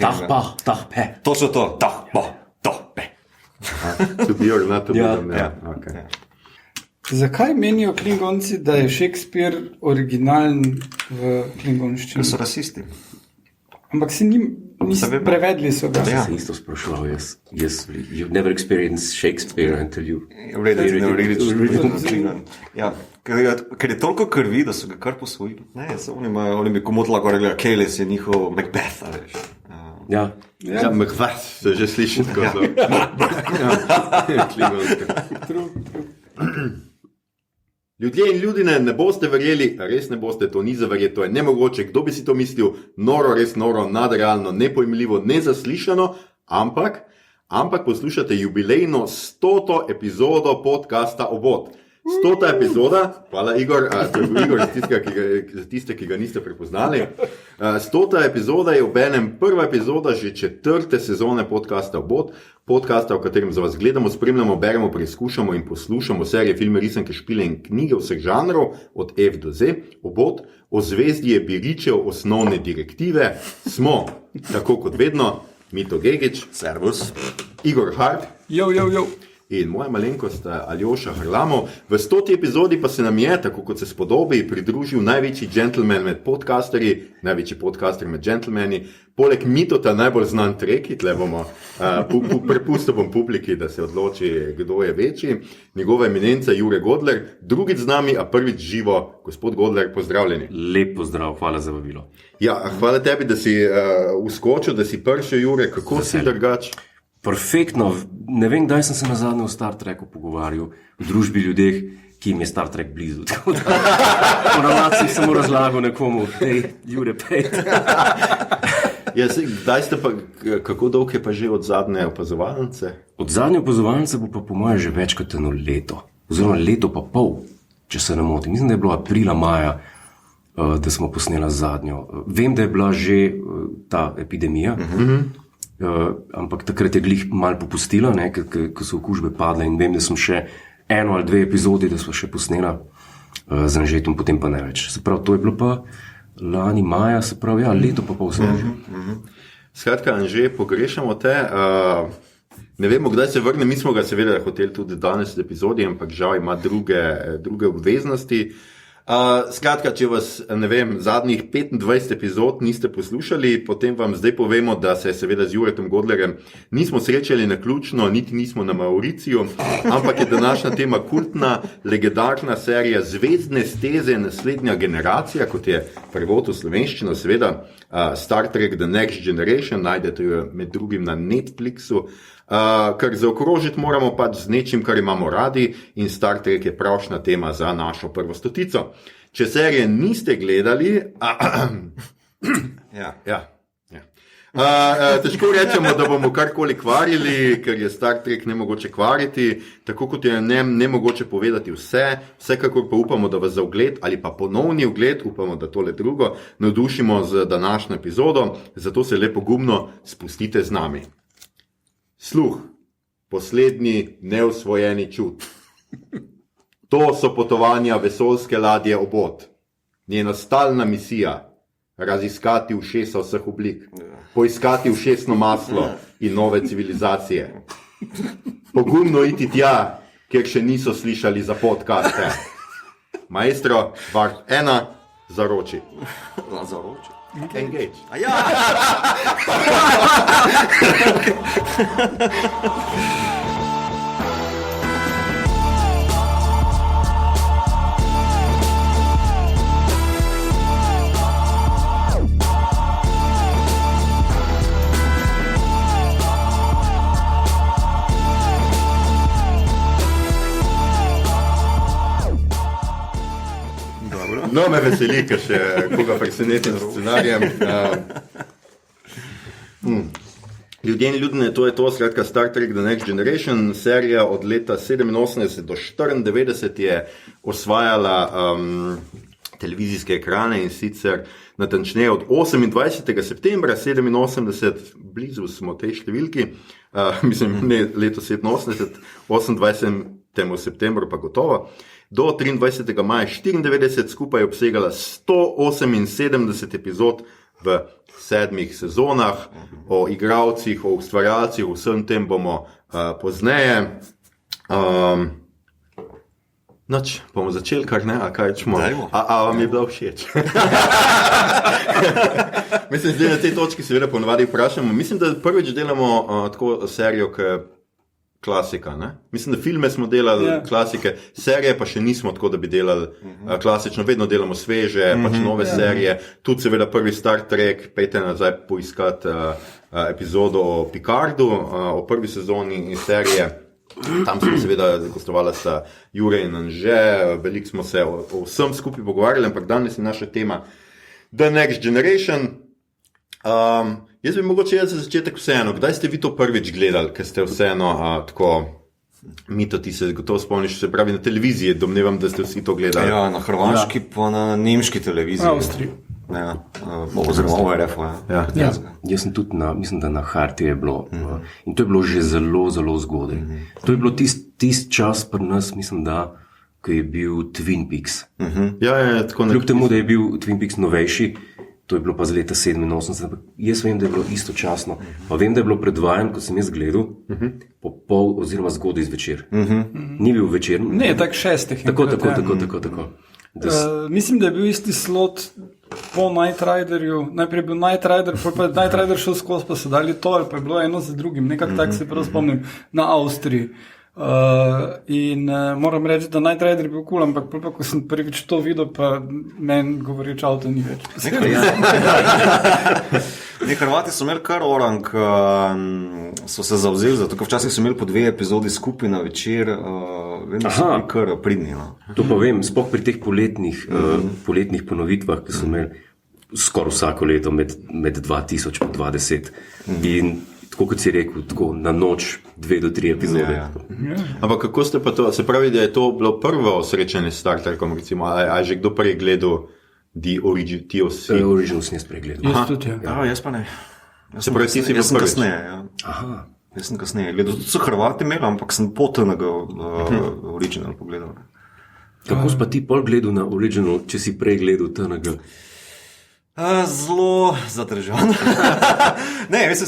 Tahpe. Točno to. Tahpe. To be or not to be. Okay. Zakaj menijo Klingonci, da je Shakespeare originalen v klingonščini? Ker so rasisti. Ampak se niso prevedli so ga. Ja. Se isto spraševal, you've never experienced Shakespeare until you read it. Ja, ker je toliko krvi, da so ga kar posvojili. Oni bi komot lahko rekli, Keles je njihov Macbeth, veš. Ja, Macbeth, se že sliši tako zelo. Klingonska. Ljudje in ljudine, ne boste verjeli, res ne boste, to ni za verjeti, to je nemogoče, kdo bi si to mislil, noro, res noro, nadrealno, nepojmljivo, nezaslišano, ampak poslušate jubilejno 100. epizodo podcasta Obod. 100. epizoda, hvala Igor, to je bil Igor za tiste, ki ga niste prepoznali. 100. epizoda je obenem prva epizoda že 4. sezone podcasta Obod, podcasta, v katerem za vas gledamo, spremljamo, beremo, preizkušamo in poslušamo serije, filme, risanke, špile in knjige vseh žanrov, od F do Z. Obod, ozvezdje biričev, osnovne direktive, smo, tako kot vedno, Mito Gegić, Servus, Igor Hart, Jo. in moja malenkost Aljoša Harlamov. V 100. epizodi pa se nam je, tako kot se spodobi, pridružil največji gentleman med podcasterji, največji podcaster med gentlemani, poleg Mitota najbolj znan treki, tle bomo prepustil bom publiki, da se odloči, kdo je večji, njegova eminenca Jure Godler, drugič z nami, a prvič živo. Gospod Godler, pozdravljeni. lep pozdrav, hvala za vabilo. Ja, hvala tebi, da si uskočil, da si prišel, Jure, kako si drugač? Perfektno, ne vem, kdaj sem se nazadnje v Star Treku pogovarjal, v družbi ljudeh, ki jim je Star Trek blizu. Tako da, po navadi sem mu razlagal nekomu, hej, Jure, pej. Ja, kdaj ste pa, kako dolgo je pa že od zadnje opazovalnice? Od zadnje opazovalnice bo pa po moje že več kot eno leto, oziroma leto pa pol, če se ne motim. Mislim, da je bilo aprila, maja, da smo posneli zadnjo. Vem, da je bila že ta epidemija, ampak takrat je glih malo popustila, ko so okužbe padle, in vem, da sem še 1 ali 2 epizodi, da smo še posnela z Anžetom, potem pa ne več. Se pravi, to je bilo pa lani maja, se pravi, ja, leto pa pol sem že. Skratka, Anže, pogrešamo te. Ne vemo, kdaj se vrne, mi smo ga seveda hoteli tudi danes v epizodi, ampak žal ima druge obveznosti. Skratka, če vas, ne vem, zadnjih 25 epizod niste poslušali, potem vam zdaj povemo, da se seveda z Juretom Godlerjem nismo srečali naključno, niti nismo na Mauriciju, ampak je današnja tema kultna, legendarna serija Zvezdne steze naslednja generacija, kot je prevod v slovenščino, seveda Star Trek The Next Generation, najdete jo med drugim na Netflixu. Ker zaokrožiti moramo pač z nečim, kar imamo radi, in Star Trek je pravšna tema za našo prvo 100. Če serije niste gledali, težko rečemo, da bomo karkoli kvarili, ker je Star Trek nemogoče kvariti, tako kot je nemogoče povedati vse, vsekakor pa upamo, da vas za ogled ali pa ponovni ogled, upamo, da tole drugo, navdušimo z današnjo epizodo, zato se lepo gumno spustite z nami. Sluh, poslednji neusvojeni čut. To so potovanja vesoljske ladje Obod. Njena stalna misija, raziskati ušesa vseh oblik, poiskati ušesno maslo in nove civilizacije. Pogumno iti tja, kjer še niso slišali za podcaste. Maestro, Bart 1, zaroči. Zaroči. Engage. No, me veseli, ker še koga presenetim s scenarijem. Ljudje in ljudine, to je to, skratka Star Trek The Next Generation, serija od leta 87 do 94 je osvajala televizijske ekrane, in sicer natančneje od 28. septembra 87, blizu smo tej številki, mislim, ne leto 87, 28. septembru pa gotovo, do 23. maja 94 skupaj obsegala 178 epizod v 7 sezonah, o igralcih, o ustvarjalcih, vsem tem bomo pozneje. Noč, bomo začeli, kar ne, a kaj čemo? A vam je bilo všeč? Mislim, da na tej točki seveda ponovadi vprašamo. Mislim, da prvič delamo tako serijo, ki je klasika. Ne? Mislim, da filme smo delali klasike, serije pa še nismo tako, da bi delali klasično. Vedno delamo sveže, pač nove serije. Tudi seveda prvi Star Trek, pejte nazaj poiskati epizodo o Picardu, o prvi sezoni in serije. Tam smo seveda gostovali sta Jure in Anže, veliko smo se o vsem skupaj pogovarjali, ampak danes je naša tema The Next Generation. Jaz bi mogoče za začetek vseeno, kdaj ste vi to prvič gledali, ker ste vseeno tako, Mito, ti se gotovo spomniš, se pravi na televiziji, domnevam, da ste vsi to gledali. Ja, na hrvaški pa na nemški televiziji. Na Avstriji. Ja, oziroma ORF-u. Ja. Jaz sem tudi mislim, da na Harti je bilo. In to je bilo že zelo, zelo zgodaj. To je bilo tist čas pri nas, mislim, da ko je bil Twin Peaks. Ja, tako Kljub temu, da je bil Twin Peaks novejši, to je bilo pa z leta 87, jaz vem, da je bilo istočasno. Pa vem, da je bilo predvajan, ko sem jaz gledal, popol oziroma zgodaj zvečer. Ni bil večer. Ne, tak 6. Tako. Mislim, da je bil isti slot po Knight Riderju. Najprej je bil Knight Rider, pa je Knight Rider šel skozi, pa so dali to, ali pa je bilo eno za drugim. Nekako tak se prav spomnim na Avstriji. Moram reči, da Knight Rider je bil cool, ampak pa, ko sem prvič to videl, pa meni govoreč avto ni več. Hrvati so imeli kar orang, so se zavzeli za to, ker včasih so imeli po 2 epizodi skupaj na večer, vem, da so bili kar pridni. To pa vem, sploh pri teh poletnih ponovitvah, ki so imeli skoraj vsako leto med 2000 in 2010. In tako kot si rekel, tako na noč 2 do 3 epizode. Ampak kako ste pa to, se pravi, da je to bilo prvo srečanje s Star Trekom, recimo, ali že kdo prej gledal The Originals ni spregledal. Jaz tudi, Jaz pa ne. Se pravi, ti si bil prvič. Jaz sem kasneje gledal. Tudi so Hrvati imeli, ampak sem po TNG Original pogledal. Kako si pa ti pol gledal na Original, če si prej gledal TNG? Zelo zadržan. Ne, veste,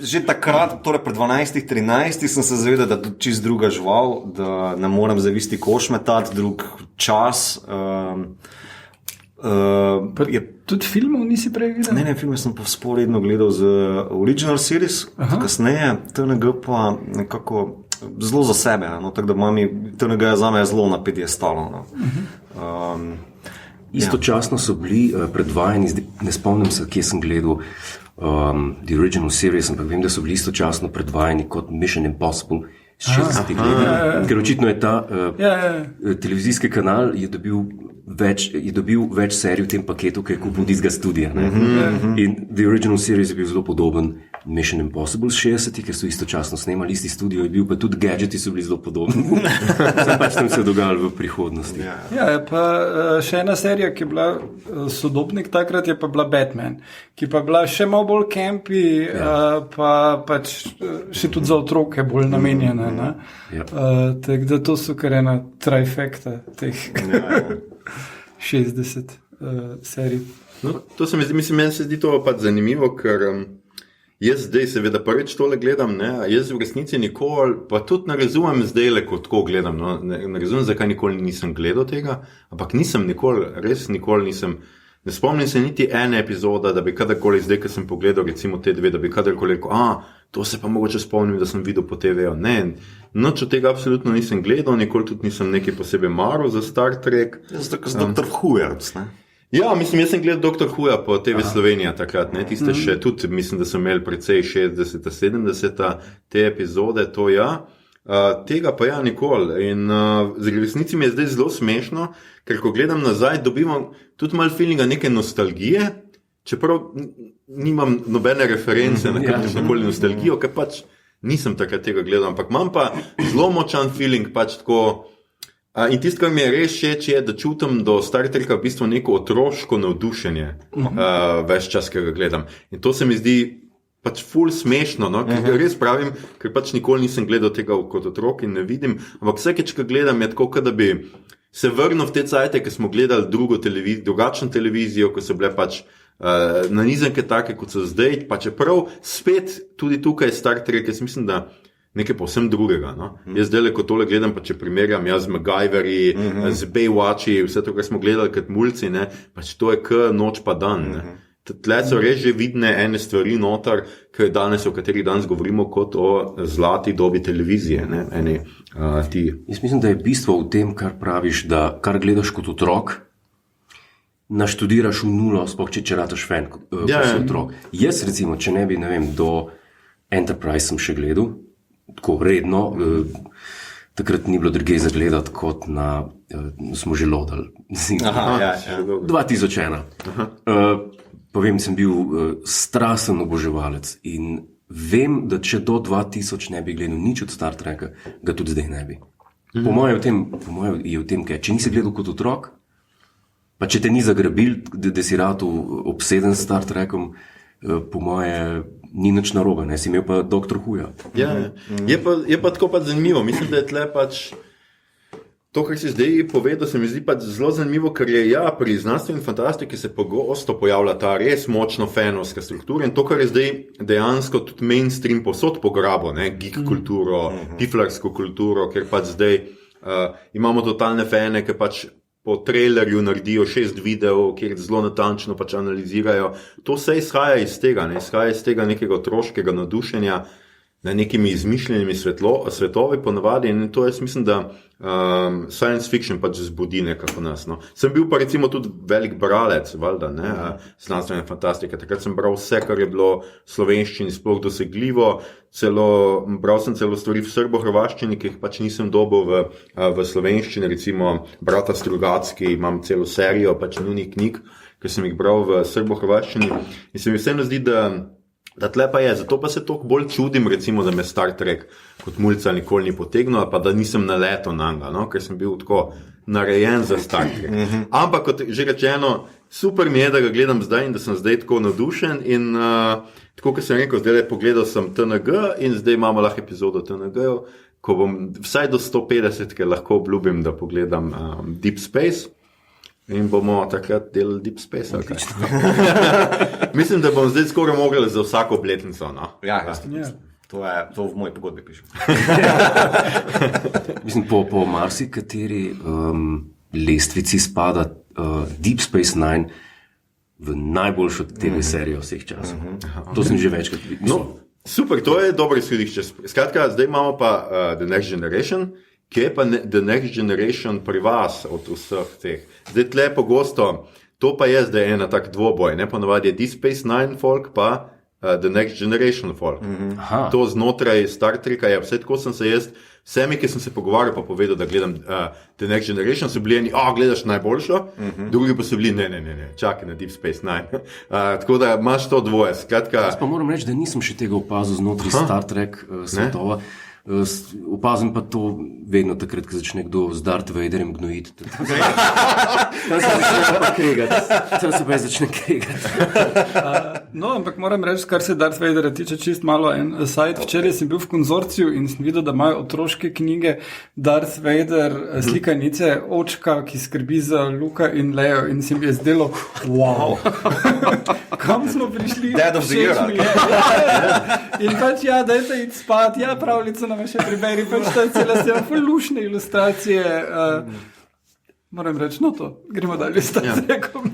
že takrat, torej pred 12-13, sem se zavedal, da je to čist druga žival, da ne morem za isti koš metati, drug čas. Tudi filmov nisi prej videl? Ne, filme sem pa sporedno gledal z Original Series, kasneje, TNG pa nekako zelo za sebe, tako da TNG je za me zelo na piedestalu. Istočasno so bili predvajani, ne spomnim se, kje sem gledal The Original Series, ampak vem, da so bili istočasno predvajani kot Mission Impossible 60 let. Ker očitno je ta televizijski kanal je dobil več serij v tem paketu, ki je kupil tistega studija. In The Original Series je bil zelo podoben Mission Impossible 60, ker so istočasno snemali isti studio, je bil pa tudi gadgeti so bili zelo podobni. Zdaj pač tam se je dogajalo v prihodnosti. Pa še ena serija, ki je bila sodobnik takrat, je pa bila Batman, ki pa bila še malo bolj campi, pa pač še tudi za otroke bolj namenjena. Tako da to so kar ena trifecta teh 60 serij. No, to se mi zdi, meni se zdi to pač zanimivo, ker jaz zdaj seveda prvič tole gledam, jaz v resnici nikoli, pa tudi ne razumem zdaj, ko tako gledam, ne razumem, zakaj nikoli nisem gledal tega, ampak res nikoli nisem, ne spomnim se niti ene epizoda, da bi kadarkoli zdaj, ko sem pogledal recimo te 2, da bi kadarkoli rekel, to se pa mogoče spomnim, da sem videl po TV-u. Ne, noč od tega absolutno nisem gledal, nikoli tudi nisem nekaj posebej maral za Star Trek. Zato, ker sem Dr. Who-jevc, ne? Ja, mislim, jaz sem gledal Dr. Who-ja po TV Slovenija takrat, ne, tiste še tudi, mislim, da so imeli precej 60, 70 te epizode, to tega pa nikoli. In z resnici mi je zdaj zelo smešno, ker ko gledam nazaj, dobimam tudi malo feelinga neke nostalgije, čeprav nimam nobene reference na kakršnokoli nostalgijo, ker pač nisem takrat tega gledal, ampak imam pa zelo močan feeling, pač tako. In tisto, kar mi je res všeč, je, da čutim do Star Treka v bistvu neko otroško navdušenje ves čas, ki ga gledam. In to se mi zdi pač ful smešno, ker res pravim, ker pač nikoli nisem gledal tega kot otrok in ne vidim, ampak vsakeč, ko gledam, je tako, da bi se vrnil v te cajte, ki smo gledali drugačno televizijo, ko so bile pač nanizanke take, kot so zdaj, pa čeprav spet tudi tukaj Star Trek, jaz mislim, da nekaj povsem drugega. No? Jaz zdaj, ko tole gledam, pa če primerjam jaz z MacGyveri, z Baywatchi, vse to, kar smo gledali kot mulci, ne? Pač to je k noč pa dan. Ne? Tle so res že vidne ene stvari noter, o katerih danes govorimo kot o zlati dobi televizije. Ne? Jaz mislim, da je bistvo v tem, kar praviš, da kar gledaš kot otrok, naštudiraš v nulo, sploh če rataš fan, kot si otrok. Jaz recimo, če ne bi, do Enterprise sem še gledal, tako redno, takrat ni bilo druge zagledati, kot smo že lodali. 2001. Povem, sem bil strasten oboževalec in vem, da če do 2000 ne bi gledal nič od Star Treka, ga tudi zdaj ne bi. Po mojem je v tem, kaj, če nisi gledal kot otrok, pa če te ni zagrabil, da si ratu obseden s Star Trekom, po moje ni nič narobe, ne, si imel pa Dr. Whoja. Ja, je pa tako pač zanimivo. Mislim, da je tle pač to, kar si zdaj povedal, se mi zdi pač zelo zanimivo, ker je pri znanstveni fantastiki se pogosto pojavlja ta res močno fanovska struktura in to, kar je zdaj dejansko tudi mainstream posod pograbo, ne, geek kulturo, piflarsko kulturo, ker pač zdaj imamo totalne fane, ki pač po trailerju naredijo 6 videov, kjer zelo natančno pač analizirajo. To vse izhaja iz tega, ne? Izhaja iz tega nekega otroškega nadušenja na nekimi izmišljenimi svetovi ponavadi in to jaz mislim, da science fiction pač zbudi nekako nas. No. Sem bil pa recimo tudi velik bralec, valjda, ne, znanstvene fantastike. Takrat sem bral vse, kar je bilo slovenščini sploh dosegljivo, bral sem celo stvari v srbo-hrvaščini, ki jih pač nisem dobil v slovenščini, recimo Brata Strugacki, imam celo serijo pač njunih knjig, ki sem jih bral v srbo-hrvaščini in se mi vseeno zdi, da tle pa je, zato pa se toliko bolj čudim, recimo, da me Star Trek kot mulca nikoli ni potegnil, pa da nisem naletel na njega, no? Ker sem bil tako narejen za Star Trek. Ampak, kot že rečeno, super mi je, da ga gledam zdaj in da sem zdaj tako navdušen in tako, kot sem rekel, zdaj pogledal sem TNG in zdaj imamo lahko epizodo TNG-jev, ko bom vsaj do 150, ker lahko obljubim, da pogledam Deep Space. In bomo takrat delali Deep Space. Mislim, da bom zdaj skoraj mogel za vsako obletnico. No? Ja, to v moji pogodbi piše. Mislim, po marsikateri lestvici spada Deep Space Nine v najboljšo TV serijo vseh časov. To sem že večkrat videl. No, super, to je dobro izhodišče. Skratka, zdaj imamo pa The Next Generation. Kje je pa The Next Generation pri vas od vseh teh? Zdaj tle pogosto, to pa je zdaj ena tak dvoboj, ne? Ponavadi je Deep Space Nine folk pa The Next Generation folk. To znotraj Star Treka je, vse tako sem se jaz, vsemi, ki sem se pogovarjal pa povedal, da gledam The Next Generation, so bili eni, gledaš najboljšo, drugi pa so bili, ne, čakaj na Deep Space Nine. Tako da imaš to dvoje, skratka. Jaz pa moram reči, da nisem še tega opazil znotraj Star Trek svetova. Opazim pa to vedno takrat, ko začne kdo z Darth Vaderjem gnojiti. Tam se pa začne kregati. No, ampak moram reči, kar se Darth Vadera tiče, čist malo en side. Včeraj sem bil v konzorciju in sem videl, da imajo otroške knjige Darth Vader, slikanice očka, ki skrbi za Luka in Lejo in se mi je zdelo, wow. Kam smo prišli? Dad of the year. In pač dajte iti spat, pravljico nam še priberi, pač ta cela se lušne ilustracije. Moram reči, no to, gremo dalje s Star Trekom.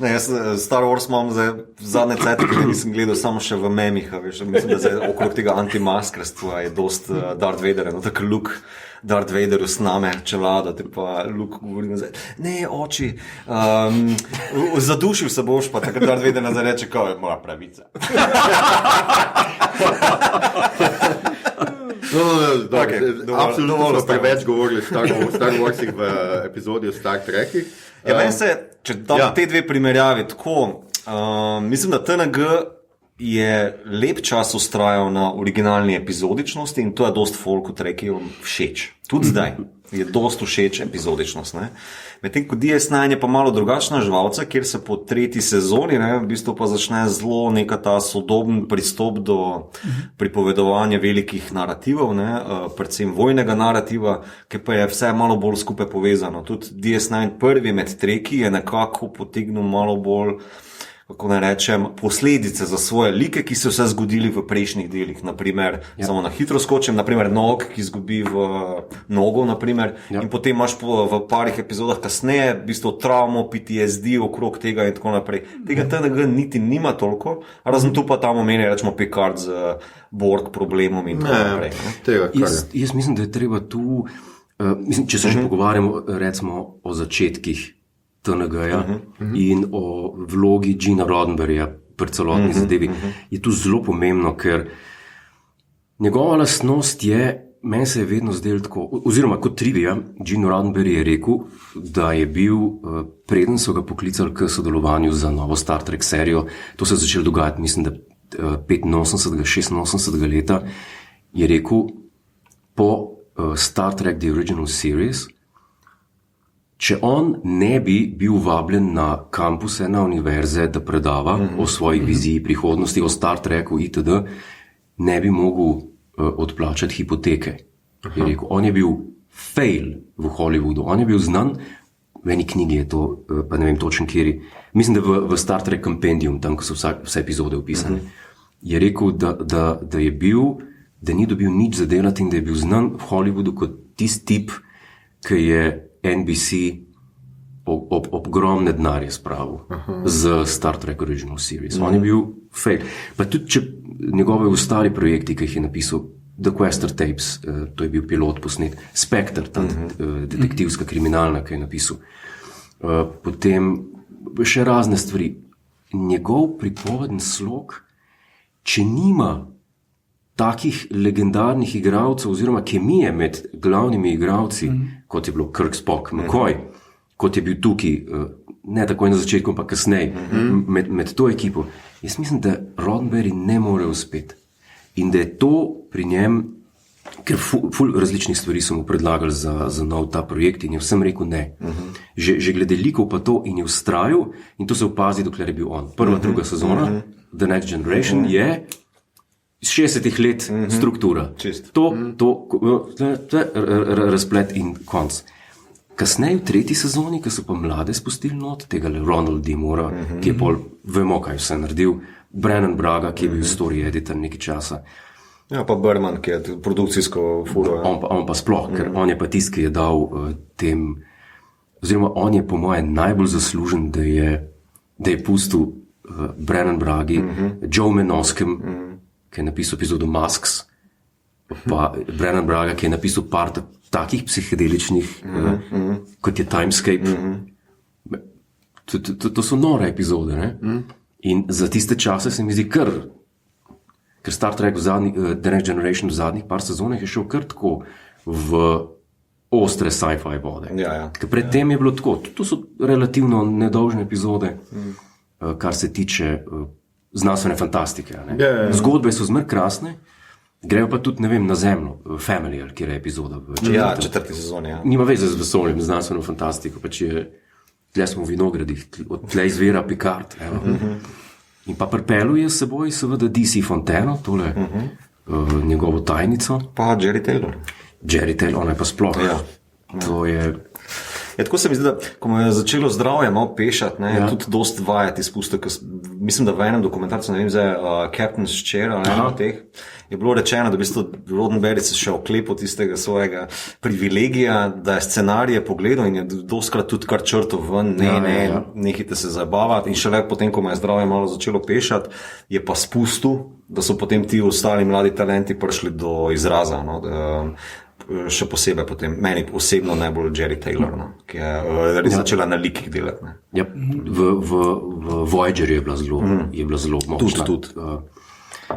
Jaz Star Wars imam zdaj zadnje cajte, ki nisem gledal samo še v memih, mislim, da zdaj okrog tega antimaskarstva je dost Darth Vader, no tako Luke Darth Vaderu sname čelada, te pa Luke govori nazaj, ne, oči, zadušil se boš, pa tako Darth Vader nazaj reče, kao je moja pravica. Absolutno smo preveč govorili Star Warsih v epizodi o Star Trekih. Meni se, če dam te dve primerjavi, tako, mislim, da TNG je lep čas ustrajal na originalni epizodičnosti in to je dost folku trekijo všeč. Tudi zdaj je dost všeč epizodičnost. Ne? Medtem ko DS9 je pa malo drugačna živalca, kjer se po 3. sezoni v bistvu pa začne zelo neka ta sodoben pristop do pripovedovanja velikih narativov, predvsem vojnega narativa, ki pa je vse malo bolj skupaj povezano. Tudi DS9 prvi med treki je nekako potegnil malo bolj, kako naj rečem, posledice za svoje like, ki so se zgodili v prejšnjih delih. Naprimer, samo na hitro skočim, naprimer Nog, ki izgubi v nogo, naprimer, in potem imaš v parih epizodah kasneje v bistvu travmo, PTSD okrog tega in tako naprej. Tega TNG niti nima toliko, razen tu pa tam omeni, rečemo, Picard z Borg problemom in tako naprej. Jaz mislim, da je treba tu, če se že pogovarjamo recimo o začetkih TNG-ja in o vlogi Gina Roddenberryja pri celotni zadevi, je tu zelo pomembno, ker njegova lastnost je, meni se je vedno zdelo tako, oziroma kot trivia, Gene Roddenberry je rekel, da je bil, preden so ga poklicali k sodelovanju za novo Star Trek serijo, to se je začelo dogajati, mislim, da 85. 86. leta, je rekel, po Star Trek The Original Series, če on ne bi bil vabljen na kampuse, na univerze, da predava o svoji viziji prihodnosti, o Star Treku itd., ne bi mogel odplačati hipoteke. Je rekel, on je bil fail v Hollywoodu, on je bil znan, v eni knjigi je to, pa ne vem točen kjeri, mislim, da v Star Trek Compendium, tam, ko so vse epizode opisane, je rekel, da je bil, da ni dobil nič za delati in da je bil znan v Hollywoodu kot tisti tip, ki je NBC ogromne denarje spravil z Star Trek Original Series. On je bil fail. Pa tudi, če njegove ostali projekti, ki jih je napisal, The Quester Tapes, to je bil pilot posnet, Spectre, ta detektivska kriminalna, ki je napisal. Potem še razne stvari. Njegov pripovedni slog, če nima takih legendarnih igralcev oziroma kemije med glavnimi igralci, kot je bilo Kirk, Spock, McCoy, kot je bil tukaj, ne takoj na začetku, pa kasneje, med to ekipo. Jaz mislim, da Roddenberry ne more uspeti. In da je to pri njem, ker ful različnih stvari so mu predlagali za nov ta projekt in je vsem rekel ne. Že glede likov pa to in je vztrajal in to se opazi, dokler je bil on. Prva, druga sezona, The Next Generation, je iz 60 let struktura. Razplet in konc. Kasneje v 3. sezoni, ko so pa mlade spustili not, tega Ronald D. Moora, ki je pol, vemo, kaj vse naredil, Brennan Braga, ki je bil story editor nekaj časa. Ja, pa Berman, ki je produkcijsko furo. On pa sploh, ker on je pa tisti, ki je dal tem, oziroma on je po moje najbolj zaslužen, da je pustil Brennan Bragi, Joe Menoskem, ki je napisal epizodo Masks, pa Brennan Braga, ki je napisal par takih psihedeličnih, kot je Timescape. To so nore epizode, ne? In za tiste čase se mi zdi ker Star Trek The Next Generation v zadnjih par sezonah je šel kar tako v ostre sci-fi vode. Ker predtem je bilo tako. To so relativno nedolžne epizode, kar se tiče znanstvene fantastike. Zgodbe so zmer krasne, grejo pa tudi, ne vem, na Zemljo, Family, kjer je epizoda. Ja, 4. sezoni, ja. Nima veze z vesoljem, znanstveno fantastiko, pač je, tle smo v vinogradih, od tle izvira Picard. In pa pripeluje s seboj seveda DC Fonteno, tole njegovo tajnico. Pa Jerry Taylor. Ona je pa sploh. To je... Ja, tako se mi zdi, da ko me je začelo zdravje malo pešati, je tudi dost vajati izpustil, mislim, da v enem dokumentarcu, ne vem zdaj, Captain's Chair, ali eno od teh, je bilo rečeno, da v bistvu Roddenberry se še oklepal tistega svojega privilegija, da je scenarije pogledal in je dostkrat tudi kar črtov ven, nehajte se zabavati in šele potem, ko me je zdravje malo začelo pešati, je pa spustil, da so potem ti ostali mladi talenti prišli do izraza, še posebej potem, meni osebno najbolj Jerry Taylor, ki je začela na likih delati. Ja, v Voyagerju je bila zelo močna. Tudi.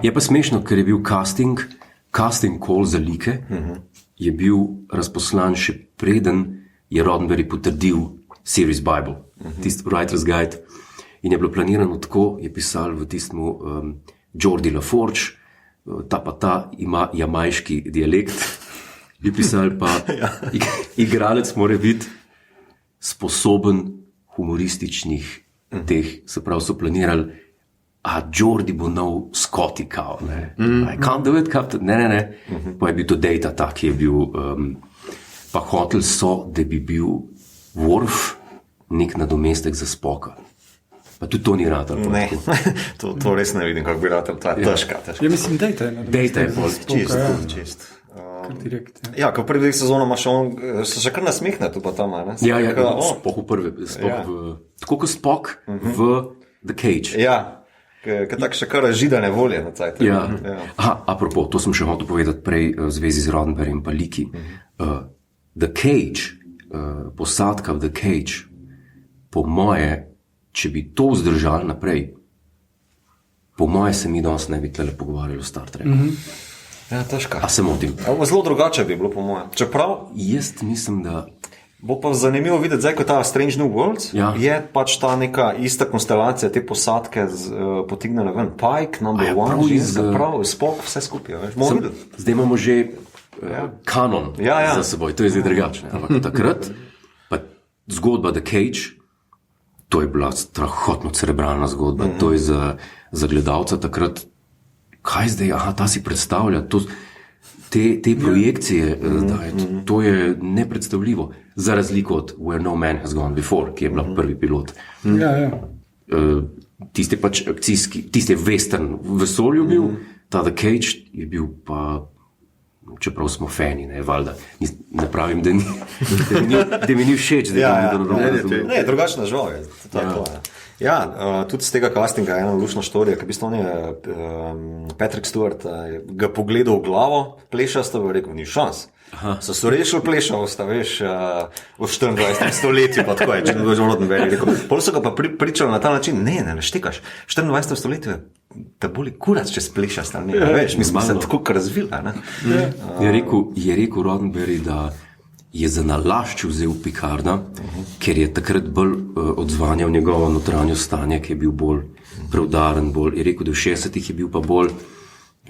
Je pa smešno, ker je bil casting call za like, je bil razposlan še preden je Roddenberry potrdil Series Bible, tisti Writer's Guide, in je bilo planirano tako, je pisal v tistmu Jordi LaForge, ta pa ta ima jamajški dialekt, bi pisali pa, igralec mora biti sposoben humorističnih teh, se pravi, so planirali, Jordi bo nov Scotty kao, ne. I can't do it, captain. Ne. Pa je bil to Data ta, ki je bil, pa hotel so, da bi bil Worf nek nadomestek za Spocka. Pa tudi to ni ratal. Ne, to res ne vidim, kako bi ratal, to je težka. Ja, mislim, Data je Data je bolj Čist. direkt. Ja, ko v prvih sezonah imaš se še kar nasmehne tu pa tam, ne? Ja, Spock v prvi, tako kot Spock v The Cage. Ja, ker tako še kar židane volje na cajt. Ja. Apropo, to sem še hotel povedati prej v zvezi z Roddenberryjem pa Liki. The Cage, posadka v The Cage, po moje, če bi to vzdržali naprej, po moje se mi danes ne bi tle pogovarjali o Star Treku. Ja, težka. A se motim? Zelo drugače bi bilo po moje. Čeprav Jaz mislim, da bo pa zanimivo videti, zdaj ko ta Strange New Worlds, je pač ta neka ista konstelacija te posadke potignila ven. Pike, Number One, ženska, prav, Spock, vse skupaj, veš, bomo videli. Zdaj imamo že kanon za seboj, to je zdaj drugačne. Ampak takrat, pa zgodba The Cage, to je bila strahotno cerebralna zgodba, to je za gledalca takrat, kaj zdaj, ta si predstavlja, te projekcije, to je nepredstavljivo, za razliko od Where No Man Has Gone Before, ki je bila prvi pilot. Tiste pač akcijski, tiste western v vesolju bil, ta The Cage je bil pa, čeprav smo fani, ne, valjda, ne pravim, da mi ni všeč, Ne, drugačna žal je. Ja, tudi z tega castinga je ena lušna štorija, ki v bistvu Patrick Stewart ga pogledal v glavo, plešasto, je rekel, ni šans. So rešili plešavost, veš, v 24. stoletju, pa tako je, če ne boš Roddenberry rekel. Pol so ga pa pričali na ta način, ne štekaš, 24. stoletju te boli kurac, če splešast, ali ne, veš, mi smo se tako razvila, ne. Je rekel Roddenberry, da je za nalašč vzel Picarda, ker je takrat bolj odzvanjal njegovo notranjo stanje, ki je bil bolj preudaren, je rekel, da v 60-ih je bil pa bolj,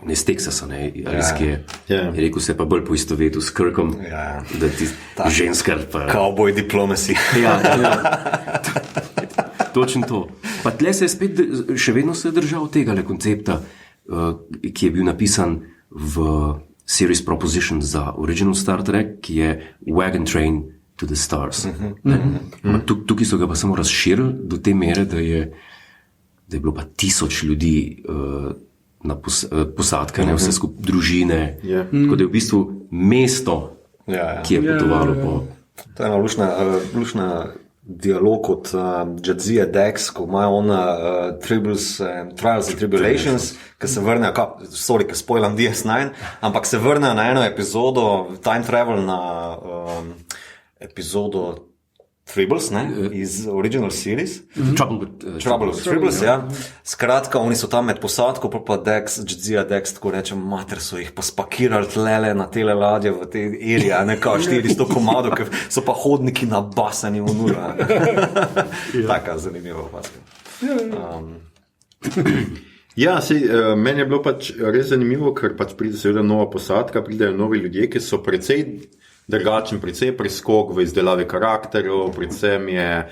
ne iz Teksasa, ne, je rekel, se pa bolj poistovetil s Kirkom, da ti ženska pa... Cowboy diplomacy. Točno to. Pa tle se je spet, še vedno se je držal tega koncepta, ki je bil napisan v Series Proposition za original Star Trek, ki je Wagon Train to the Stars. Tukaj so ga pa samo razširili do te mere, da je bilo pa 1000 ljudi na posadke, vse skupaj družine, tako da je v bistvu mesto, ki je potovalo po... To je ena lušna dialog od Jadzia Dex, ko imajo Trials and Tribulations, ki se vrnejo, ki spoilam DS9, ampak se vrnejo na eno epizodo, time travel na epizodo Tribbles, ne, iz original series. Trouble with Tribbles, ja. Skratka, oni so tam med posadko, pa Jadzia Dex, tako rečem, mater so jih pa spakirali tlele na tele ladje v te erije, nekaj 400 komadov, ker so pa hodniki nabasani v nura. Taka zanimiva opaska. Ja, meni je bilo pač res zanimivo, ker pač pride seveda nova posadka, pridejo novi ljudje, ki so precej drugačen, precej preskok v izdelavi karakterov, predvsem je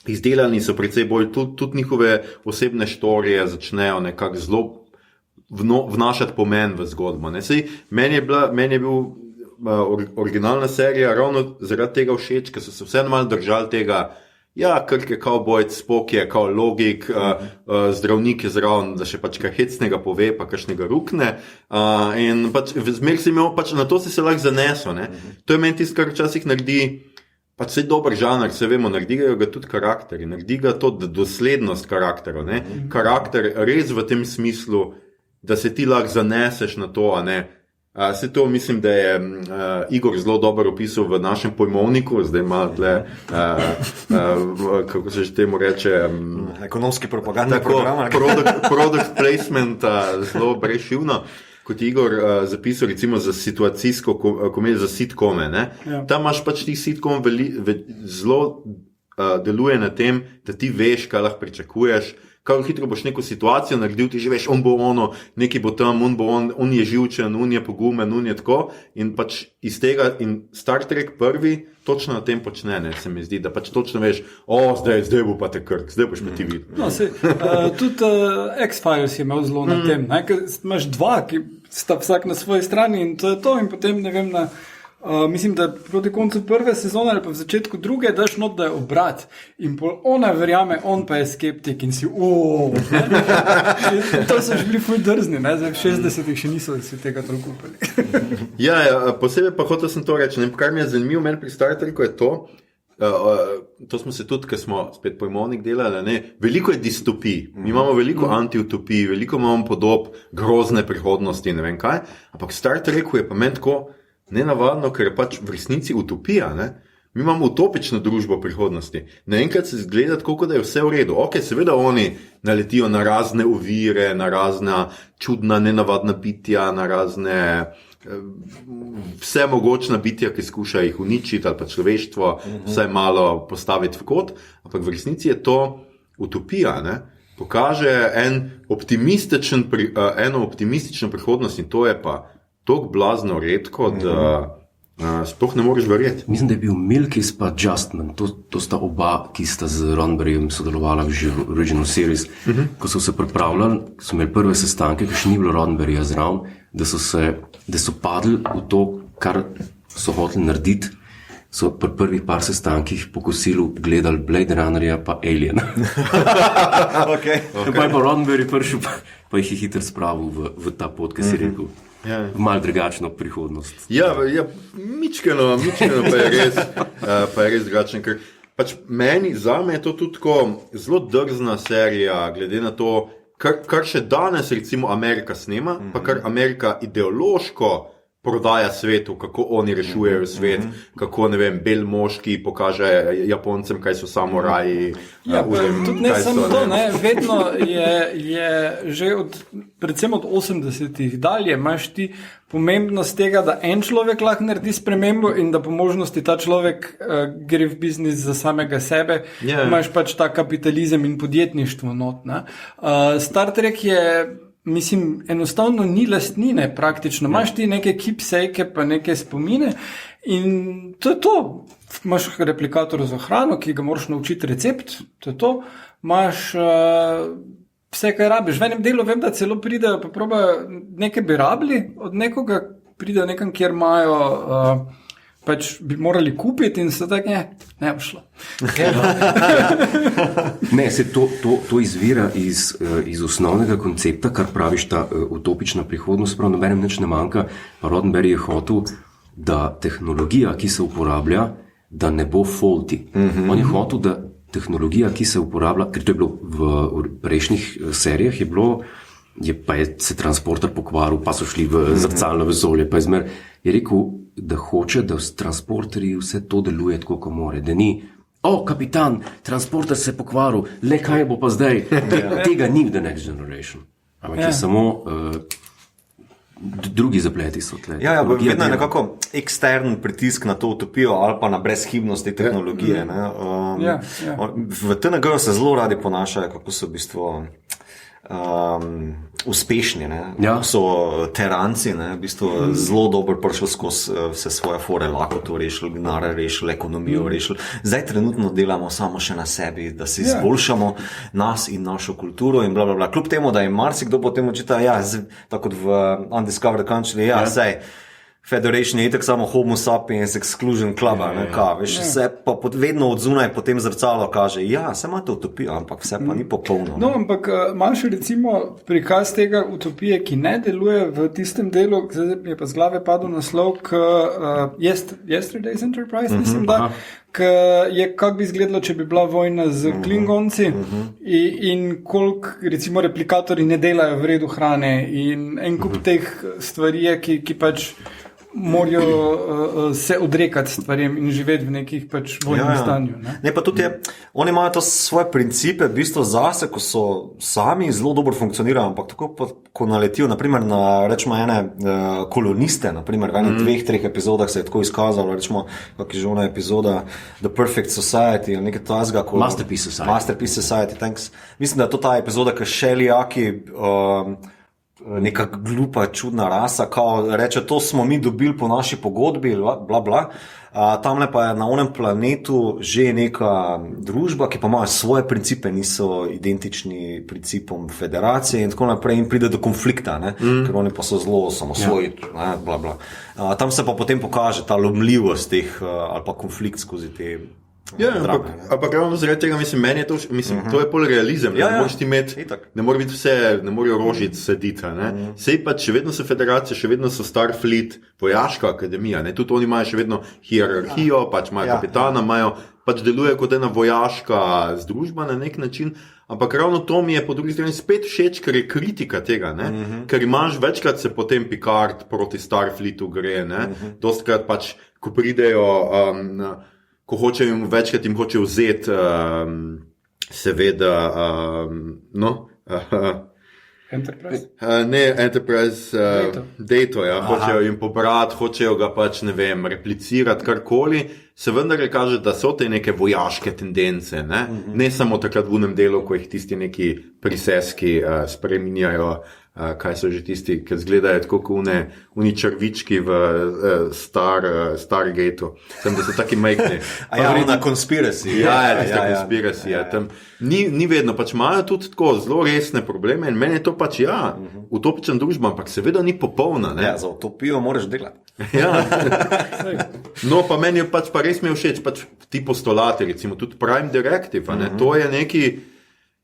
izdelani so precej bolj, tudi njihove osebne štorije začnejo nekako zelo vnašati pomen v zgodbo. Meni je bil originalna serija ravno zaradi tega všeč, ker so se vseeno malo držali tega, Kirk je kao bojc, Spock je kao logik, zdravnik je zraven, da še pač kaj hecnega pove, pa kakšnega rukne. In pač zmer si imel, pač na to si se lahko zanesel. To je meni tisto, kar včasih naredi, pač vse dober žanr, se vemo, naredijo ga tudi karakteri, naredi ga to doslednost karakterov. Karakter res v tem smislu, da se ti lahko zaneseš na to, a ne. Se to mislim, da je Igor zelo dobro opisal v našem pojmovniku, zdaj ima tle, kako se že temu reče, ekonomski propagandni program. Product placement, zelo brezšivno, kot Igor zapisal recimo za situacijsko komedijo, za sitkome. Tam imaš pač tih sitkom zelo deluje na tem, da ti veš, kaj lahko pričakuješ, kako hitro boš neko situacijo naredil, ti že veš, on bo ono, neki bo tam, on je živčen, on je pogumen, on je tako in pač iz tega in Star Trek prvi točno na tem počne, ne, se mi zdi, da pač točno veš, zdaj bo pa te Kirk, zdaj boš pa ti videl. No, tudi X-Files je imel zelo na tem, ne, ker imaš dva, ki sta vsak na svoji strani in to je to in potem, ne vem, mislim, da proti koncu prve sezone ali pa v začetku druge daš not, da je obrat in pol ona verjame, on pa je skeptik in si to so že bili ful drzni, ne? Zdaj v 60-ih še niso si tega toliko upali. Ja, posebej pa hotel sem to reči, ne, kar mi je zanimivo meni pri Star Treku je to smo se tudi, ker smo spet pojmovnik delali, ne, veliko je distopij, mi imamo veliko antiutopij, veliko imamo podob grozne prihodnosti, ne vem kaj, ampak Star Treku je pa meni tako nenavadno, ker je pač v resnici utopija, ne? Mi imamo utopično družbo prihodnosti. Naenkrat se zgleda tako, da je vse v redu. Ok, seveda oni naletijo na razne ovire, na razna čudna, nenavadna bitja, na razne vse mogočna bitja, ki skušajo jih uničiti ali pa človeštvo vsaj malo postaviti v kot, ampak v resnici je to utopija, ne? Pokaže eno optimistično prihodnost in to je pa tako blazno redko, da sploh ne moreš verjeti. Mislim, da je bil Milkis pa Justman, to sta oba, ki sta z Roddenberryjem sodelovala v Original Series. Ko so se pripravljali, so imeli prve sestanke, ki še ni bilo Roddenberryja zraven, da so padli v to, kar so hoteli narediti, so pri prvih par sestankih po kosilu gledali Blade Runnerja pa Aliena. Okay. Pa je pa Roddenberry prišel, pa jih je hitro spravil v ta pot, ki si rekel. Ja. Malo drugačno prihodnost. Ja, mičkeno pa je res drugačno, ker pač zame je to tudi tako zelo drzna serija, glede na to, kar še danes recimo Amerika snema, pa kar Amerika ideološko prodaja svetu, kako oni rešujejo svet, kako, ne vem, bel moški pokaže Japoncem, kaj so samuraji. Ja, tudi ne samo to, ne, vedno je že predvsem od 80-ih dalje, imaš ti pomembnost tega, da en človek lahko naredi spremembo in da po možnosti ta človek gre v biznis za samega sebe, imaš pač ta kapitalizem in podjetništvo not, ne. Star Trek je mislim, enostavno ni lastnine praktično. Imaš ti neke keepsake pa neke spomine in to je to. Imaš replikator za hrano, ki ga moraš naučiti recept, to je to. Imaš vse, kaj rabiš. V enem delu vem, da celo pridejo, pa probajo, nekaj bi rabili od nekoga, pridejo nekam, kjer imajo pač bi morali kupiti in se tako ne bi šlo. Ne, se to izvira iz osnovnega koncepta, kar praviš ta utopična prihodnost, prav nobenem nič ne manjka, pa Roddenberry je hotel, da tehnologija, ki se uporablja, da ne bo faulty. On je hotel, da tehnologija, ki se uporablja, ker to je bilo v prejšnjih serijah, je se transporter pokvaril, pa so šli v zrcalno vesolje, pa je rekel, da hoče, da v transporterji vse to deluje tako, ko more, da ni, kapitan, transporter se je pokvaril, le kaj bo pa zdaj, tega ni v The Next Generation. Ampak je samo drugi zapleti so tle. Ja, vedno je nekako ekstern pritisk na to utopijo ali pa na brezhibnost te tehnologije. V TNG-ju se zelo radi ponašajo, kako so v bistvu uspešni, ne? So teranci, ne? V bistvu zelo dobro prišli skozi vse svoje fore, lahko to rešili, gnare rešili, ekonomijo rešili. Zdaj trenutno delamo samo še na sebi, da si izboljšamo nas in našo kulturo in blablabla. Kljub temu, da je marsikdo potem očita, tako kot v Undiscovered Country, saj Federation je itak samo Homo sapiens exclusion club, veš, vse pa vedno od zunaj potem zrcalo kaže, se imate utopijo, ampak vse pa ni popolno. No, ampak imaš recimo prikaz tega utopije, ki ne deluje v tistem delu, zdaj mi je pa z glave padel naslov k Yesterday's Enterprise, mislim, da, kako bi izgledalo, če bi bila vojna z Klingonci in koliko recimo replikatorji ne delajo v redu hrane in en kup teh stvari je, ki pač morajo se odrekati stvarem in živeti v nekih pač vojnem stanju. Ne, pa tudi oni imajo to svoje principe, v bistvu zase, ko so sami zelo dobro funkcionirajo, ampak tako pa, ko naletijo, naprimer na, rečemo, ene koloniste, naprimer v enem 2-3 epizodah se je tako izkazalo, rečemo, kak je že ona epizoda The Perfect Society, ali nekaj tazga. Masterpiece Society. Masterpiece Society, thanks. Mislim, da je to ta epizoda, ki šelijaki, neka glupa, čudna rasa, kao reče, to smo mi dobili po naši pogodbi, bla, bla. Tamle pa je na onem planetu že neka družba, ki pa ima svoje principe, niso identični principom federacije in tako naprej in pride do konflikta, ne? Ker oni pa so zelo samosvoji, bla, bla. Tam se pa potem pokaže ta lomljivost teh ali pa konflikt skozi te ampak ravno zaradi tega, meni je to, to je pol realizem, ne moreš ti imeti, ne more biti vse, ne morejo rožic sediti, ne. Sej pa še vedno so federacije, še vedno so Starfleet, vojaška akademija, ne, tudi oni imajo še vedno hierarhijo, pač imajo kapitana, imajo, pač deluje kot ena vojaška združba na nek način, ampak ravno to mi je po drugi strani spet všeč, ker je kritika tega, ne, ker imaš večkrat se potem Picard proti Starfleetu gre, ne, dostkrat pač, ko pridejo, ko hočejo jim večkrat jim hoče vzeti, seveda, Enterprise? Ne, Enterprise, Dato, ja, hočejo jim pobrati, hočejo ga pač, ne vem, replicirati, karkoli, se vendar kaže, da so te neke vojaške tendence, ne samo takrat v unem delu, ko jih tisti neki priseski spreminjajo, kaj so že tisti, ki zgledajo tako kot uni črvički v Stargateu. Sem, da so taki majhni. Na conspiracy. Tista conspiracy. Tam ni vedno, pač imajo tudi tako zelo resne probleme in meni je to pač, utopična družba, ampak seveda ni popolna. Ne? Za utopijo moraš delati. No, pa meni je pač, pa res mi je všeč, pač ti postulati, recimo tudi Prime Directive, to je neki,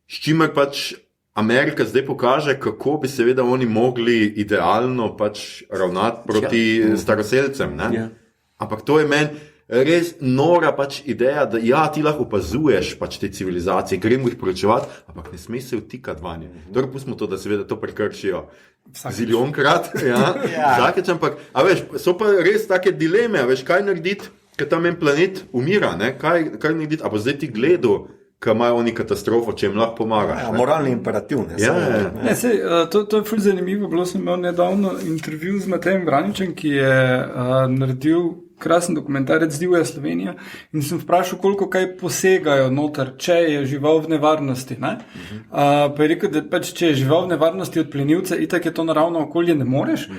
s čimer pač Amerika zdaj pokaže, kako bi seveda oni mogli idealno pač ravnati proti staroselcem, ne? Ampak to je meni res nora pač ideja, da ti lahko opazuješ pač te civilizacije, gremo jih poročevati, ampak ne smeš se vtikati vanje. Torej pustimo to, da seveda to prekršijo ziljonkrat, vsakeč, ampak, a veš, so pa res take dileme, a veš, kaj narediti, ker tam en planet umira, ne? Kaj narediti, a bo zdaj ti gledal, ki imajo oni katastrofo, če jim lahko pomagaš. Moralni imperativ. To je ful zanimivo. Bilo sem imel nedavno intervju z Matejem Vraničem, ki je naredil krasen dokumentarec Divja Slovenija in sem vprašal, koliko kaj posegajo noter, če je žival v nevarnosti. Ne? Pa je rekel, da pač, če je žival v nevarnosti od plenilca, itak je to naravno okolje, ne moreš.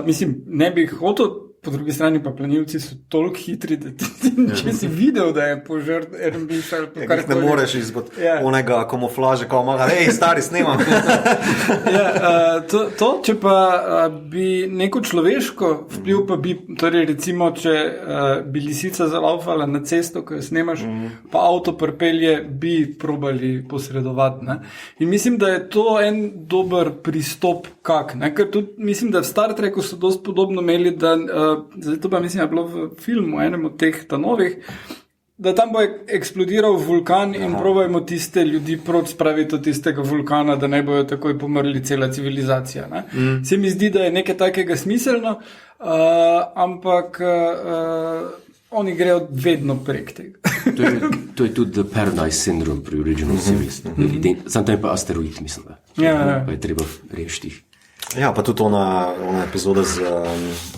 Mislim, ne bi hotel. Po drugi strani pa plenilci so toliko hitri, da če si videl, da je požar RMB ali pa karkoli. Ne moreš izbod onega kamuflaže, kao malo, hej, stari, snemam. Če pa bi neko človeško vpliv pa bi, torej recimo, če bi lisica zalaufala na cesto, ko jo snemaš, pa avto pripelje, bi probali posredovati. Ne? In mislim, da je to en dober pristop ker tudi mislim, da v Star Treku so dosti podobno imeli, da zato pa mislim, da je bilo v filmu, enem od teh novih, da tam bo eksplodiral vulkan in probajmo tiste ljudi proti spraviti od tistega vulkana, da ne bojo takoj pomrli cela civilizacija. Se mi zdi, da je nekaj takega smiselno, ampak oni grejo vedno prek tega. To je tudi The Paradise Syndrome pri Original Series. Sam tam je pa asteroid, mislim, da. Pa je treba rešiti jih. Ja, pa tudi ona epizoda z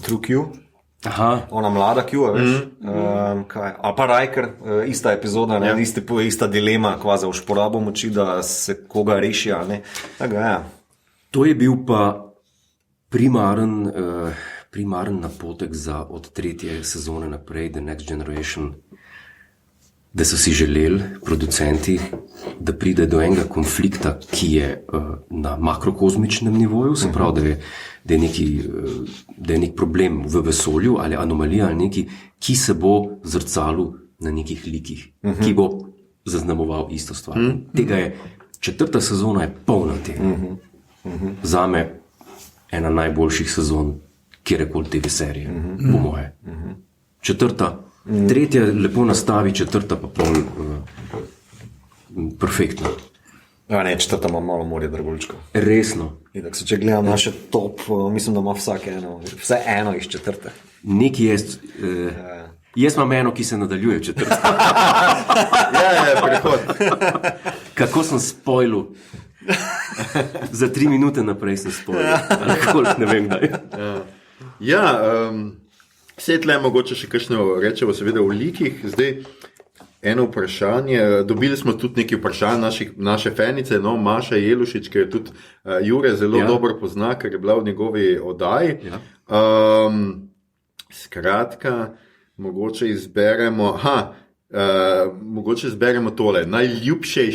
True Q. Ona mlada Q, veš. Ali pa Riker, ista epizoda, ista dilema, kvazi uporabo moči, da se koga reši, ali ne. To je bil pa primaren napotek za od 3. sezone naprej, The Next Generation, da so si želeli producenti, da pride do enega konflikta, ki je na makrokozmičnem nivoju, se pravi, da je nek problem v vesolju ali anomalija ali neki, ki se bo zrcalil na nekih likih, ki bo zaznamoval isto stvar. Tega je, 4. sezona je polna tega. Zame ena najboljših sezon kjerekoli TV serije, po moje. 4. 3. lepo nastavi, 4. pa pol perfektno. Ja, ne, četrta ima malo morje dragulčkov. Resno. Itak, če gledam naše top, mislim, da ima vse eno iz četrte. Nekaj jaz imam eno, ki se nadaljuje četrto. Prehod. Kako sem spojil? Za 3 minute naprej sem spojil. Ne vem, kdaj. Vse tle mogoče še kakšno rečevo, seveda v likih. Zdaj, eno vprašanje, dobili smo tudi nekaj vprašanj naše fenice, no, Maša Jelušič, ki je tudi Jure zelo dobro pozna, ker je bila v njegovi oddaji. Skratka, mogoče izberemo tole. Najljubši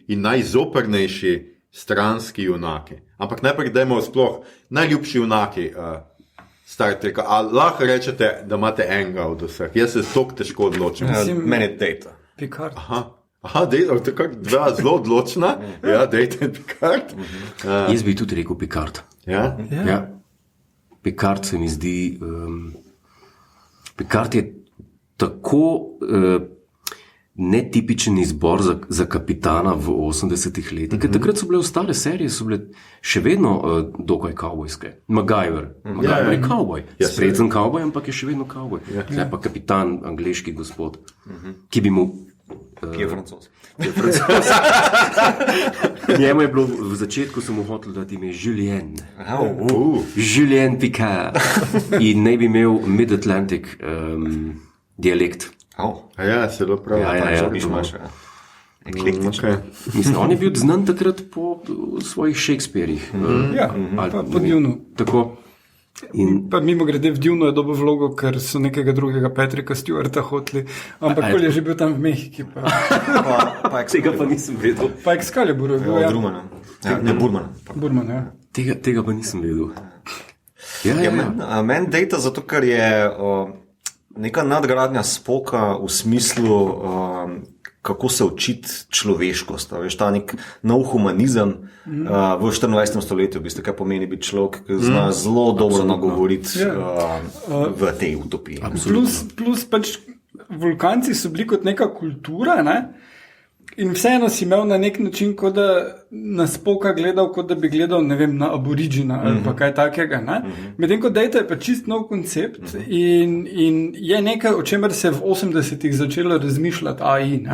in najzoprnejši stranski junaki. Ampak najprej dajmo sploh najljubši junaki Star Treka. Lahko rečete, da imate enega od vseh. Jaz se toliko težko odločim. Meni je Data. Picard. Aha, Data, dva zelo odločna. Data in Picard. Jaz bi tudi rekel Picard. Ja? Picard se mi zdi, Picard je tako netipičen izbor za kapitana v 80-ih letih, ker takrat so bile ostale serije, so bile še vedno dokaj kavbojske. MacGyver je kavboj, sprezen kavboj, ampak je še vedno kavboj. Zdaj pa kapitan, angleški gospod, ki bi mu... Ki je Francoz. Njemu je bilo v začetku, sem mu hotel dati ime Julien. Julien Picard. In naj bi imel Mid-Atlantic dialekt. Zelo prav. Mislim, on je bil znan takrat po svojih Shakespearjih. Po Dunu. Tako. Pa mimo grede v Dunu je dobil vlogo, ker so nekega drugega Patricka Stewarta hoteli, ampak kol je že bil tam v Mehiki. Tega pa nisem vedel. Pa Excalibur je bil. Drumana. Ne, Burman, ja. Tega pa nisem vedel. Meni Data zato, ker je neka nadgradnja Spoka v smislu, kako se učiti človeškost. Veš, ta nek nov humanizem v 24. stoletju, v bistvu, kaj pomeni biti človek, ki zna zelo dobro nagovoriti v tej utopiji. Plus pač Vulkanci so bili kot neka kultura, ne? In vseeno si imel na nek način, kot da na Spoka gledal, kot da bi gledal, ne vem, na Aborigina ali pa kaj takega. Medtem ko Data je pa čist nov koncept in je nekaj, o čemer se v 80-ih začelo razmišljati AI.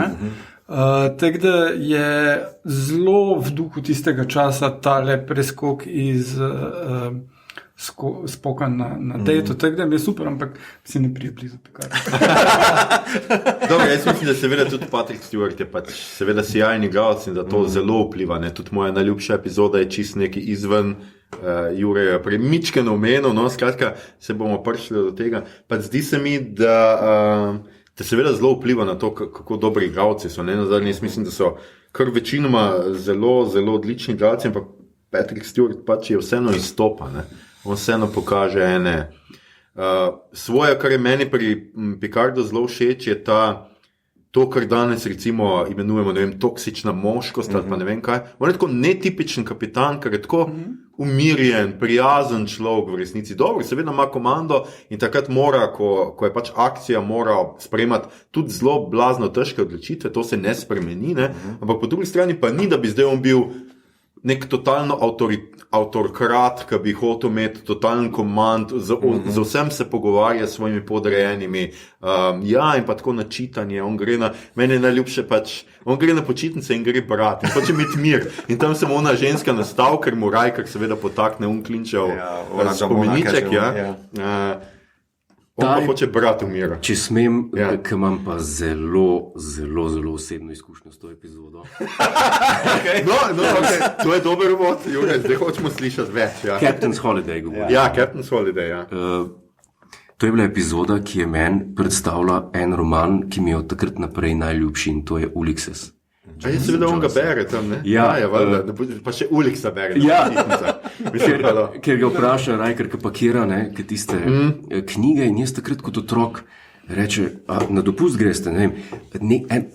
Tako da je zelo v duhu tistega časa tale preskok iz Spoka na Data. Tako da mi je super, ampak se ne prije blizu Picard. Dobro, jaz mislim, da seveda tudi Patrick Stewart je pač seveda sjajni igralec in da to zelo vpliva. Tudi moja najljubša epizoda je čist neki izven Jureja premičkeno omenil, no, skratka, se bomo prišli do tega. Pa zdi se mi, da seveda zelo vpliva na to, kako dobri igralci so. Nazadnje, jaz mislim, da so kar večinoma zelo, zelo odlični igralci, ampak Patrick Stewart pač je vseeno izstopa, ne. On vseeno pokaže ene svoje, kar je meni pri Picardu zelo všeč, je to, kar danes recimo imenujemo, ne vem, toksična moškost ali pa ne vem kaj. On je tako netipičen kapitan, ker je tako umirjen, prijazen človek v resnici. Dobro, seveda ima komando in takrat mora, ko je pač akcija, mora sprejemati tudi zelo blazno težke odločitve, to se ne spremeni, ne? Ampak po drugi strani pa ni, da bi zdaj on bil nek totalno avtorkrat, ki bi hotel imeti totalen komand, z vsem se pogovarja s svojimi podrejenimi, in pa tako na čitanje, meni je najljubše pač, on gre na počitnice in gre brat, in hoče imeti mir, in tam se mu ona ženska nastav, ker mu Rajkar seveda potakne klinčev spomeniček, on pa hoče brat umira. Če smem, ker imam pa zelo, zelo, zelo osebno izkušnjo s to epizodo. To je dober uvod, Jure, zdaj hočemo slišati več. Captain's Holiday govori. Captain's Holiday, To je bila epizoda, ki je meni predstavila en roman, ki mi je od takrat naprej najljubši, in to je Ulysses. Je seveda on ga bere tam, ne? Pa še Ulixa bere. Ker ga vpraša Rajkar, ki pakira tiste knjige, in jaz takrat kot otrok reče, na dopust greste, ne vem,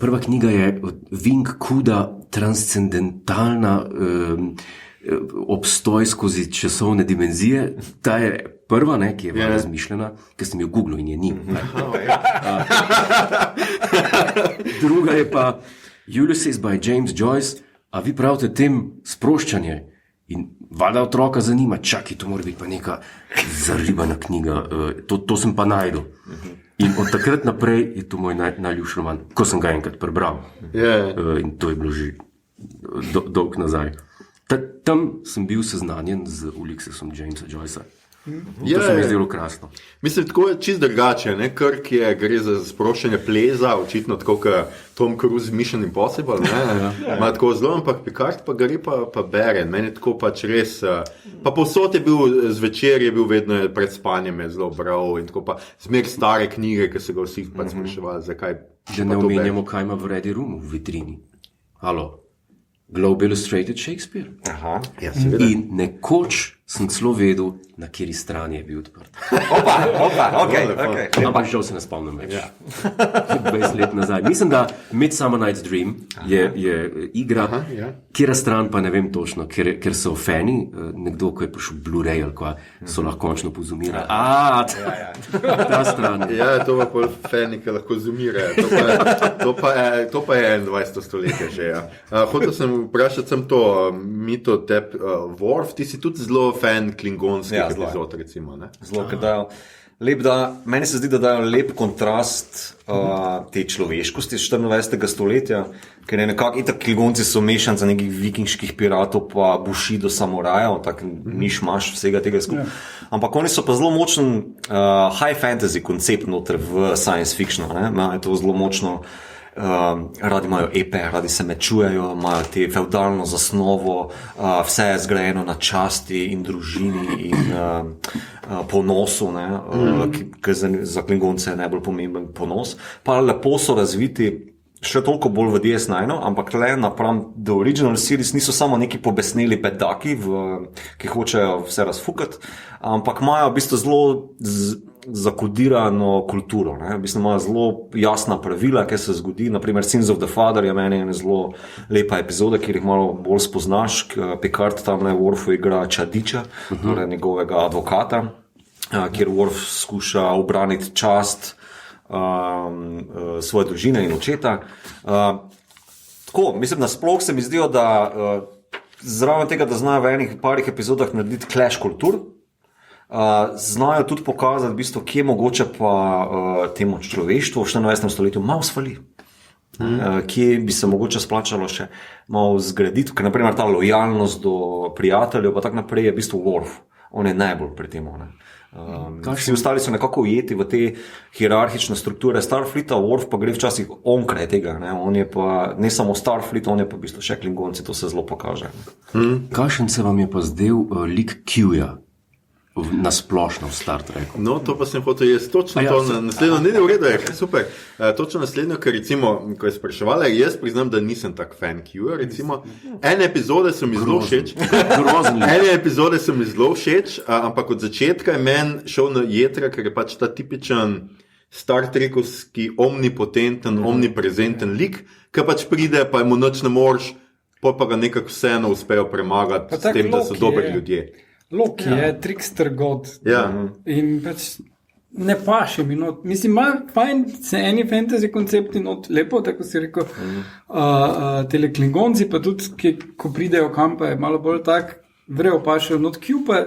prva knjiga je Ving Kuda, transcendentalna obstoj skozi časovne dimenzije. Ta je prva, ki je bila razmišljena, ker sem jo googlil in je ni. Druga je pa Ulysses by James Joyce, a vi pravite tem sproščanje. In valjda otroka zanima, čakaj, to mora biti pa neka zaribana knjiga, to sem pa najdel. In od takrat naprej je to moj najljubši roman, ko sem ga enkrat prebral. In to je bilo že dolg nazaj. Tam sem bil seznanjen z Ulyssesom Jamesa Joycea. To se mi je zdelo krasno. Mislim, tako je čist drugače, ne? Kirk gre za sproščanje pleza, očitno tako kot Tom Cruise Mission Impossible, ima tako zelo, ampak Picard pa gre pa bere, meni je tako pač res, pa povsod je bil, zvečer je bil vedno pred spanjem je zelo bral in tako pa zmer stare knjige, ki so ga vsi pač spraševali, zakaj. Da ne omenjamo, kaj ima v Ready Roomu v vitrini. Halo, Globe Illustrated Shakespeare. Aha. Ja, seveda. In nekoč sem celo vedel, na kateri strani je bil odprt. Okay. Ampak žal se ne spomnim več. 20 let nazaj. Mislim, da Midsummer Night's Dream je igra, kjera stran pa ne vem točno, ker so fani, nekdo, ko je prišel Blu-ray ali kva, so lahko končno pozumirali. Ta stran. Ja, to pa pol fani, ki lahko zumirajo. To pa je 21. stoletje že. Hotel sem vprašati sem to, Mito, Worf, ti si tudi zelo fan klingonskih epizod, recimo. Ne? Zelo, ker dajo meni se zdi, da dajo lep kontrast te človeškosti iz 24. stoletja, ker je nekako itak Klingonci so mešanca nekih vikingških piratov pa Bushido samurajev, tak miš-maš vsega tega skupaj. Ampak oni so pa zelo močen high fantasy koncept noter v science fictionu, ne? Je to zelo močno. Radi imajo epe, radi se mečujejo, imajo te feudalno zasnovo, vse je zgrajeno na časti in družini in ponosu, ker za Klingonce je najbolj pomemben ponos. Pa lepo so razviti, še toliko bolj v DS9, ampak le napram The Original Series niso samo neki pobesneli bedaki, ki hočejo vse razfukati, ampak imajo v bistvu zelo zakodirano kulturo, ne? V bistvu imajo zelo jasna pravila, kaj se zgodi, naprimer Sins of the Father je meni ena zelo lepa epizoda, kjer jih malo bolj spoznaš, Picard tam na Worfu igra Čadiča, torej njegovega advokata, kjer Worf skuša obraniti čast svoje družine in očeta. Tako, mislim, da sploh se mi zdijo, da zraven tega, da znajo v enih parih epizodah narediti clash kultur, znajo tudi pokazati, v bistvu, kje mogoče pa temu človeštvu v 24. stoletju malo svali. Kje bi se mogoče splačalo še malo zgraditi, ker naprimer ta lojalnost do prijateljev, pa tak naprej je v bistvu Worf. On je najbolj pri tem. Vsi ostali so nekako ujeti v te hierarhične strukture Starfleeta, Worf pa gre včasih onkraj tega. On je pa ne samo Starfleet, on je pa v bistvu še Klingonci, to se zelo pokaže. Kakšen se vam je pa zdel lik Q-ja? Na splošno v Star Treku. No, to pa sem hotel jaz točno to naslednjo, ne v redu je, super. Točno naslednjo, ker recimo, ko je spraševala, jaz priznam, da nisem tak fan Q-a, recimo. Ene epizode so mi zelo všeč. Ampak od začetka je men šel na jedra, ker je pač ta tipičen Star Trekovski omnipotenten, omniprezenten lik, ki pač pride, pa mu noč ne moreš, pa ga nekako vseeno uspejo premagati s tem, da so dobri ljudje. Loki je trickster god. In pač ne paše mi not. Mislim, ima fajn se eni fantasy koncepti not lepo, tako si rekel, tele Klingonci, pa tudi, ko pridejo kam, pa je malo bolj tak, vrejo pašejo not. Q pa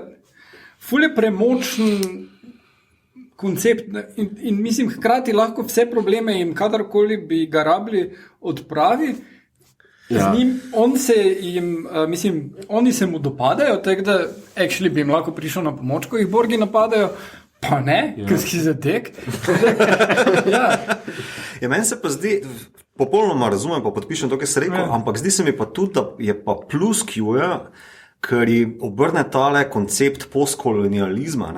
ful je premočen koncept in mislim, hkrati lahko vse probleme jim kadarkoli bi ga rabili odpravi. Z njim, oni se mu dopadajo, tako da actually bi jim lahko prišel na pomoč, ko jih Borgi napadajo, pa ne, ker si zatek. Meni se pa zdi, popolnoma razumem, pa podpišem to, kar si rekel, ampak zdi se mi pa tudi, da je pa plus Q-ja, ker ji obrne tale koncept postkolonializma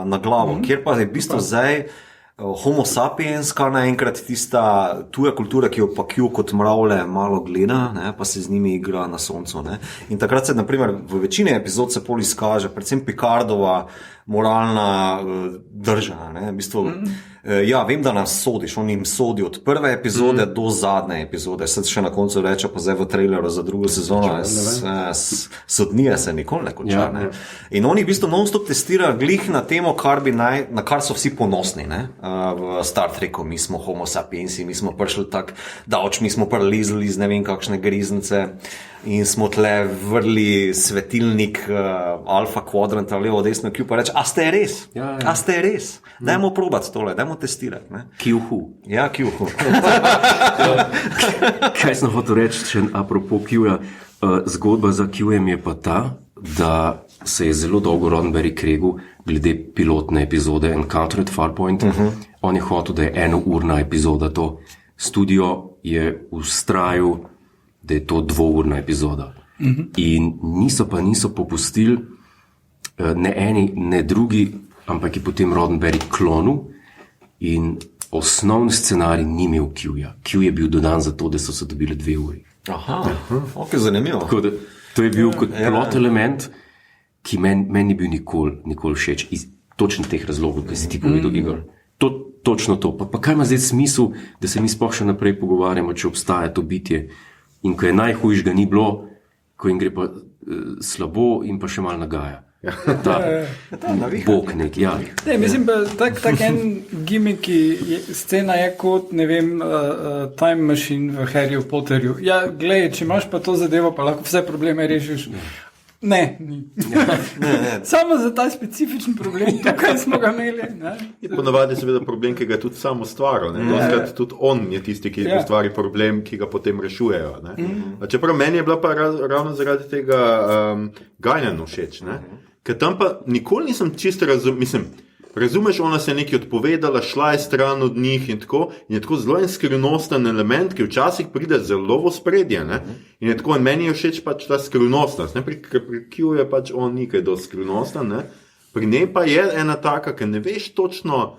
na glavo, kjer pa je v bistvu zdaj Homo sapiens, kar naenkrat tista tuja kultura, ki jo pa Q kot mravlje malo gleda, pa se z njimi igra na soncu. In takrat se, naprimer, v večini epizod se pol izkaže, predvsem Picardova moralna drža. V bistvu, vem, da nas sodiš, on jim sodi od prve epizode do zadnje epizode. Sedaj še na koncu reče, pa zdaj v traileru za drugo sezono, sodnije se nikoli ne konča. In oni v bistvu non-stop testirajo glih na temo, na kar so vsi ponosni. v Star Treku, mi smo homo sapiensi, mi smo prišli tako daleč, mi smo prelizali iz ne vem kakšne griznice in smo tle vrli svetilnik alfa kvadranta levo, desno, Q pa reče, a ste res? Ja. A ste res? Dajmo probati tole, dajmo testirati. Ne? Q-hu. Ja, Q-hu. Kaj sem hotel reči, če apropo Q-ja, zgodba za Q-jem je pa ta, da se je zelo dolgo Roddenberry kregal glede pilotne epizode Encounter at Farpoint. On je hotel, da je 1-urna epizoda to. Studio je ustrajal, da je to 2-urna epizoda. In niso popustili ne eni, ne drugi, ampak je potem Roddenberry klonil in osnovni scenarij ni imel Q-ja. Q je bil dodan zato, da so se dobili 2 uri. Aha, ok, zanimivo. Tako da to je bil kot plot element, ki meni ni bil nikoli všeč. Iz točno teh razlogov, ki si ti povedal, Igor. Točno to. Pa kaj ima zdaj smisel, da se mi sploh še naprej pogovarjamo, če obstaja to bitje. In ko je najhujš, ga ni bilo, ko jim gre pa slabo in pa še malo nagaja. Ta bog nek, ja. Ne, mislim, da tak en gimmick, scena je kot, ne vem, time machine v Harryju Potterju. Ja, glej, če imaš pa to zadevo, pa lahko vse probleme rešiš. Ne, ni. Samo za ta specifičen problem, tukaj smo ga imeli. Ponavadi je seveda problem, ki ga je tudi sam ustvaril. Tudi on je tisti, ki ustvari problem, ki ga potem rešujejo. Čeprav meni je bila pa ravno zaradi tega Guinan všeč. Ker tam pa nikoli nisem čisto razumeš, ona se je nekaj odpovedala, šla je stran od njih in je tako zelo en skrivnosten element, ki včasih pride zelo v spredje. In je tako, in meni je všeč pač ta skrivnostnost. Pri Q je pač on nekaj dosti skrivnosten. Pri njej pa je ena taka, ki ne veš točno,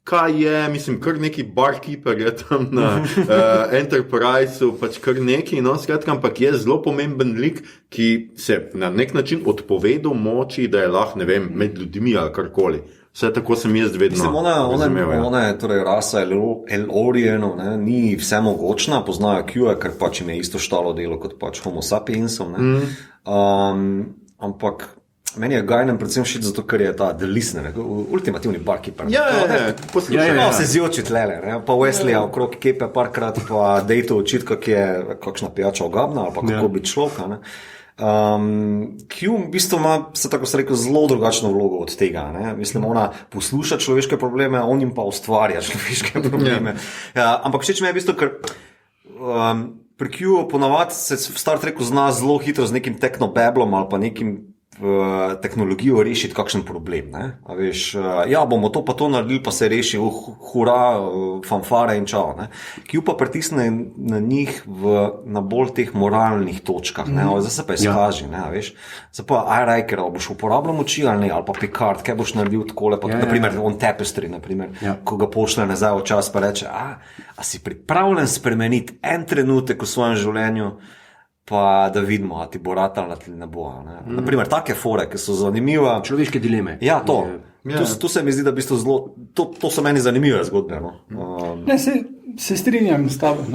kaj je, kar neki barkeeper je tam na Enterpriseu, pač kar neki, skratka, ampak je zelo pomemben lik, ki se na nek način odpovedal moči, da je lahko, ne vem, med ljudmi ali karkoli. Vse tako sem jaz vedno razumel. Ona je torej rasa El-Orienov, ni vse mogočna, poznajo Q-ja, ker pač im je isto štalo delo kot pač homo sapiensov. Ampak meni je Guinan predvsem všeč zato, ker je ta The Listener, ultimativni barkeeper. Ja. Se zjoči tlele, pa Wesleya okrog kepe parkrat, pa Dejto očit, kak je kakšna pijača ogabna, ali pa kako biti človeka. Q v bistvu ima, tako se rekel, zelo drugačno vlogo od tega. Ona posluša človeške probleme, on jim pa ustvarja človeške probleme. Ampak všeč mi je v bistvu, ker pri Q ponavadi se v Star Treku zna zelo hitro z nekim teknobeblom ali pa nekim tehnologijo rešiti kakšen problem. A veš, bomo to pa to naredili, pa se reši, hura, fanfare in čao. Q pa pritisne na njih na bolj teh moralnih točkah. Zdaj se pa izkaži. Zdaj pa Riker, ali boš uporabljal moči ali ne, ali pa Picard, kaj boš naredil takole, pa naprimer on Tapestry, ko ga pošle nazaj v čas, pa reče, a si pripravljen spremeniti en trenutek v svojem življenju, pa da vidimo, a ti bo ratal ali ne bo. Naprimer, take fore, ki so zanimive. Človeške dileme. Ja, to. To se mi zdi, da v bistvu zelo, to so meni zanimive zgodbe. Ne, se strinjam s tabo.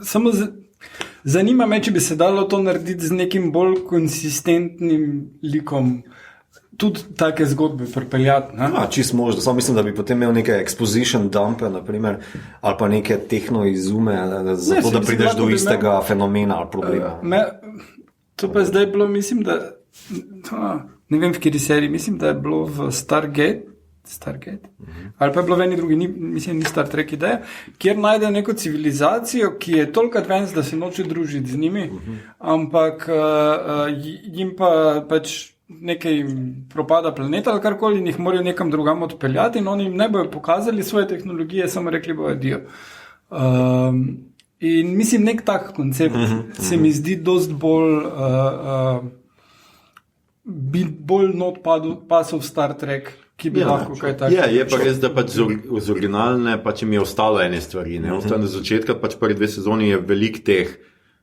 Samo zanima me, če bi se dalo to narediti z nekim bolj konsistentnim likom. Tudi take zgodbe pripeljati. Čist možno. Samo mislim, da bi potem imel neke exposition dumpe, naprimer, ali pa neke tehnoizume, zato da prideš do istega fenomena ali problema. To pa zdaj bilo, mislim, da ne vem v kateri seriji, mislim, da je bilo v Stargate, ali pa je bilo v eni drugi, mislim, ni Star Trek ideja, kjer najde neko civilizacijo, ki je toliko advanced, da se noče družiti z njimi, ampak jim pa pač nekaj propada planeta ali karkoli in jih morajo nekam drugam odpeljati in oni jim ne bojo pokazali svoje tehnologije, samo rekli bojo dio. In mislim, nek tak koncept se mi zdi dost bolj bi bolj not pasal v Star Trek, ki bi lahko kaj tako. Je pa res, da pač z originalne pač jim je ostalo ene stvari. Na začetku pač prvi 2 sezoni je velik teh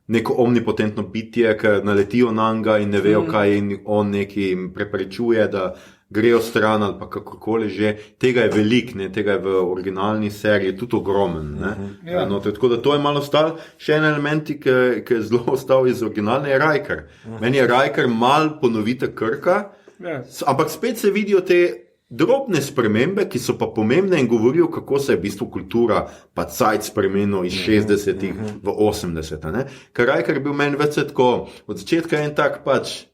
neko omnipotentno bitje, ki naletijo na njega in ne vejo, kaj in on neki jim preprečuje, da grejo stran ali pa kakorkoli že. Tega je velik, tega je v originalni seriji tudi ogromen. Tako da to je malo ostalo. Še en element, ki je zelo ostal iz originalne, je Riker. Meni je Riker mal ponovita Krka, ampak spet se vidijo te drobne spremembe, ki so pa pomembne in govorijo, kako se je v bistvu kultura pa cajt spremenil iz 60-ih v 80-ih. Ker Riker je bil meni več tako, od začetka en tak pač,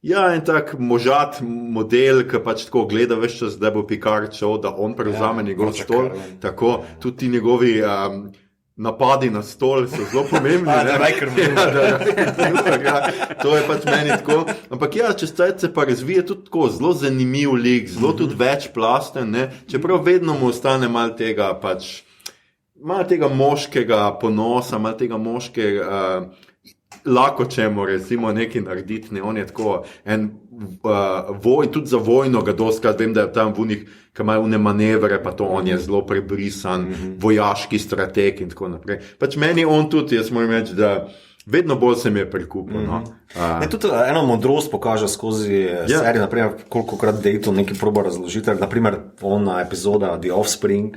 en tak možat model, ki pač tako gleda več čas, da bo Picard šel, da on prevzame njegov stol, tako, tudi njegovi napadi na stol so zelo pomembni. To je pač meni tako. Ampak čez cajt se pa razvije tudi tako zelo zanimiv lik, zelo tudi večplasten, čeprav vedno mu ostane malo tega moškega ponosa, malo tega moškega lahko čemu recimo nekaj narediti, on je tako tudi za vojno ga dostkrat, vem, da je tam v unih, ki imajo une manevre, pa to on je zelo prebrisan, vojaški strateg in tako naprej. Pač meni on tudi, jaz moram reči, da vedno bolj se mi je prikupil. Tudi eno modrost pokaže skozi serijo, naprimer, kolikokrat Dayton nekaj proba razložiti, naprimer ona epizoda The Offspring,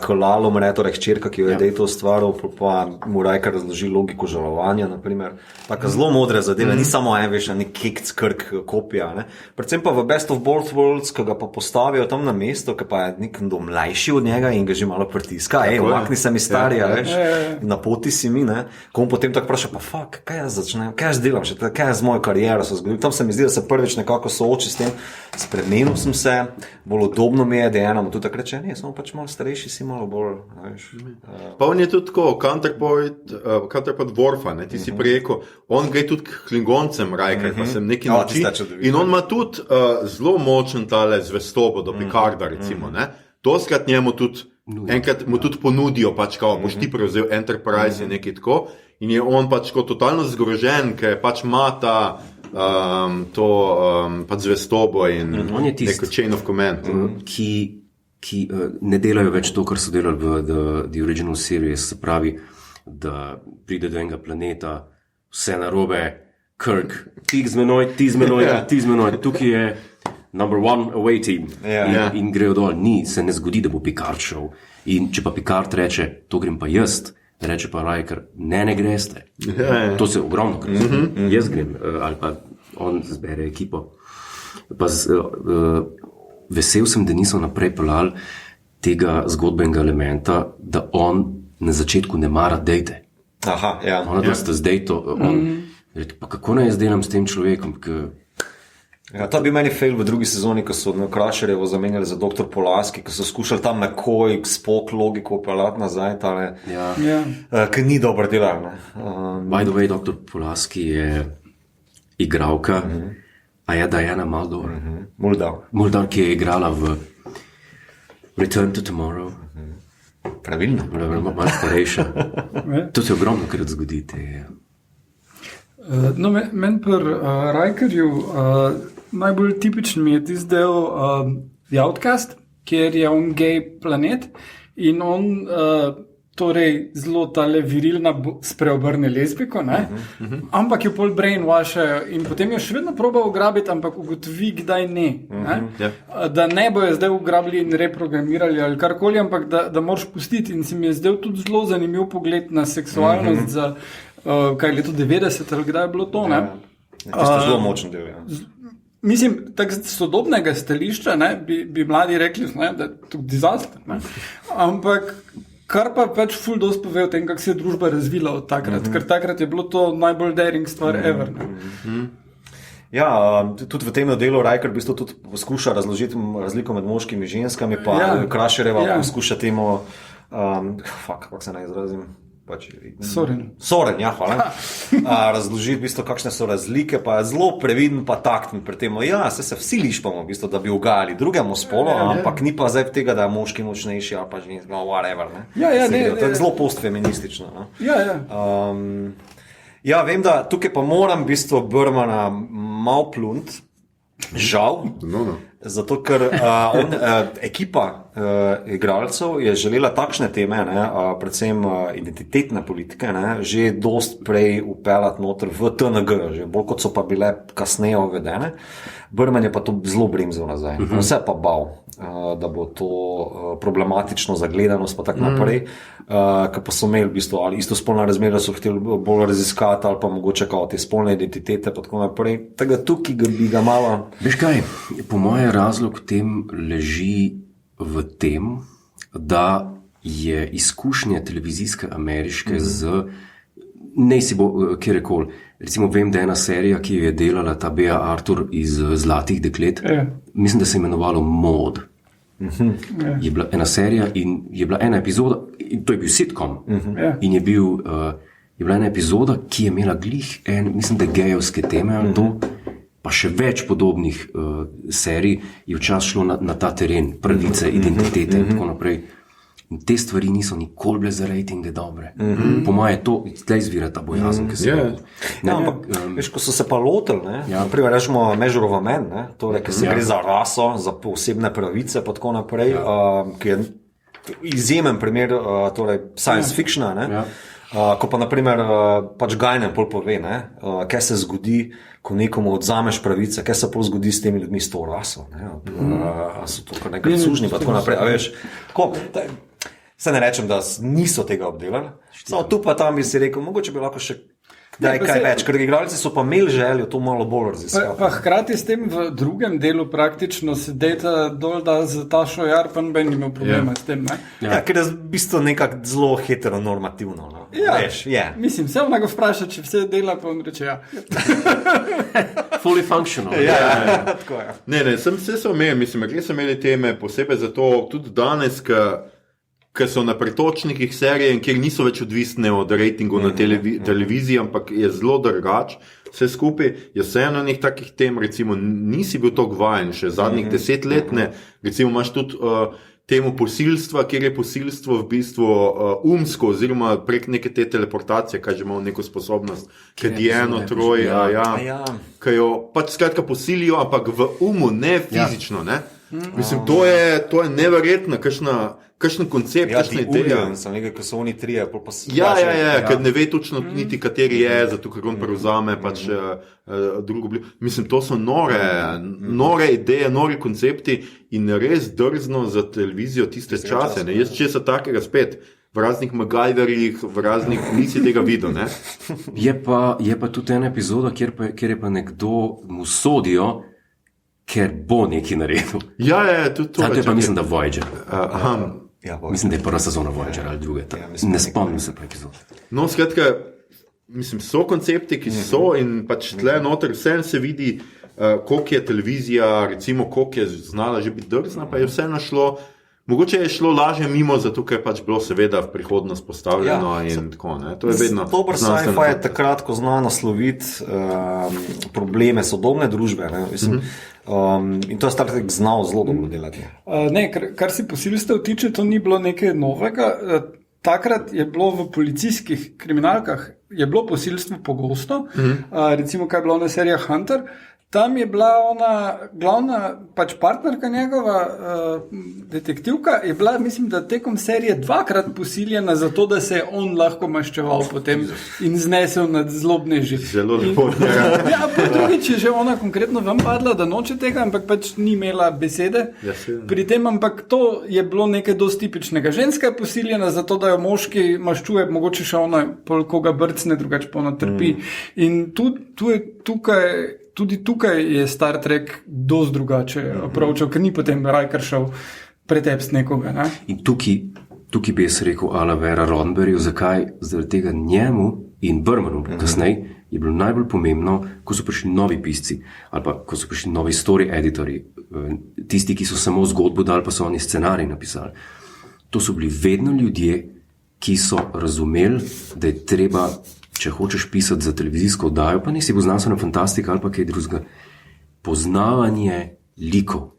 ko Lalo umre, torej hčerka, ki jo je Dayton ustvaril, pa mu Riker razloži logiko žalovanja, naprimer. Tako zelo modre zadeve, ni samo nek kekc krk kopija. Predvsem pa v Best of Both Worlds, ko ga pa postavijo tam na mesto, ki pa je nek mlajši od njega in ga že malo pritiska, umakni se mi starija, veš, na poti si mi, ko on potem tako vpraša, pa kaj jaz začnem, kaj jaz delam še, kaj je z mojo kariero se zgodilo. Tam se mi zdi, da se prvič nekako sooči s tem, spremenil sem se, bolj udobno mi je, da je mu tudi tako reče, samo pač malo starejši si, malo bolj, veš. Pa on je tudi tako, counterpart Worfa, ti si prejeko, on gre tudi k Klingoncem, Riker, pa sem nekaj nauči, in on ima tudi zelo močen tale zvestobo do Picarda, recimo, doskrat njemu tudi, enkrat mu tudi ponudijo, pač kao, boš ti prevzel Enterprise in nekaj tako, in je on pač kot totalno zgrožen, ker pač ima pač zvestobo in neko chain of command. Ki ne delajo več to, kar so delali v The Original Series, se pravi, da pride do enega planeta, vse narobe, Kirk, ti z menoj, tukaj je number one away team in grejo dol. Se ne zgodi, da bo Picard šel. In če pa Picard reče, to grem pa jaz, reče pa Riker, ne greste. To se ogromno krat. Jaz grem, ali pa on zbere ekipo. Pa vesel sem, da niso naprej pelali tega zgodbenega elementa, da on na začetku ne mara Dejte. Ona da sta z Dejto, pa kako naj jaz delam s tem človekom, to bi meni fail v drugi sezoni, ko so Crusherjevo zamenjali za Dr. Pulaski, ko so skušali tam nekoj Spock logiko pelati nazaj, ki ni dobro delal. By the way, Dr. Pulaski je igralka, a je Diana Muldaur. Muldaur, ki je igrala v Return to Tomorrow. Pravilno. Malo starejša. To se ogromno krat zgodi. Meni pri Rikerju najbolj tipičen mi je tisti del The Outcast, kjer je on gej planet in on torej zelo tale virilna spreobrne lezbiko, ampak jo pol brainwashajo in potem jo še vedno proba ugrabiti, ampak ugotovi, kdaj ne. Da ne bojo zdaj ugrabili in reprogramirali ali karkoli, ampak da moraš pustiti in se mi je zdel tudi zelo zanimiv pogled na seksualnost za kaj leto 90 ali kdaj je bilo to, Tisto zelo močen del, Mislim, tak sodobnega stališča, bi mladi rekli, da je to disaster, ampak kar pa pač ful dosti pove o tem, kako se je družba razvila od takrat, ker takrat je bilo to najbolj daring stvar ever. Tudi v tem delu Riker v bistvu tudi poskuša razložiti razliko med moškimi in ženskami, pa Crusherjeva poskuša temu, kako se naj izrazim, Soren, hvala. Razložiti v bistvu, kakšne so razlike, pa je zelo previden, pa takten pri tem. Se vsi lišpamo, v bistvu, da bi ugajali drugemu spolu, ampak ni pa zdaj tega, da je moški močnejši ali pa ženska, whatever. To je zelo postfeministično. Vem, da tukaj pa moram v bistvu Bermana malo plunt, žal. Zato, ker ekipa igralcev je želela takšne teme, predvsem identitetne politike, že dost prej upeljati noter v TNG, že bolj kot so pa bile kasneje uvedene. Berman je pa to zelo bremzel nazaj, vse pa bal. da bo to problematično za gledanost pa tako naprej, ki pa so imeli v bistvu ali istospolna razmerja, so hteli bolj raziskati ali pa mogoče kao te spolne identitete pa tako naprej. Tako da tukaj bi ga malo... Veš kaj, po moje razlog v tem leži v tem, da je izkušnje televizijske ameriške z, ne si bo kjerkoli, recimo vem, da je ena serija, ki jo je delala ta Bea Arthur iz Zlatih deklet, mislim, da se je imenovalo Mod. Je bila ena serija in je bila ena epizoda, in to je bil sitcom, in je bila ena epizoda, ki je imela glih mislim, da gejevske teme ali to, pa še več podobnih serij je včasih šlo na ta teren, pravice, identitete in tako naprej. In te stvari niso nikoli bile za rejtinge dobre. Po moje to, tle izvira ta bojazen, ki se je. Ampak, veš, ko so se pa lotili, naprimer, rečemo Measure of a Man, torej, ki se gre za raso, za posebne pravice, pa tako naprej, ki je izjemen primer torej science fictiona, ko pa naprimer pač Gajnen pol pove, kaj se zgodi, ko nekomu odzameš pravice, kaj se pol zgodi s temi ljudmi, s to raso, a so to kar nekaj sužni, pa tako naprej, a veš, se ne rečem, da niso tega obdelali, samo tu pa tam bi si rekel, mogoče bi lahko še kaj več, ker igralci so pa imeli željo to malo bolj raziskati. Pa hkrati s tem v drugem delu praktično se dejta dol, da za ta šojar pa ben imel problema s tem, ne? Ker je v bistvu nekako zelo heteronormativno, no. Veš, mislim, se ona ga vpraša, če vse dela, pa on reče Fully functional. Tako je. Ne, vse so imeli, mislim, res so imeli teme posebej zato, tudi danes, ker so na pretočnikih serije, kjer niso več odvisne od rejtingov na televiziji, ampak je zelo drugače vse skupaj, je vseeno nekih takih tem, recimo, nisi bil toliko vajen še zadnjih 10 let, ne, recimo imaš tudi temu posilstva, kjer je posilstvo v bistvu umsko, oziroma prek neke te teleportacije, kaj že imamo neko sposobnost, kad je eno, troje, kaj jo pač skratka posilijo, ampak v umu, ne fizično, ne. Mislim, to je neverjetno, kakšen koncept, kakšna ideja. Sem nekaj, ko so oni trije, pa ker ne ve točno niti, kateri je, zato ker on prevzame pač drugo obliko. Mislim, to so nore ideje, nori koncepti in res drzno za televizijo tiste čase. Ne? Jaz česa takega spet v raznih MacGyverjih, v raznih nisi tega videl, ne? Je pa tudi ena epizoda, kjer je pa nekdo mu sodijo, ker bo nekaj naredil. Tudi to. To je pa mislim, da Voyager. Mislim, da je prva sezona Voyager ali druge. Ne spomnim se pa epizod. No, skratka, mislim, so koncepti, ki so in pač tle noter vsem se vidi, koliko je televizija, recimo, koliko je znala že biti drzna, pa je vse našlo. Mogoče je šlo lažje mimo, zato ker je pač bilo seveda v prihodnost postavljeno in tako, ne. To je vedno dober sci-fi je takrat, ko zna nasloviti probleme sodobne družbe, ne. Mislim, in to je Star Trek znal zelo dobro delati. Kar se posilstev tiče, to ni bilo nekaj novega. Takrat je bilo v policijskih kriminalkah je bilo posilstvo pogosto, recimo, kaj je bila ona serija Hunter. Tam je bila ona glavna pač partnerka njegova, detektivka, je bila, mislim, da tekom serije 2-krat posiljena zato, da se je on lahko maščeval potem in znesel nad zlobneži. Zelo lepo. Pa drugič je že ona konkretno vam padla, da noče tega, ampak pač ni imela besede pri tem, ampak to je bilo nekaj dosti tipičnega. Ženska je posiljena zato, da jo moški maščuje, mogoče še ona pol koga brcne, drugače pa ona trpi. In tudi tukaj je Star Trek dosti drugače approachal, ker ni potem Riker šel pretepst nekoga. Ne? In tukaj bi jaz rekel ala Vera Roddenberryju, zakaj zaradi tega njemu in Bermanu kasneje je bilo najbolj pomembno, ko so prišli novi pisci ali pa ko so prišli novi story editorji, tisti, ki so samo zgodbo dali, pa so oni scenarij napisali. To so bili vedno ljudje, ki so razumeli, da je treba, če hočeš pisati za televizijsko oddajo, pa nisi bo znanstvena fantastika ali pa kaj drugega, poznavanje likov.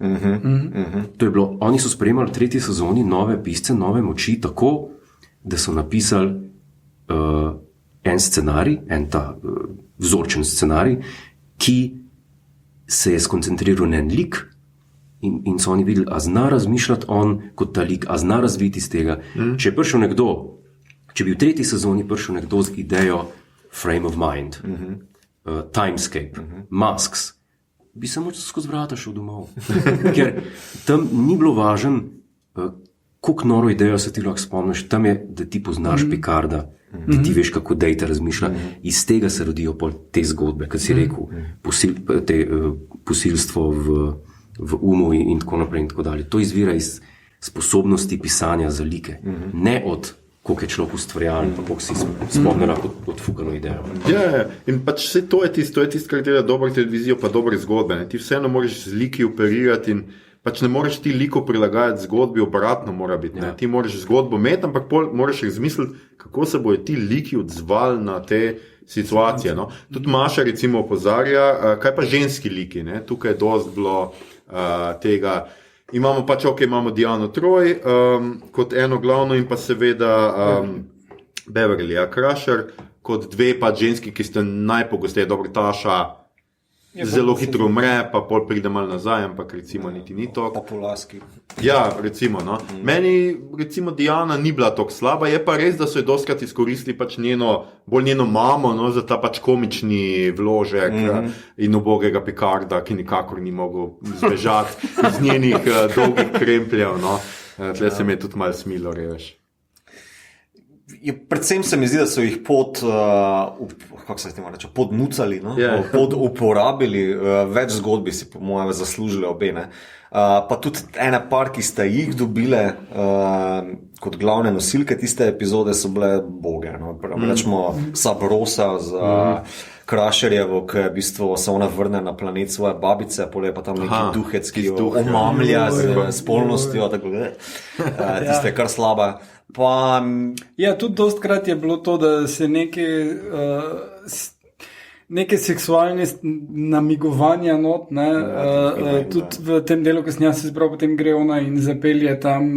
To je bilo, oni so spremljali v 3. sezoni nove pisce, nove moči, tako, da so napisali en scenarij, en ta vzorčen scenarij, ki se je skoncentriral na en lik in so oni videli, a zna razmišljati on kot ta lik, a zna razviti iz tega. Če je prišel nekdo, če bi v 3. sezoni prišel nekdo z idejo frame of mind, timescape, masks, bi samo skozi vrata šel domov. Ker tam ni bilo važno, koliko noro idejo se ti lahko spomniš, tam je, da ti poznaš Picarda, da ti veš, kako Data razmišlja. Iz tega se rodijo te zgodbe, kot si rekel, posilstvo v umu in tako naprej in tako dalje. To izvira iz sposobnosti pisanja za like, ne od koliko je človek ustvarjalen, pa koliko si spomnila od fukano idejo. Ja, in pač vse to je tisto, kar dela dobro televizijo, pa dobre zgodbe. Ne? Ti vseeno moraš z liki operirati in pač ne moreš ti liko prilagajati zgodbi, obratno mora biti. Ne? Ti moraš zgodbo imeti, ampak moraš razmisliti, kako se bojo ti liki odzvali na te situacije. No? Tudi Maša recimo opozarja, kaj pa ženski liki, ne? Tukaj je dost bilo tega. Imamo pač, imamo Diano Troy kot eno glavno in pa seveda Beverlya Crusher kot dve pa ženski, ki ste najpogosteje, dobro, Taša zelo hitro umre, pa pol pride malo nazaj, ampak recimo niti ni to. Populaski. Ja, recimo, no. Meni recimo Diana ni bila tako slaba, je pa res, da so jo dostkrat izkoristili pač bolj njeno mamo, no, za ta pač komični vložek in ubogega Picarda, ki nikakor ni mogel zbežati iz njenih dolgih krempljev, no. Tle se mi je tudi malo smilo, reveš. Predvsem se mi zdi, da so jih podnucali, no? Uporabili, več zgodbi si po mojem zaslužili obe. Ne? Pa tudi ena par, ki sta jih dobile kot glavne nosilke tiste epizode, so bile boge. No? Rečemo Sabrosa za Crusherjevo, ki v bistvu se ona vrne na planet svoje babice, pol je pa tam neki duhec, ki jo omamlja z spolnostjo, tako tiste kar slaba. Ja, tudi dostkrat je bilo to, da se neke seksualne namigovanja not, ne, tudi v tem delu, ko sem jaz izbral, potem gre ona in zapelje tam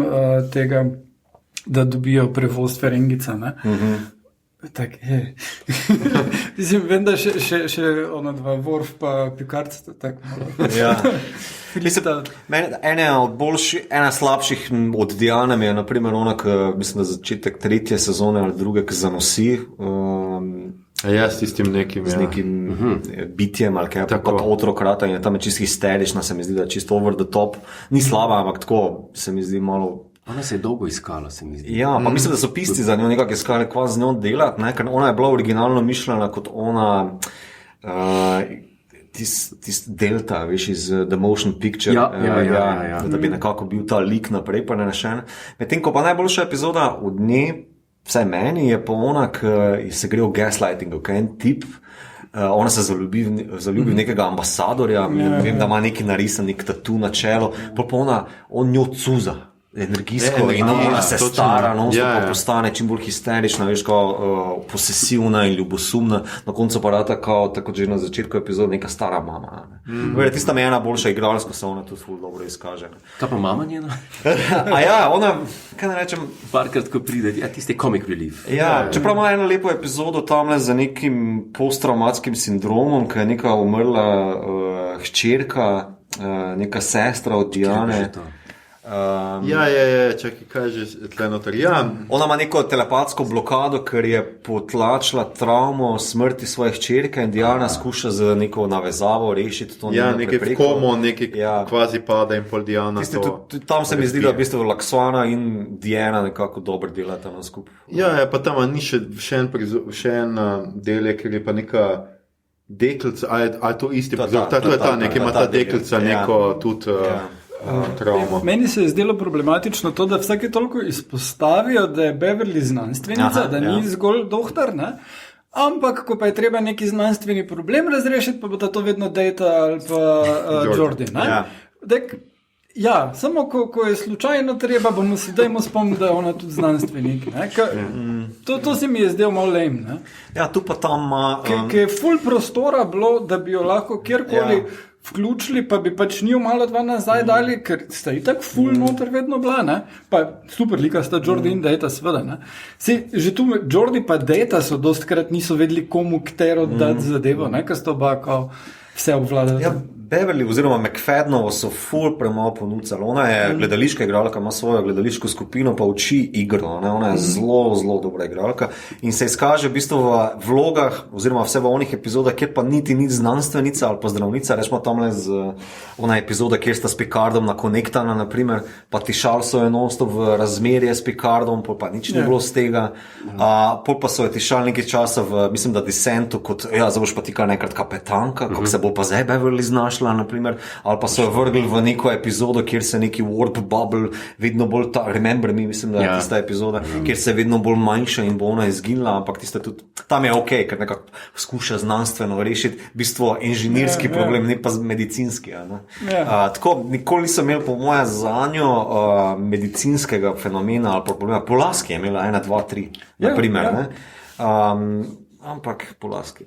tega, da dobijo prevoz Ferengica, ne. Tak, mislim, vem, da še ona dva, Worf pa Picard, tako malo. Ja. Ena slabših od Diane je naprimer ona, mislim, da začetek 3. sezone ali 2. ki zanosi ja, s tistim nekim, z nekim bitjem ali kaj, pa otrokrata in tam je čisto histerična, se mi zdi, da je čisto over the top, ni slaba, ampak tako se mi zdi malo. Ona se je dolgo iskala, se mi zdi. Ja, pa mislim, da so pisci za njo nekako iskali, kva z njo delati, ne? Ker ona je bila originalno mišljena kot ona tist Delta, veš, iz The Motion Picture, ja. Da bi nekako bil ta lik naprej prenešen. Medtem ko pa najboljša epizoda od nje, vsaj meni, je pa ona, ki se gre v gaslightingu, kaj en tip, ona se zaljubi v nekega ambasadorja, vem, da ima neki narisan, nek tatu na čelo, pa ona, on njo cuza. Energijsko in ona se stara, pa postane čim bolj histerična, veš, posesivna in ljubosumna, na koncu pa rata tako že na začetku epizode neka stara mama. Tista me je ena boljša igralsko, se ona tudi ful dobro izkaže. Kaj pa mama njena? A ja, ona, kaj ne rečem? Parkrat, ko pride, tiste comic relief. Ja, čeprav ima eno lepo epizodo tamle za nekim posttraumatskim sindromom, ki je neka umrla hčerka, neka sestra od Diane. Čakaj, kaj že tle noter. Ja. Ona ima neko telepatsko blokado, ker je potlačila travmo smrti svoje hčerke in Diana skuša z neko navezavo rešiti to. Ja, nekaj v komo, nekaj kvazi pada in pol Diana. Tam se mi zdi, da v bistvu Laksvana in Diana nekako dobro delata na skup. Ja, pa tam ni še en del, ker je pa neka deklica, ali to isti prizor, to je ta, nekaj ima ta deklica neko tudi travmo. Meni se je zdelo problematično to, da vsake toliko izpostavijo, da je Beverly znanstvenica, da ni zgolj doktor, ne? Ampak, ko pa je treba neki znanstveni problem razrešiti, pa bo to vedno Data ali pa Jordi, ne? Ja, samo ko je slučajno treba, bomo se dajmo spomniti, da je ona tudi znanstvenik. To se mi je zdel malo lame, ne? Ja, tu pa tam Ker je ful prostora bilo, da bi jo lahko kjerkoli vključili, pa bi pač njo malo dva nazaj dali, ker sta itak ful noter vedno bila, ne? Pa super lika sta Jordi in Data, seveda, ne? Že tu Jordi pa Data so dostkrat niso vedeli, komu katero dati zadevo, ne? Ker sta oba kao vse obvladali. Ja, Beverly oziroma McFadnovo so ful premalo ponudili. Ona je gledališka igralka, ima svojo gledališko skupino, pa uči igro. Ne? Ona je zelo, zelo dobra igralka in se izkaže v bistvu v vlogah oziroma vse v onih epizodah, kjer pa niti ni znanstvenica ali pa zdravnica, rečemo tamle z ona epizoda, kjer sta s Picardom nakonektana, naprimer, pa tišal so je non-stop v razmerje s Picardom, pol pa nič ne bilo z tega. Pol pa so je tišal nekaj časa v, mislim, da Descentu, kot, ja, zdaj boš pa ti kar nekrat kapetanka, kako se bo pa zdaj Beverly znašla, naprimer, ali pa so jo vrgli v neko epizodo, kjer se neki warp bubble vedno bolj, remember me, mislim, da je tista epizoda, kjer se vedno bolj manjša in bo ona izginila, ampak tista tudi, tam je okej, ker nekako skuša znanstveno rešiti, v bistvu inženirski problem, ne pa medicinski. Tako, nikoli nisem imel po moje zanjo medicinskega fenomena ali problema. Polaski je imela 1, 2, 3, naprimer, ne? Ampak Polaski.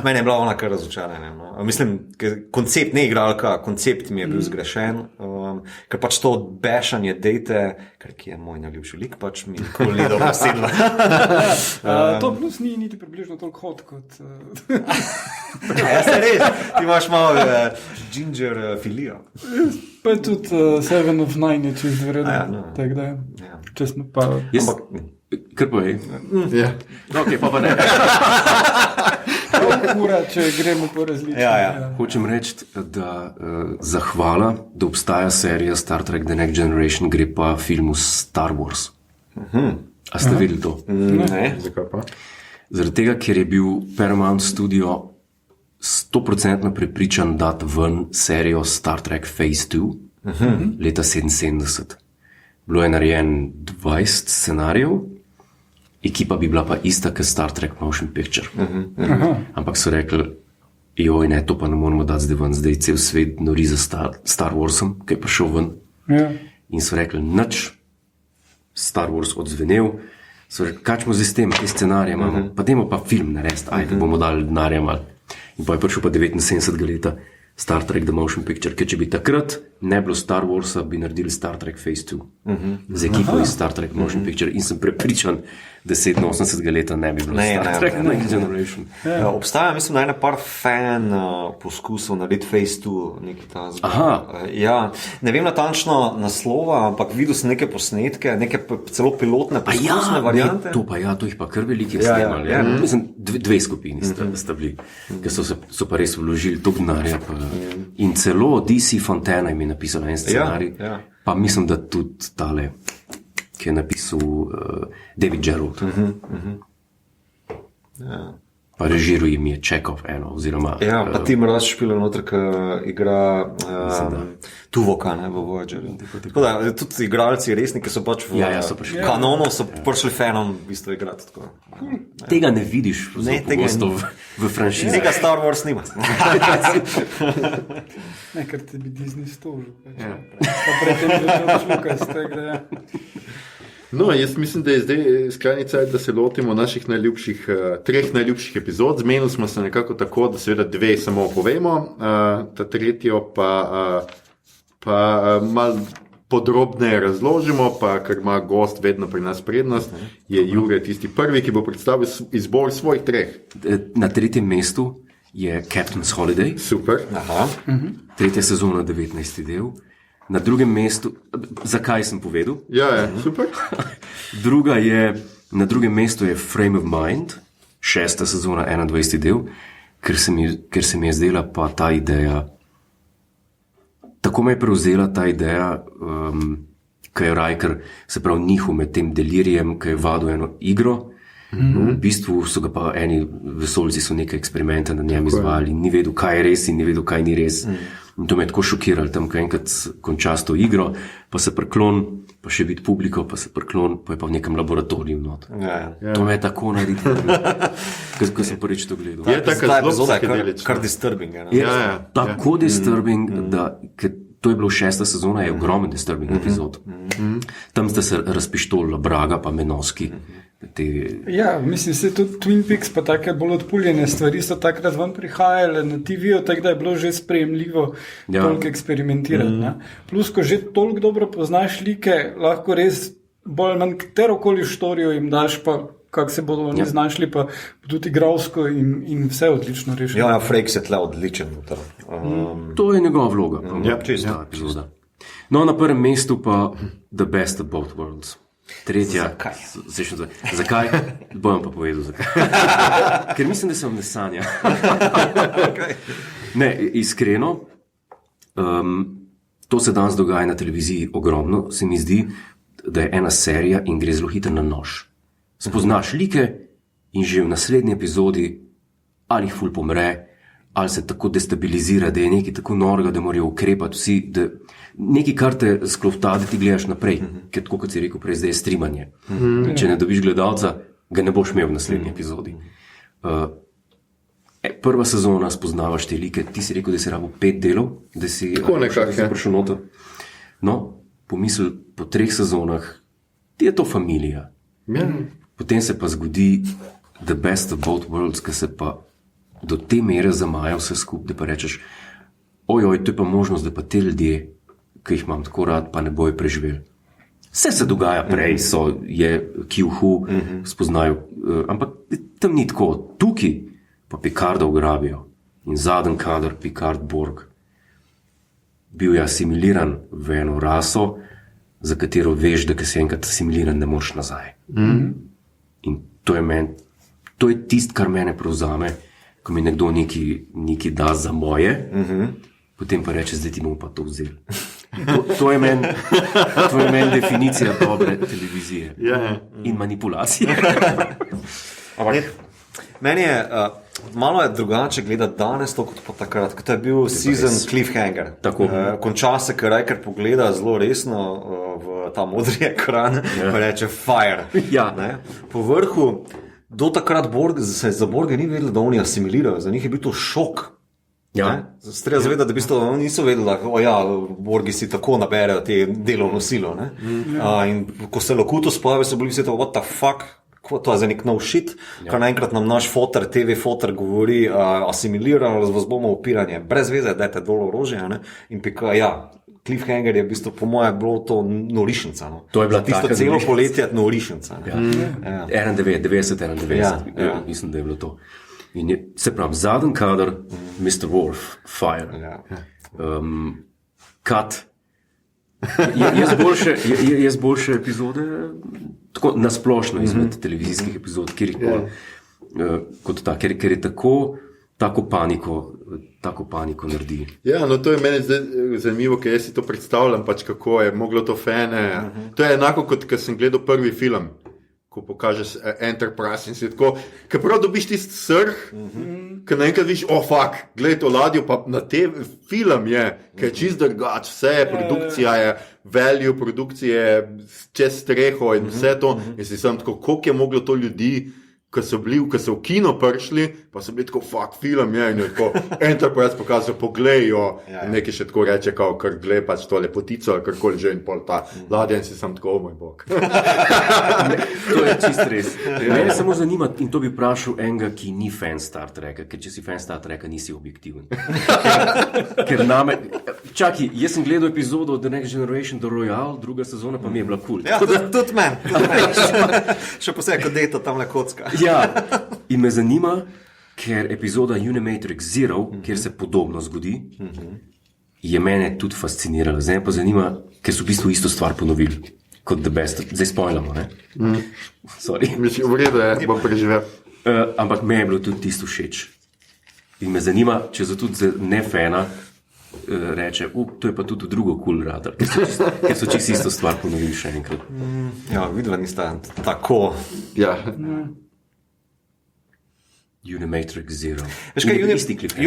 Mene je bila ona kar razočarana. No. Mislim, koncept, ne igralka, koncept mi je bil zgrešen, ker pač to odbešanje dejte, ker ki je moj najljubši lik, pač mi nikoli ni dobro sedla. To plus ni niti približno toliko hot kot... Ja, se res, ti imaš malo ginger filijo. Pa tudi 7 of 9 je čist vredno. Tako da, če smo pa... Kar pa je. Ja. Ok, pa ne. Ura, če gremo po različnih. Hočem reči, da zahvala, da obstaja serija Star Trek The Next Generation, gre pa filmu Star Wars. A ste videli to? Ne. Zakaj pa? Zaradi tega, ker je bil Paramount Studio 100% prepričan dati ven serijo Star Trek Phase 2 leta 77. Bilo je narejen 20 scenarijev, ekipa bi bila pa ista kot Star Trek Motion Picture. Ampak so rekli, joj ne, to pa ne moramo dati zdaj ven, zdaj cel svet nori za Star Warsom, ki je pa šel ven. In so rekli, nič, Star Wars odzvenel, so rekli, kaj smo zdaj s tem, te scenarije imamo, pa dajmo pa film narediti, ajde, bomo dali denarja malo. In pa je prišel pa 79. leta Star Trek The Motion Picture, ker če bi takrat ne bilo Star Warsa, bi naredili Star Trek Phase 2 z ekipo iz Star Trek Motion Picture in sem prepričan, da 87. leta ne bi bilo Star Trek Next Generation. Obstaja, mislim, da ene par fan poskusov narediti Phase 2, neki ta zgodba. Ja, ne vem natančno naslova, ampak videl sem neke posnetke, neke celo pilotne poskusne variante. To pa to jih pa kar veliko snemali. Mislim, dve skupini sta bili, ker so pa res vložili to denarja. In celo DC Fontana jim je napisal en scenarij, pa mislim, da tudi tale, ki je napisal David Gerrold. Pa režiral jim je Chekhov eno, oziroma... Ja, pa Tim Russ špila noter, ki igra Tuvoka, ne, v Voyagerju. Tako da, tudi igralci resni, ki so pač v kanonu, so prišli fanom v bistvu igrati. Tega ne vidiš v franšizi. Tega Star Wars nima. Ne, ker te bi Disney stožil. Pa predtem je to Lucas, tako da No, jaz mislim, da je zdaj skrajni čas, da se lotimo naših najljubših, 3 najljubših epizod. Zmenili smo se nekako tako, da seveda 2 samo povemo, ta tretjo pa malo podrobneje razložimo, pa ker ima gost vedno pri nas prednost, je Jure tisti prvi, ki bo predstavil izbor svojih 3. Na 3. mestu je Captain's Holiday. Super. Aha. 3. sezona, 19. del. Na 2. mestu, zakaj sem povedal? Ja, super. Na 2. mestu je Frame of Mind, 6. sezona, 21. del, ker se mi je zdela pa ta ideja, tako me je prevzela ta ideja, ko je Riker, se pravi njihov med tem delirijem, ko je vadil eno igro, v bistvu so ga pa eni vesoljci so neke eksperimente na njem izvajali, ni vedel, kaj je res in ni vedel, kaj ni res. In to me je tako šokiralo, tam, ko enkrat konča s to igro, pa se priklon, pa še biti publiko, pa se priklon, pa je pa v nekem laboratoriju not. To me je tako naredilo, ko sem prvič to gledal. Je taka zelo kar disturbing. Tako disturbing, da to je bilo 6. sezona, je ogromen disturbing epizod. Tam sta se razpištolila Braga pa Menoski. Ja, mislim, se tudi Twin Peaks pa take bolj odpuljene stvari so takrat vam prihajale na TV-ju, tako da je bilo že sprejemljivo toliko eksperimentirati. Plus, ko že toliko dobro poznaš like, lahko res bolj manj katerokoli štorijo jim daš, pa kako se bodo oni znašli, pa tudi igralsko in vse odlično rešili. Ja, Frakes je tle odličen. To je njegova vloga. Ja, čisto. Ta epizoda. No, na prvem mestu pa The Best of Both Worlds. Tretja. Zakaj? Bojem pa povedal, zakaj. Ker mislim, da sem ne sanja. Ne, iskreno, to se danes dogaja na televiziji ogromno, se mi zdi, da je ena serija in gre zelo hitro na nož. Spoznaš like in že v naslednji epizodi ali ful pomre, ali se tako destabilizira, da je nekaj tako norega, da morajo ukrepati vsi, da nekaj, kar te sklovta, da ti gledaš naprej, ker tako, kot si rekel prej, zdaj je streamanje. Če ne dobiš gledalca, ga ne boš imel v naslednji epizodi. Prva sezona spoznavaš te like, ti si rekel, da si rabo 5 delov, da si prišel noter. No, pomisli, po 3 sezonah, ti je to familija. Potem se pa zgodi The Best of Both Worlds, ki se pa do te mere zamaja vse skupaj, da pa rečeš, ojoj, to je pa možnost, da pa te ljudje, ki jih imam tako rad, pa ne bojo preživeli. Vse se dogaja prej, je Q-Hu, spoznajo, ampak tam ni tako. Tukaj pa Picarda ugrabijo in zadnji kader Picard Borg bil je asimiliran v eno raso, za katero veš, da ko si enkrat asimiliran, ne moreš nazaj. In to je tist, kar mene prevzame, ko mi nekdo nekaj da za moje, potem pa reče, zdaj ti bomo pa to vzeli. To je meni definicija dobre televizije in manipulacije. Meni je malo je drugače gledati danes, to kot pa takrat, ko je bil season cliffhanger. Konča se, ker pogleda zelo resno v ta modri ekran, pa reče fire. Po vrhu, do takrat se za Borge ni vedelo, da oni asimilirajo, za njih je bil to šok. Se treba zavedati, da v bistvu niso vedeli, da Borgi si tako naberejo te delovno silo. In ko se Locutus pojavi, so bili vsi to, what the fuck, to je za nek nov shit, kar naenkrat nam naš foter, TV foter govori, asimilirano, vas bomo upiranje, brez veze, dajte dol orožje. In pika, cliffhanger je v bistvu po moje bilo to norišnica. To je bila tisto celo poletje norišnica. 91, mislim, da je bilo to. In se pravi, zadnji kader, Mr. Wolf, fire. Cut. Jaz boljše epizode, tako nasplošno izmed televizijskih epizod, ker je tako paniko naredi. Ja, no to je meni zanimivo, ker jaz si to predstavljam, pač kako je moglo to fene. To je enako, kot ko sem gledal prvi film, ko pokažeš Enterprise in si tako, ker prav dobiš tisti srh, ker naenkrat vidiš, fuck, gledaj to ladjo, pa na te film je, ker je čist drugač, vse je, produkcija je, value produkcije čez streho in vse to, in si sam tako, koliko je moglo to ljudi, ko so v kino prišli, pa so bili tako, fuck, film je, in je tako, Enterprise pokazal, pogledajo, nekaj še tako reče, kao, kar gleda pač to lepotico, karkoli že in pol ta ladja in si sam tako, moj bog. To je čist res. Mene samo zanima, in to bi vprašal enega, ki ni fan Star Treka, ker če si fan Star Treka, nisi objektiven. Ker name, čaki, jaz sem gledal epizodo The Next Generation, The Royale, druga sezona, pa mi je bila cool. Ja, tudi men. Še posebej, kot dejto tam le kocka. Ja, in me zanima, ker epizoda Unimatrix Zero, kjer se podobno zgodi, je mene tudi fascinirala. Zdaj me pa zanima, ker so v bistvu isto stvar ponovili, kot The Best. Zdaj spoilamo, ne? Sorry. Mislim, v redu je, bom preživel. Ampak me je bilo tudi tisto všeč. In me zanima, če za tudi ne fana reče, to je pa tudi drugo cool radar, ker so čisto isto stvar ponovili še enkrat. Ja, vidva nista tako. Ja. Unimatrix Zero. Veš kaj,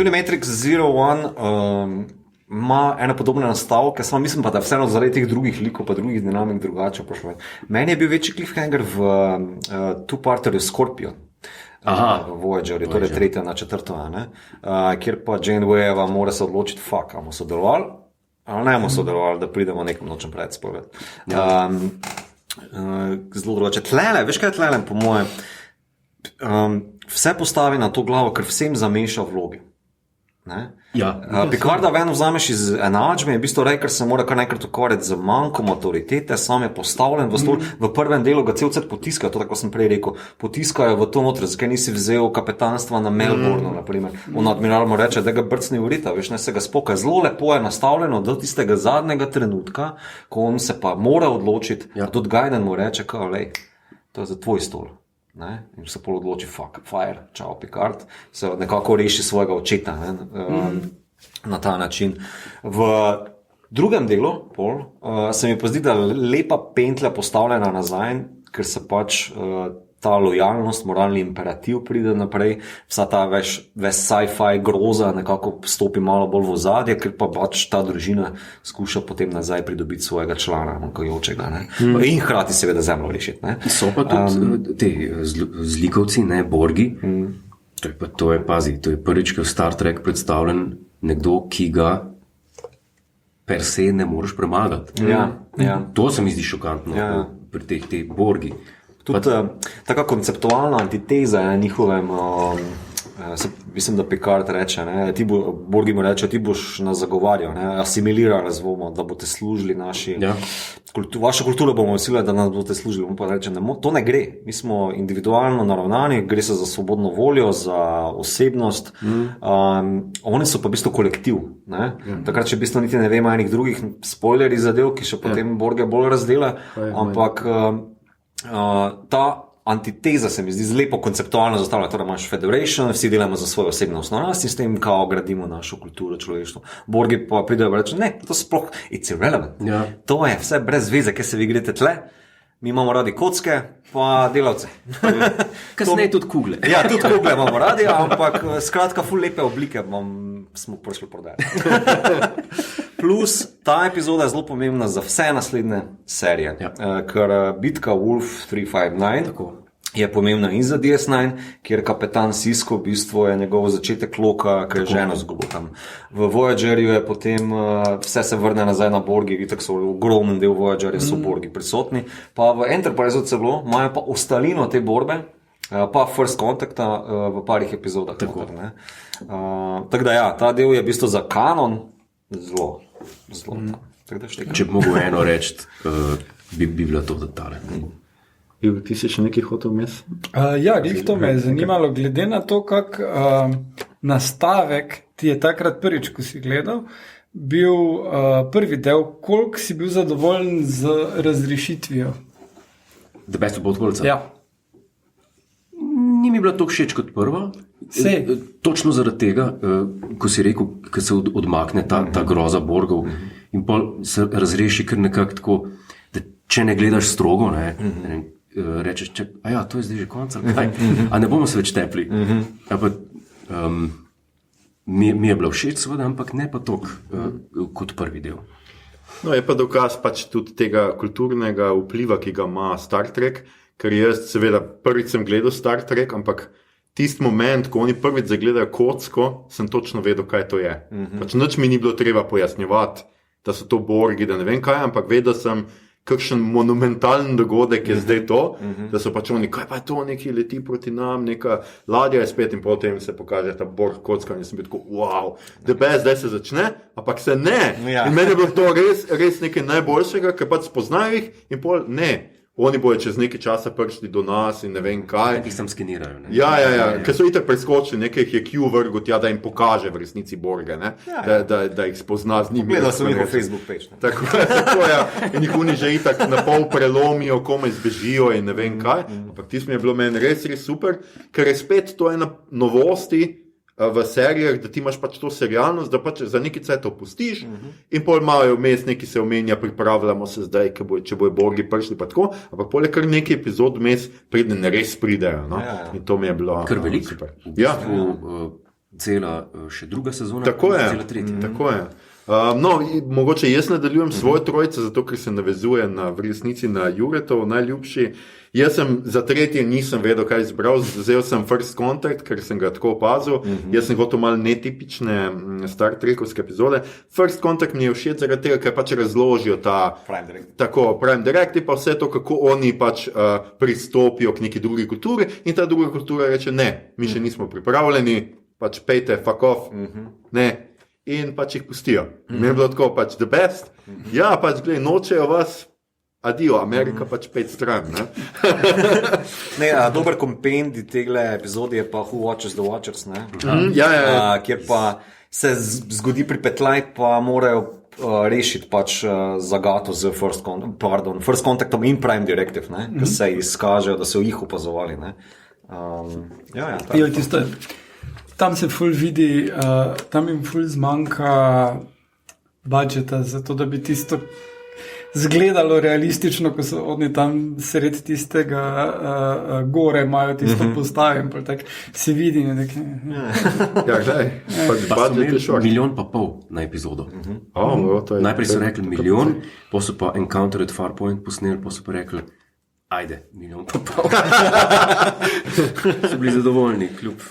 Unimatrix Zero One ima ene podobne nastavke, samo mislim pa, da vseeno zaradi teh drugih likov pa drugih dinamik drugače pošlo. Meni je bil večji cliffhanger v Two-Parterju Scorpion. Voyager, torej tretja na četrto, kjer pa Janewayeva mora se odločiti, bomo sodelovali, ali ne bomo sodelovali, da pridemo nekom nočem predspogled. Zelo drugače. Veš kaj je tlele, po moje, vse postavi na to glavo, ker vsem zameša vloge. Picarda ven vzameš iz enačbe in v bistvu ker se mora kar nekrat ukvarjati z manjkom avtoritete, sam je postavljen v stol. V prvem delu ga cel cel potiskajo, to tako sem prej rekel, potiskajo v to noter, zakaj nisi vzel kapetanstva na Melbournu, naprimer. On admiral mu reče, da ga brcni urita, veš, ne se ga spoka. Zelo lepo je nastavljeno do tistega zadnjega trenutka, ko on se pa mora odločiti, tudi Gaiden mu reče, lej, to je za tvoj stol. Ne? In se pol odloči, fire, čau, Picard, se nekako reši svojega očeta na ta način. V drugem delu se mi pa zdi, da lepa pentlja postavljena nazaj, ker se pač ta lojalnost, moralni imperativ pride naprej, vsa ta ves sci-fi groza nekako stopi malo bolj v ozadje, ker pa pač ta družina skuša potem nazaj pridobiti svojega člana, manjkajočega. In hkrati seveda zemljo rešiti. So pa tudi te zlikovci, ne, Borgi. To je prvič, ko je v Star Trek predstavljen nekdo, ki ga per se ne moreš premagati. To se mi zdi šokantno pri teh Borgi. Tudi taka konceptualna antiteza je njihovem, mislim, da Picard reče, Borgi mu reče, ti boš nas zagovarjal, asimiliral razvomo, da boste služili vaša kultura bomo vesila, da nas boste služili. On pa reče, to ne gre. Mi smo individualno naravnani, gre se za svobodno voljo, za osebnost. Oni so pa v bistvu kolektiv. Takrat, če v bistvu niti ne vemo enih drugih spoilerji zadev, ki še potem Borge bolj razdela, ampak ta antiteza se mi zdi lepo konceptualno zastavlja. Torej imaš Federation, vsi delamo za svojo osebno osnovnost in s tem kao gradimo našo kulturo, človeštvo. Borgi pa pridejo in reče, ne, to sploh, it's irrelevant. To je vse brez veze, kaj se vi greste tle. Mi imamo radi kocke, pa delavce. Kasneje tudi kugle. Tudi kugle imamo radi, ampak skratka ful lepe oblike smo prišli prodajati. Plus, ta epizoda je zelo pomembna za vse naslednje serije, ker bitka Wolf 359 je pomembna in za DS9, kjer kapetan Sisko v bistvu je njegov začetek loka, ker je ženo zgubil tam. V Voyagerju je potem vse se vrne nazaj na Borgi, vidik so ogromen del Voyagerja, so Borgi prisotni, pa v Enterpriseu celo imajo pa ostalino te borbe, pa First Contacta v parih epizodah. Tako da ta del je v bistvu za kanon zelo. Če bi mogel eno reči, bi bila to detale. Ti si še nekaj hotel vmes? Glih to me je zanimalo, glede na to, kak nastavek ti je takrat prvič, ko si gledal, bil prvi del, koliko si bil zadovoljen z razrešitvijo? The Best of Both Worlds? Ja. Ni mi bila to všeč kot prva. Točno zaradi tega, ko si rekel, ko se odmakne ta groza Borgov in pa se razreši kar nekako tako, da če ne gledaš strogo, rečeš, to je zdaj že konc, a ne bomo se več tepli. Mi je bilo všeč seveda, ampak ne pa toliko kot prvi del. No, je pa dokaz pač tudi tega kulturnega vpliva, ki ga ima Star Trek, ker jaz seveda prvič sem gledal Star Trek, ampak tisti moment, ko oni prvič zagledajo kocko, sem točno vedel, kaj to je. Pač nič mi ni bilo treba pojasnjevati, da so to Borgi, da ne vem kaj, ampak vedel sem, kakšen monumentalen dogodek je zdaj to, da so pač oni, kaj pa je to, neki leti proti nam, neka ladja je spet in potem se pokaže ta Borg kocka in sem bil tako, wow, zdaj se začne, ampak se ne. In meni je bilo to res nekaj najboljšega, ker pač spoznajo jih in pol ne. Oni bojo čez nekaj časa prišli do nas in ne vem kaj. Ki sem skenirajo. Ker so itak preskočili, nekaj jih je Q vrgel tja, da jim pokaže v resnici Borge, da jih spozna z njimi. Gledal sem njihov Facebook page. Tako in jih oni že itak na pol prelomijo, komaj zbežijo in ne vem kaj. Ampak tisto mi je bilo meni res super, ker je spet to ena novosti v serijah, da ti imaš pač to serialnost, da pač za neki cajt opustiš in pol imajo vmes neki se omenja, pripravljamo se zdaj, če bojo Borgi prišli pa tako, ampak pol je kar neki epizod vmes preden res pridejo. In to mi je bilo kar veliko. Super. V bistvu cela še druga sezona, cela tretja. Tako je. Mogoče jaz nadaljujem svojo trojico, zato ker se navezuje v resnici na Juretov najljubši. Jaz sem za tretje nisem vedel, kaj izbral, vzel sem First Contact, ker sem ga tako opazil. Jaz sem hotel malo netipične Star Trekovske epizode. First Contact mi je všeč zaradi tega, ker pač razložijo ta Prime Directive, pa vse to, kako oni pač pristopijo k neki drugi kulturi in ta druga kultura reče, ne, mi še nismo pripravljeni, pač pejte, fuck off, ne, in pač jih pustijo. Meni je bilo tako, pač the best, ja, pač gledaj, nočejo vas, adijo, Amerika pač pet stran, ne. Dober kompendij tegle epizode je pa Who Watches the Watchers, ne? Ja. Kjer pa se zgodi pripetljaj, pa morajo rešiti pač zagato z First Contactom in Prime Directive, ne? Ker se izkažejo, da so jih opazovali, ne? Tisto, tam se ful vidi, tam jim ful zmanjka budžeta, zato da bi tisto zgledalo realistično, ko so oni tam sredi tistega gore, imajo tisto postavo in tako se vidi. Ja, gledaj, Pa so imeli 1,5 milijona na epizodo. Najprej so rekli milijon, pa so pa Encounter at Farpoint posneli, pa so pa rekli, ajde, 1,5 milijona. So bili zadovoljni, kljub.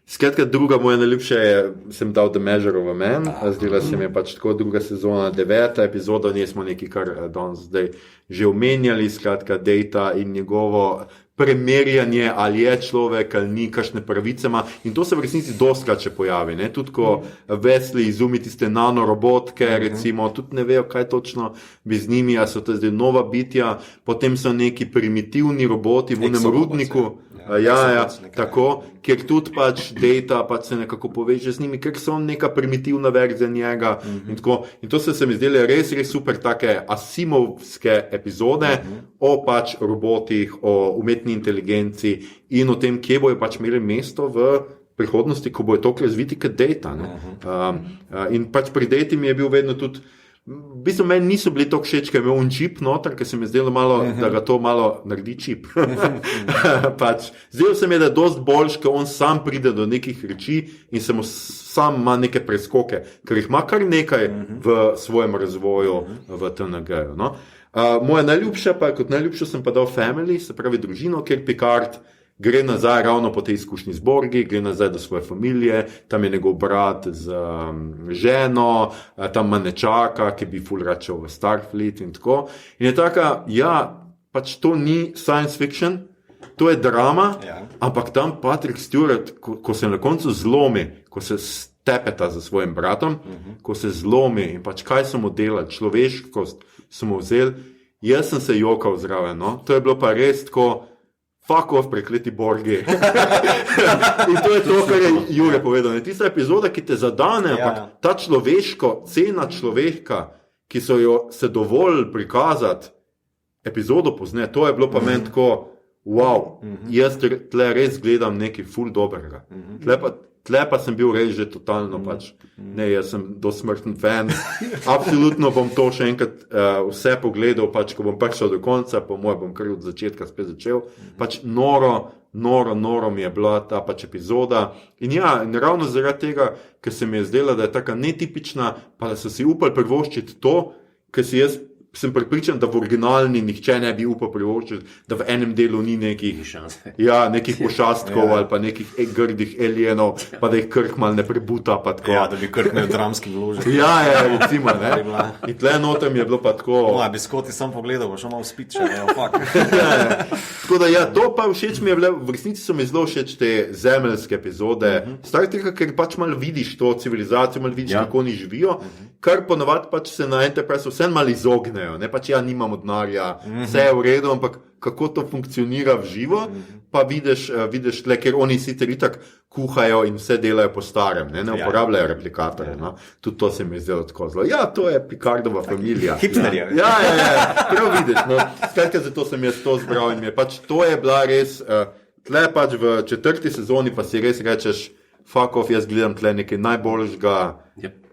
Skratka, druga moja najljubša je, sem dal The Measure of a Man, zdela se mi je pač tako druga sezona, 9. epizoda, nismo nekaj, kar danes zdaj že omenjali, skratka, Data in njegovo premerjanje, ali je človek, ali ni, kakšne pravice ima, in to se v resnici dostakrat še pojavi, ne, tudi ko Wesley izumi tiste nanorobotke, recimo, tudi ne vejo, kaj točno bi z njimi, a so to zdaj nova bitja, potem so neki primitivni roboti v onem rudniku, tako, ker tudi pač Data pač se nekako poveže z njimi, ker so neka primitivna verzija njega in tako. In to se mi zdeli res super take Asimovske epizode o pač robotih, o umetni inteligenci in o tem, kje bojo pač imeli mesto v prihodnosti, ko bojo toliko razviti kot Data. In pač pri Dati mi je bil vedno tudi, v bistvu meni niso bili toliko všeč, ker je imel čip noter, ker se mi je zdelo malo, da ga to malo naredi čip. Pač, zdelo se mi je, da je dost boljš, ker on sam pride do nekih reči in se mu sam ima neke preskoke, ker jih ima kar nekaj v svojem razvoju v TNG-ju. No? Moja najljubša pa, kot najljubša sem pa dal Family, se pravi družino, ker Picard gre nazaj ravno po tej izkušnji z Borgi, gre nazaj do svoje familije, tam je njegov brat z ženo, tam ima nečaka, ki bi ful račal v Starfleet in tako. In je taka, pač to ni science fiction, to je drama, ampak tam Patrick Stewart, ko se na koncu zlomi, ko se stepeta za svojim bratom, ko se zlomi in pač kaj so mu delali, človeškost so mu vzeli, jaz sem se jokal zraven, no? To je bilo pa res tako, fuck off, prekleti Borgi. In to je to, kar je Jure povedal. Tista epizoda, ki te zadane, ampak ta cena človeka, ki so jo se dovolj prikazati, epizodo pozne, to je bilo pa meni tako, wow, jaz tle res gledam nekaj ful dobrega. Tle pa sem bil res že totalno pač, ne, jaz sem dosmrten fan, absolutno bom to še enkrat vse pogledal, pač, ko bom prišel do konca, po moje bom kar od začetka spet začel, pač noro mi je bila ta pač epizoda in ravno zaradi tega, ker se mi je zdela, da je taka netipična, pa da so si upali privoščiti to, ker si jaz sem pripričan, da v originalni nihče ne bi upal privoščiti, da v enem delu ni nekih pošastkov ali pa nekih grdih alienov, pa da jih Kirk mal ne prebuta. Pa tako. Da bi Kirk imel dramski vložek. Recimo, ne. In tle noter mi je bilo pa tako... bi Scotty sam pogledal, bo šel malo spit še, Tako da to pa všeč mi je bilo, v resnici so mi zelo všeč te zemeljske epizode, Star Treka, ker pač malo vidiš to civilizacijo, malo vidiš, kako oni živijo, kar ponavadi pač se na Enterprise vse malo izognejo. Ne, pač nimamo denarja, vse je v redu, ampak kako to funkcionira v živo, pa vidiš tle, ker oni sicer itak kuhajo in vse delajo po starem, ne uporabljajo replikatorje. No. Tudi to se mi je zdelo tako zelo. To je Picardova familija. Hipsterja. Prav vidiš. No. Skratka, zato sem jaz to zbral in pač to je bila res, tle pač v 4. sezoni pa si res rečeš, fuck off, jaz gledam tle nekaj najboljšega,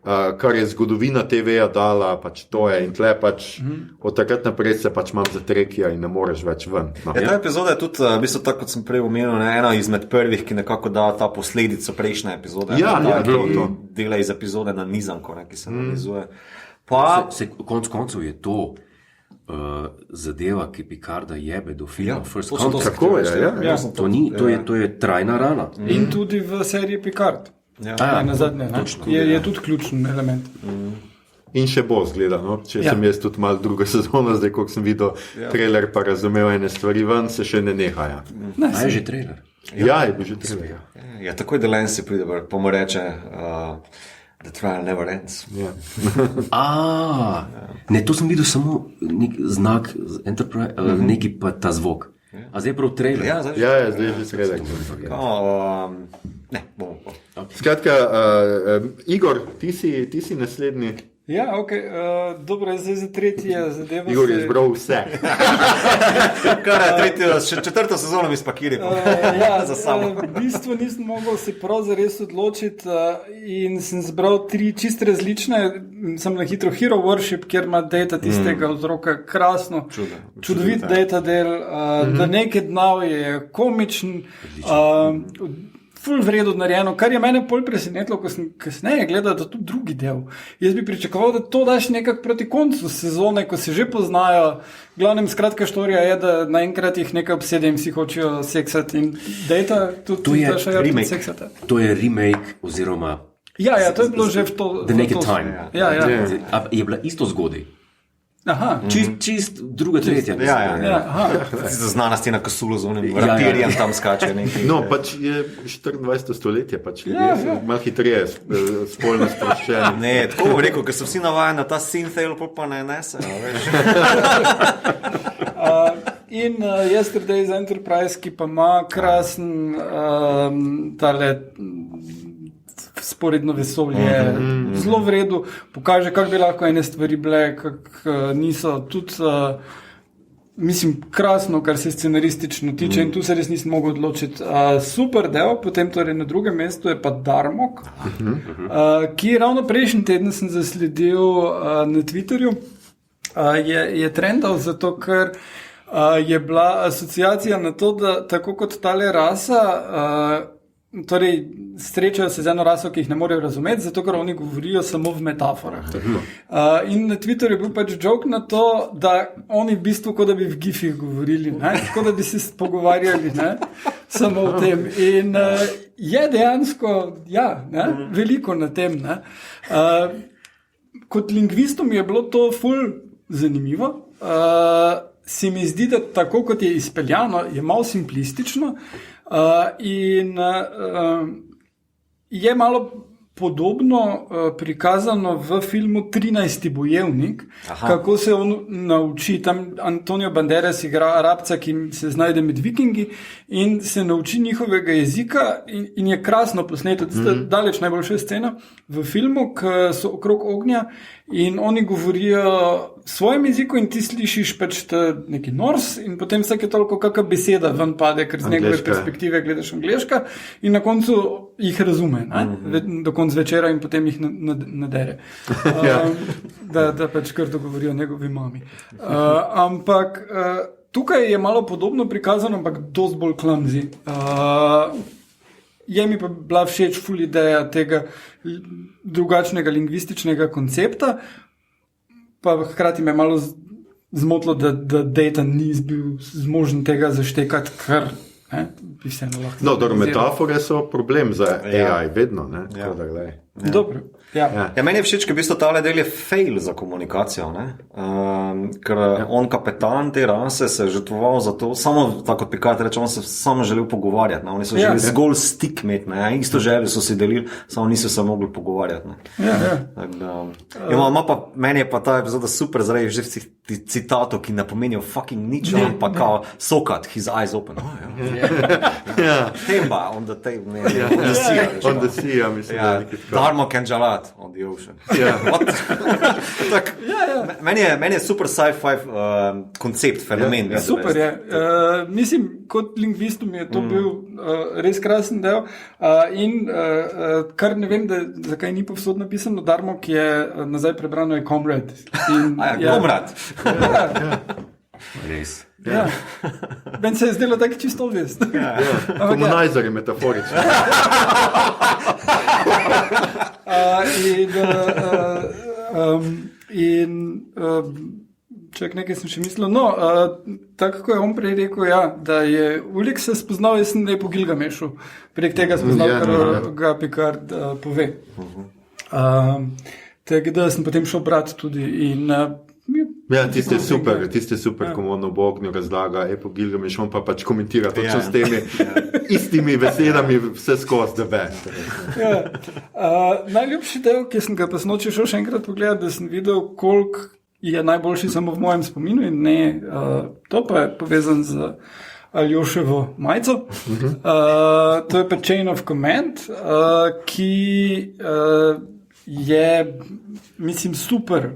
kar je zgodovina TV-ja dala, pač to je in tle pač od takrat naprej se pač imam za trekija in ne moreš več ven. No. Ta epizoda je tudi, v bistvu tako, kot sem prej omenil, ena izmed prvih, ki nekako da ta posledico prejšnje epizode. To. Dela iz epizode na nizanko, ki se navizuje. Konc koncev je to zadeva, ki Picarda jebe do filma First Contact. Tako je, to je trajna rana. In tudi v seriji Picard. Nazadnje, je tudi ključen element. In še bo zgleda, no? Če sem jaz tudi malo druga sezona, zdaj, ko sem videl trailer pa razumel ene stvari ven, se še ne nehaja. Je že trailer? Ja, je bil že trailer. Ja, takoj Delancey pride, pa mu reče, the trial never ends. Ja. Ne, to sem videl samo nek znak Enterprise, neki pa ta zvok. A zdaj prav trailer. Ja, zdaj Ja, zdaj je že trailer. ne, bomo pa. Skratka, Igor, ti si naslednji. Ja, ok, dobro, zdaj za tretje zadeva. Igor je izbral vse. Kar je četrto sezono mi spakiri. Ja, za sabo. v bistvu nisem mogel se prav zares odločiti in sem zbral 3 čist različne. Sem na hitro Hero Worship, kjer ima Data tistega otroka krasno, čudovit Data del. The Naked Now je komičen, ful vredno narejeno, kar je mene bolj presenetilo, ko sem kasneje gledal, da tudi drugi del. Jaz bi pričakoval, da to daš nekako proti koncu sezone, ko se že poznajo. Glavnem, skratka, štorija je, da naenkrat jih nekaj obsede in vsi hočejo seksati in Data tudi dašajo tudi seksati. To je remake oziroma Ja, to je bilo že v to. The Naked Time. Ja. A je bila isto zgodaj. Aha. Čist druga, tretja. Ja, Znana scena Cthulhu z onim rapirjem tam skače. No, pač je 24. stoletje, pač ljudje so malo hitreje spolno sproščeni. Ne, tako bom rekel, ker so vsi navajeni na ta synthale, pa ne nese. In Yesterday's Enterprise, ki pa ima krasen tale sporedno vesolje, zelo v redu, pokaže, kako bi lahko ene stvari bile, kako niso, tudi mislim, krasno, kar se scenaristično tiče in tu se res nisem mogel odločiti. Super del, potem torej na drugem mestu je pa Darmok, ki ravno prejšnji teden sem zasledil na Twitterju, je trendal zato, ker je bila asociacija na to, da tako kot tale rasa, torej srečajo se z eno raso, ki jih ne morejo razumeti, zato ker oni govorijo samo v metaforah. In na Twitterju je bil pač joke na to, da oni v bistvu kot da bi v gifih govorili, tako da bi se pogovarjali samo o tem. In je dejansko, veliko na tem. Kot lingvistom je bilo to ful zanimivo. Se mi zdi, da tako kot je izpeljano, je malo simplistično, in je malo podobno prikazano v filmu 13. bojevnik, kako se on nauči. Tam Antonio Banderas igra Arabca, ki se znajde med vikingi in se nauči njihovega jezika in je krasno posneto. Daleč najboljša scena v filmu, ki so okrog ognja in oni govorijo svojem jeziku in ti slišiš pač neki nors in potem vsake toliko kakšna beseda ven pade, ker z njegove perspektive gledaš angleška in na koncu jih razume, do konca večera in potem jih nadere. Da pač kar dogovorijo njegovi mami. Ampak tukaj je malo podobno prikazano, ampak dosti bolj clumsy. Je mi pa bila všeč ful ideja tega drugačnega lingvističnega koncepta, pa hkrati me malo zmotilo, da Data ni bil zmožen tega zaštekati, kar bi vseeno lahko. No, dobro, metafore so problem za AI, vedno, ne? Dobro. Ja, meni je všeč, ker v bistvu tale del je fail za komunikacijo, ker on, kapetan te rase, se je žrtvoval za to, samo tako kot Picard reče, on se samo želel pogovarjati, oni so želeli zgolj stik imeti, isto željo so si delili, samo niso se mogli pogovarjati. Meni je pa ta epizoda super zaradi že citatov, ki ne pomenijo fucking nič, pa kao sokat, his eyes open. Temba, on the sea, mislim. Darmok and Jalad on the ocean. Meni je super sci-fi koncept, fenomen. Super je. Mislim, kot lingvistu mi je to bil res krasen del. In kar ne vem, zakaj ni povsod napisano, Darmok je nazaj prebrano je Comrade. Comrade. Res. Ben se je zdelo tako čisto obvest. Komunajzer je metaforičen. Čak nekaj sem še mislil. No, tako kot je on prej rekel, da je Ulik se spoznal, jaz sem da je po Gilgamešu. Prek tega spoznal, kar ga Picard pove. Tako da sem potem šel brati tudi in Ja, tiste super, ko on ob ognju razlaga, po Gilgameš, on pa pač komentira točno s temi istimi besedami, vse skozi the best. Najljubši del, ki sem ga pa snoči šel še enkrat pogledati, da sem videl, koliko je najboljši samo v mojem spominu in ne, to pa je povezan z Aljoševo majico. To je pa Chain of Command, ki je, mislim, super.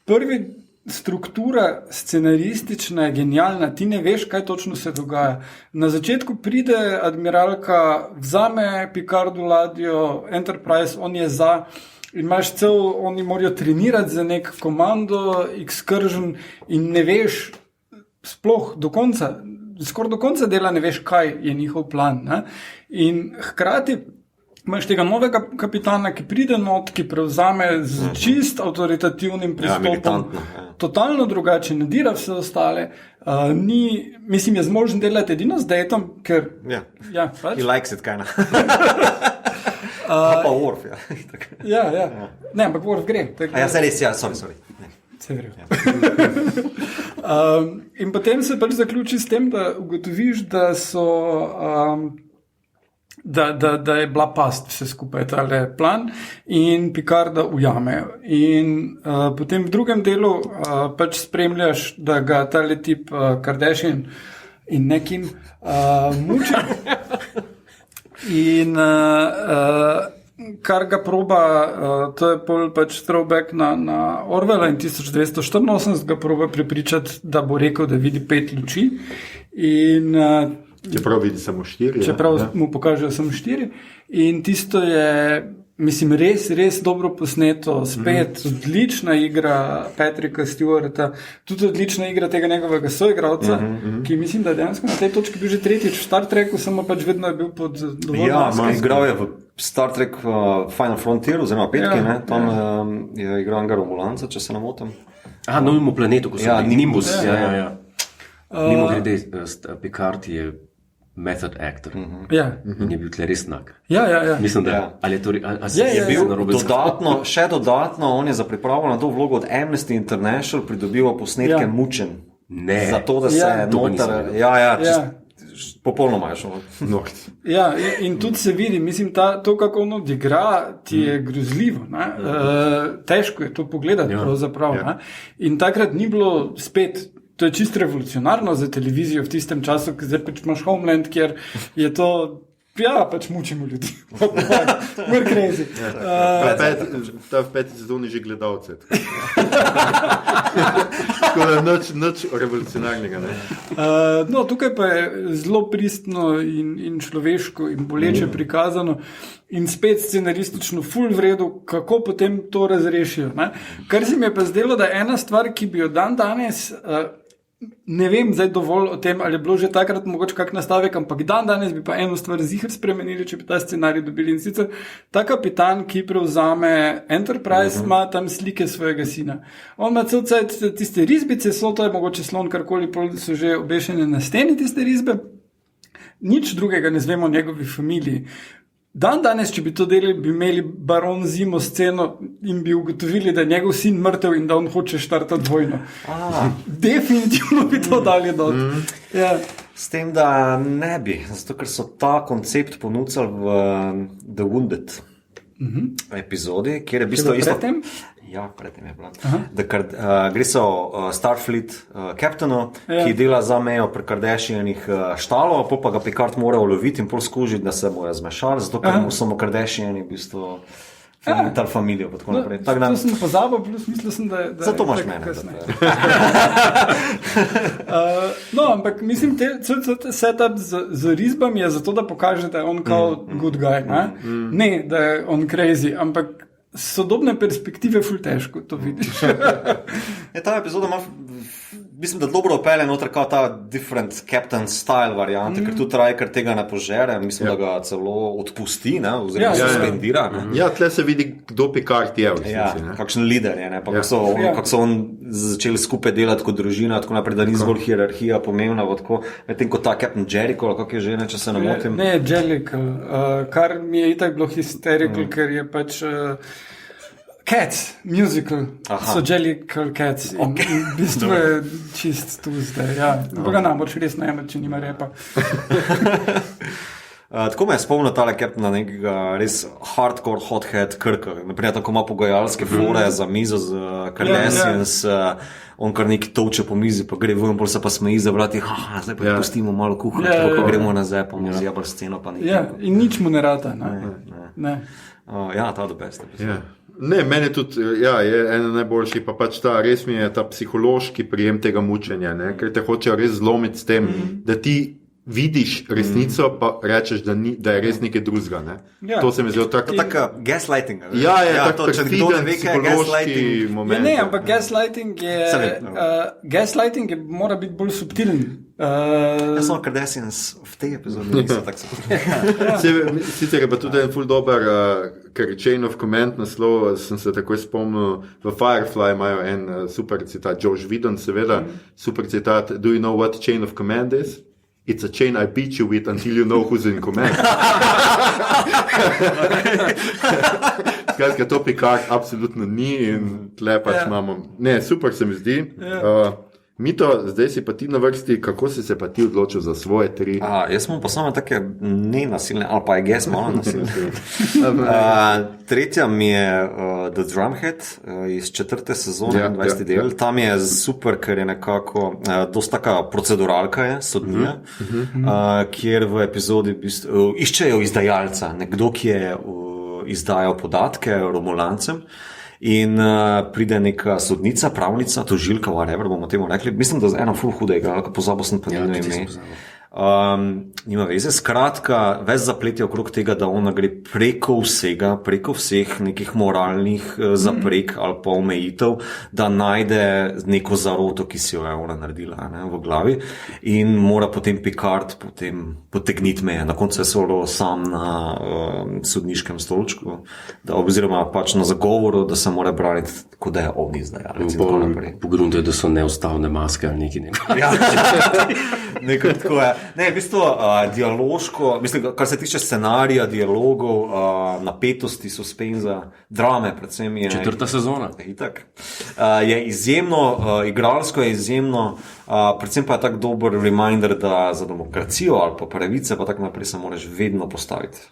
Prvi struktura scenaristična je genialna, ti ne veš, kaj točno se dogaja. Na začetku pride admiralka, vzame Picardu ladjo, Enterprise, on je za, in imaš oni morajo trenirati za nek komando, excursion in ne veš sploh do konca, skoraj do konca dela ne veš, kaj je njihov plan. Ne? In hkrati imaš tega novega kapitana, ki pride not, ki prevzame z čist avtoritativnim pristopom, totalno drugače, nadira vse ostale, mislim, je zmožen delati edino z Datom, ker... He likes it, kind of. Pa Worf, ja. Ne, ampak Worf gre. Se res, sorry. Se gre. In potem se pač zaključi s tem, da ugotoviš, da so... Da je bila past vse skupaj, tale plan in Picarda ujamejo. In potem v drugem delu pač spremljaš, da ga tale tip Kardashian in nekim muči. In kar ga proba, to je pol pač throwback na Orwella in 1984 ga proba prepričati, da bo rekel, da vidi 5 luči. In čeprav vidi samo 4. Čeprav mu pokažejo samo 4. In tisto je, mislim, res dobro posneto. Spet odlična igra Patricka Stewarta, tudi odlična igra tega njegovega soigralca, ki mislim, da je dejansko na tej točki bil že tretjič v Star Treku, samo pač vedno je bil pod dovolj maske. Igral je v Star Trek Final Frontier, oziroma petki, tam je igral enega Romulanca, če se ne motim. Novemu planetu, ko so Nimbus. Mimo grede, Picard je method actor. In je bil tle res znak. Mislim, da ali je bil dodatno, on je za pripravo na to vlogo od Amnesty International pridobival posnetke mučen. Ne. Zato, da se noter... popolnoma je šlo. In tudi se vidi, mislim, to, kako on odigra, ti je grozljivo. Težko je to pogledati pravzaprav. In takrat ni bilo spet... To je čisto revolucionarno za televizijo v tistem času, ker zdaj pač imaš Homeland, kjer je to, pač mučimo ljudi. We're crazy. Ta v 5. sezoni že gledalce. Tako da nič revolucionarnega. Tukaj pa je zelo pristno in človeško in boleče prikazano in spet scenaristično ful v redu, kako potem to razrešijo. Kar se mi je pa zdelo, da ena stvar, ki bi jo danes... Ne vem zdaj dovolj o tem, ali je bilo že takrat mogoče kak nastavek, ampak danes bi pa eno stvar ziher spremenili, če bi ta scenarij dobili. In sicer ta kapitan, ki prevzame Enterprise, ima tam slike svojega sina. On ima cel cajt tiste risbice, to je mogoče slon, karkoli, so že obešene na steni tiste risbe. Nič drugega ne zvemo o njegovi familiji. Danes, če bi to delali, bi imeli baron Zimo sceno in bi ugotovili, da je njegov sin mrtev in da on hoče štartati vojno. Definitivno bi to dali dol. S tem, da ne bi, zato ker so ta koncept ponudili v The Wounded epizodi, kjer je v bistvu isto... predtem je bilo. Gre se o Starfleet kaptanu, ki dela za mejo pri Kardashianih štalov, pa ga Picard mora uloviti in pol skužiti, da se bojo zmešali, zato ker mu samo Kardashiani v bistvu tal familijo, pa tako naprej. To sem pozabil, plus mislil sem, da je... Zato imaš mene. Ampak mislim, setup z risbami je zato, da pokaže, da je on kao good guy. Ne, da je on crazy, ampak sodobne perspektive ful težko to vidiš. Ta epizoda ima, mislim, da dobro opelje noter kao ta different captain style variante, ker tudi Riker tega ne požere, mislim, da ga celo odpusti, oziroma suspendira. Tle se vidi, kdo Picard je v resnici. Kakšen lider je, pa kako so on začeli skupaj delati kot družina, tako naprej, da ni zgolj hierarhija pomembna, medtem ko ta Captain Jericho, kako je že, če se ne motim. Ne, Jellicle, kar mi je itak bilo hysterical, ker je pač... Cats, musical, so Jellicle Cats in v bistvu je čist tu zdaj. Ja. Pa ga nam boš res najemati, če nima repa. Tako me je spomnil tale Captain na nekega res hardcore hothead Krka. Naprimer, tako ima pogajalske fore za mizo z Kardashians, on kar neki toče po mizi, pa gre ven, pol se pa smeji za vrati, zdaj pa pustimo malo kuhati, pa gremo nazaj, pa mu zjabr sceno, pa nekaj. Ja, in nič mu ne rata. Ne. Ja, ta do best. Ne, meni tudi, ja, je ena najboljših, pa pač ta, res mi je ta psihološki prijem tega mučenja, ne, ker te hočejo res zlomiti s tem, da ti vidiš resnico, pa rečeš, da je res nekaj drugega, ne. Ja. To se mi zelo tako... Tako gaslighting. Ja, je tako če kdo ne perfiden ve, kaj je psihološki gaslighting. moment. Ne, ampak gaslighting mora biti bolj subtilen. Jaz sem Kardashians v tej epizodi nisem tako subtilen. Sicer je pa tudi en ful dober, ker Chain of Command naslov, sem se takoj spomnil, v Firefly imajo en super citat, Josh Whedon seveda, super citat, do you know what Chain of Command is? It's a chain I beat you with until you know who's in command. Skratka, to Picard absolutno ni in tle pač imamo... Ne, super se mi zdi. Mito, zdaj si pa ti na vrsti, kako si se pa ti odločil za svoje 3? Jaz imam pa samo take nenasilne, ali pa je ges malo nasilne. Tretja mi je The Drumhead iz 4. sezone, 20. del. Tam je super, ker je nekako dosta taka proceduralka je, sodnija, kjer v epizodi iščejo izdajalca, nekdo, ki je izdajal podatke Romulancem. In pride neka sodnica, pravnica, tožilka, whatever bomo temu rekli. Mislim, da je ena ful hudega, pozabil sem pa njeno ime. Nima veze. Skratka, ves zaplet je okrog tega, da ona gre preko vsega, preko vseh nekih moralnih zaprek ali pa omejitev, da najde neko zaroto, ki si jo je ona naredila, ne, v glavi, in mora potem Picard potegniti meje. Na koncu je solo sam na sodniškem stolčku, oziroma pač na zagovoru, da se mora braniti, kot da je on izdajalec. Pogrunte, da so neustavne maske ali nekaj. Ja, nekaj tako je. Ne, v bistvu dialoško, mislim, kar se tiče scenarija, dialogov, napetosti, suspenza, drame, predvsem je... 4. sezona. Itak. Je izjemno, igralsko je izjemno, predvsem pa je tak dober reminder, da za demokracijo ali pa pravice, pa tako naprej se moraš vedno postaviti,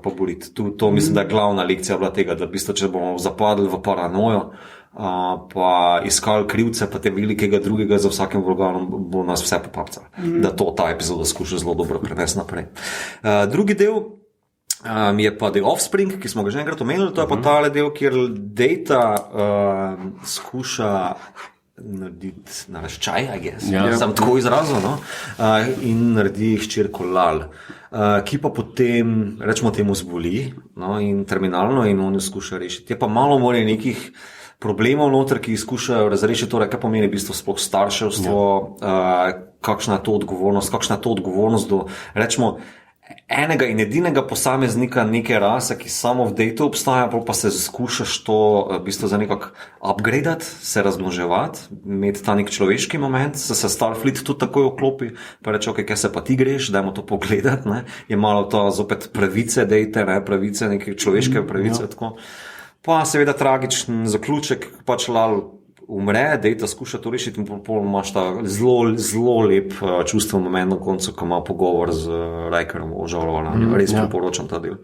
pa boriti. To mislim, da je glavna lekcija bila tega, da v bistvu, če bomo zapadli v paranojo, pa iskali krivce, pa te velikega drugega za vsakim vloganom, bo nas vse popapca. Da to ta epizoda skuša zelo dobro prenesti naprej. Drugi del je pa The Offspring, ki smo ga že enkrat omenili, to je pa tale del, kjer Data skuša narediti naraščaj, sem tako izrazil, no? In naredi hčerko Lal, ki pa potem, rečemo temu, zboli, no? In terminalno, in on jo skuša rešiti. Je pa malo more nekih problemov noter, ki skušajo razrešiti, torej, kaj pomeni v bistvu sploh starševstvo, kakšna je to odgovornost do, rečemo, enega in edinega posameznika neke rase, ki samo v Datu obstaja, pa se skušaš to v bistvu za nekako upgradeati, se razmnoževati, imeti ta nek človeški moment, se Starfleet tudi takoj oklopi, pa reče, ok, kaj se pa ti greš, dajmo to pogledati, ne? Je malo to zopet pravice Date, ne? Pravice, neke človeške pravice, tako. Pa seveda tragičen zaključek, pač Lal umre, Data skuša to rešiti in pol imaš ta zelo lep čustven moment na koncu, ko ima pogovor z Rikerom o žalovanju. Res priporočam ta del.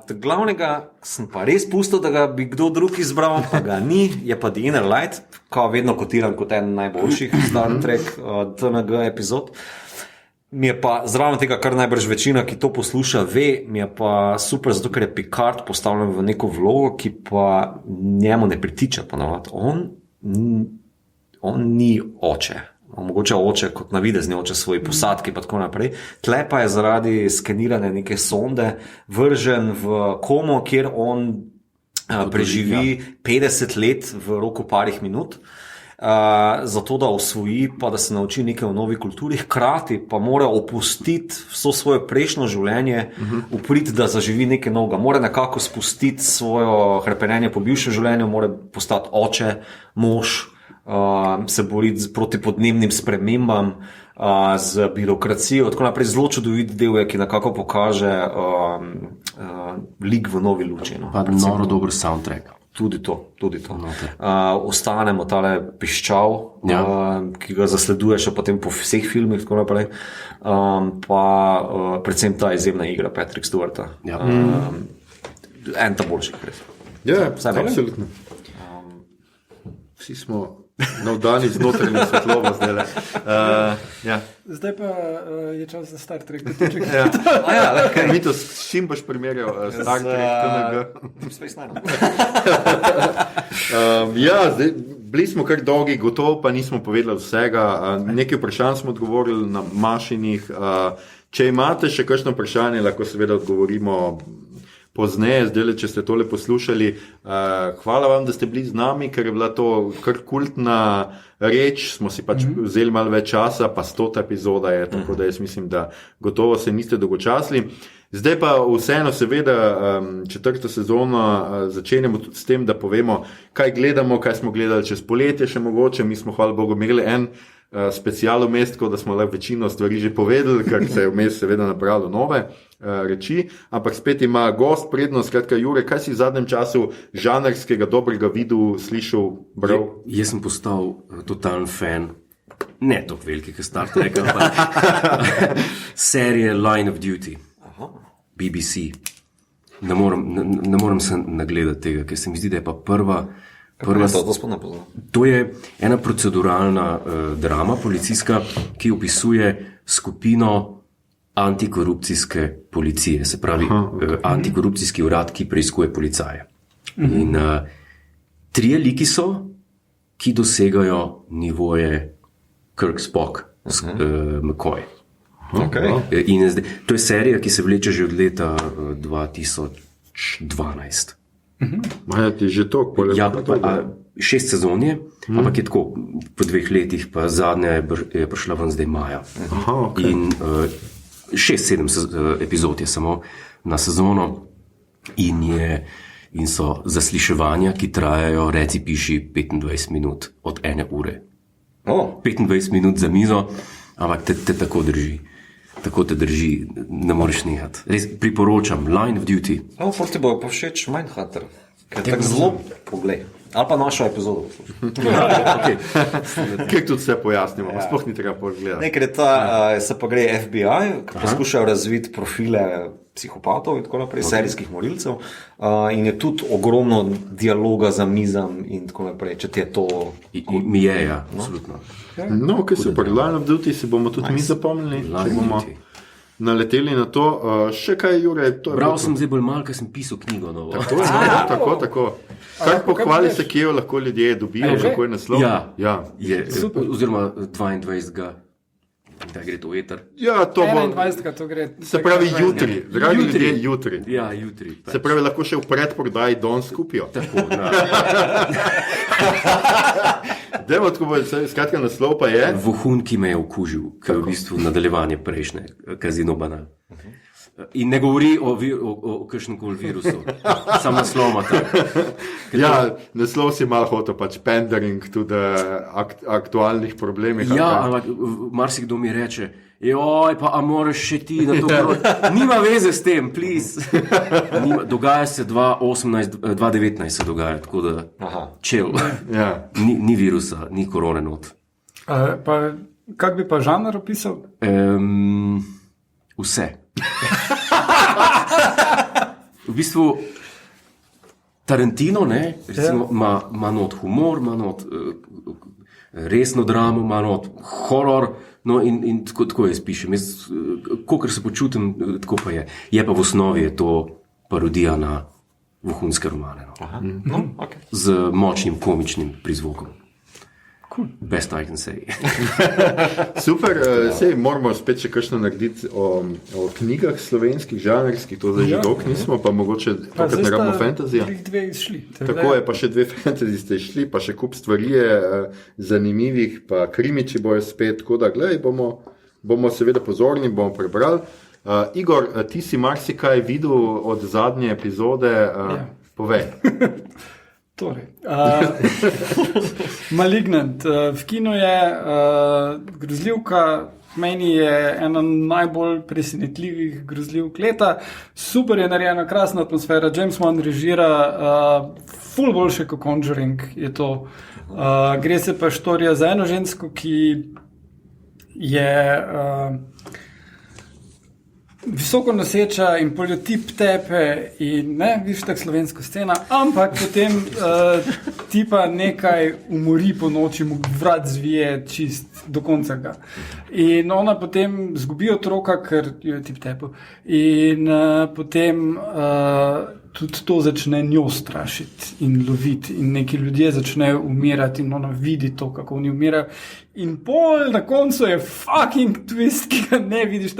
Glavnega sem pa res pustil, da ga bi kdo drug izbral, pa ga ni, je pa The Inner Light, ko vedno kotiran kot en najboljših Star Trek TNG epizod. Mi je pa zraven tega, kar najbrž večina, ki to posluša, ve, mi je pa super, zato ker je Picard postavljen v neko vlogo, ki pa njemu ne pritiče ponavadi. On ni oče. Mogoče oče kot navidezni oče svoji posadki pa tako naprej. Tle pa je zaradi skenirane neke sonde vržen v komo, kjer on preživi 50 let v roku parih minut. Zato da osvoji, pa da se nauči nekaj o novi kulturi, hkrati pa mora opustiti vso svoje prejšnjo življenje, upriti, da zaživi nekaj novega, mora nekako spustiti svojo hrepenenje po bivšem življenju, mora postati oče, mož, se boriti proti podnebnim spremembam, z birokracijo, tako naprej. Zelo čudovit del je, ki nekako pokaže lik v novi luči. No, pa noro dober soundtrack. Tudi to. Ostanemo tale piščal, ki ga zasleduješ potem po vseh filmih, tako naprej. Pa predvsem ta izjemna igra Patrick Stewarta. Ja. En ta boljših, res. Ja, absolutno. Vsi smo navdani z notranjo svetlobo zdaj. Ja. Zdaj pa je čas za Star Trek. Mi to s čim boš primerjal? Star Trek, TNG? Space Nine. Zdaj, bili smo kar dolgi, gotovo pa nismo povedali vsega. Nekaj vprašanj smo odgovorili na mašinih. Če imate še kakšno vprašanje, lahko seveda odgovorimo pozneje, zdaj, če ste tole poslušali. Hvala vam, da ste bili z nami, ker je bila to kar kultna reč, smo si pač vzeli malo več časa, pa 100. epizoda je, tako da jaz mislim, da gotovo se niste dolgočasili. Zdaj pa vseeno seveda 4. sezono začenjamo tudi s tem, da povemo, kaj gledamo, kaj smo gledali čez poletje še mogoče. Mi smo, hvala Bogu, imeli en special vmes, tako da smo lahko večino stvari že povedali, ker se je vmes seveda napravilo nove reči, ampak spet ima gost prednost. Skratka, Jure, kaj si v zadnjem času žanrskega dobrega videl, slišal, bral? Jaz sem postal totalen fan, ne toliko velikega Star Treka, ampak serije Line of Duty, BBC. Ne morem se nagledati tega, ker se mi zdi, da je pa prva. To je ena proceduralna drama policijska, ki opisuje skupino antikorupcijske policije, se pravi antikorupcijski urad, ki preiskuje policaje. In 3 liki so, ki dosegajo nivoje Kirk, Spock, McCoy. In to je serija, ki se vleče že od leta 2012. Maja ti že to? 6 sezon je, ampak je tako, po 2 letih, pa zadnja je prišla ven zdaj maja. In 6-7 epizod je samo na sezono in so zasliševanja, ki trajajo, reci piši 25 minut od 1 ure. 25 minut za mizo, ampak te tako drži. Tako te drži, ne moreš nehati. Res priporočam, Line of Duty. Ti bo pa všeč Mindhunter, ker je tako zelo poglej. Ali pa našo epizodo. Kaj tudi vse pojasnimo, sploh ni treba pogledati. Nekaj je se pa gre FBI, ki poskušajo razviti profile psihopatov in tako naprej, serijskih morilcev, in je tudi ogromno dialoga za mizam in tako naprej, če ti je to... Mi je, ja, absolutno. No, kaj super, Line of Duty si bomo tudi mi zapomnili, če bomo naleteli na to. Še kaj, Jure? Bral sem zdaj bolj malo, ker sem pisal knjigo novo. Tako. Kaj pohvali se, kje jo lahko ljudje dobijo, kako je naslov? Oziroma 22. Da gre to eter. Ja, to bo. 21. to gre. Se pravi jutri, dragi ljudje, jutri. Ja, jutri. Se pravi, lahko še v predprodaji danes kupijo. Tako, da. Dajmo, tako bo, skratka, naslov pa je. Vohun, ki me je okužil, ker je v bistvu nadaljevanje prejšnje, Kazino Banal. In ne govori o kakšnem koli virusu, sam naslov ima tako. Ja, naslov si malo hotel, pač pandering tudi aktualnih problemih. Ja, ampak marsikdo mi reče, joj, pa a moraš še ti na to. Nima veze s tem, please. Dogaja se 2019 se dogaja, tako da čel. Ni virusa, ni korone not. Pa kak bi pa žanr opisal? Vse. V bistvu Tarantino, recimo, ima not humor, ima not resno dramo, ima not horor, no in tako jaz pišem. Kolikor se počutim, tako pa je. Je pa v osnovi je to parodija na vohunske romane. Z močnim komičnim prizvokom. Best I can say. Super, sej moramo spet še kakšno narediti o knjigah slovenskih, žanrskih, to zdaj že dolgo nismo, pa mogoče tokrat ne rabimo fantazija. Tako je, pa še 2 fantasy ste išli, pa še kup stvari je zanimivih, pa krimiči bojo spet, tako da gledaj, bomo seveda pozorni, bomo prebrali. Igor, ti si marsikaj videl od zadnje epizode, povej. Torej, Malignant, v kinu je grozljivka, meni je ena najbolj presenetljivih grozljivk leta. Super je narejena, krasna atmosfera, James Wan režira, ful boljše kot Conjuring je to. Gre se pa štorija za eno žensko, ki je visoko noseča in poljotip tepe in ne, viš tak slovensko scena, ampak potem tipa nekaj umori po noči, mu vrat zvije čist do konca ga. In ona potem zgubi otroka, ker jo je tip tepel. In potem tudi to začne njo strašiti in loviti in neki ljudje začnejo umirati in ona vidi to, kako oni umirajo. In pol na koncu je fucking twist, ki ga ne vidiš.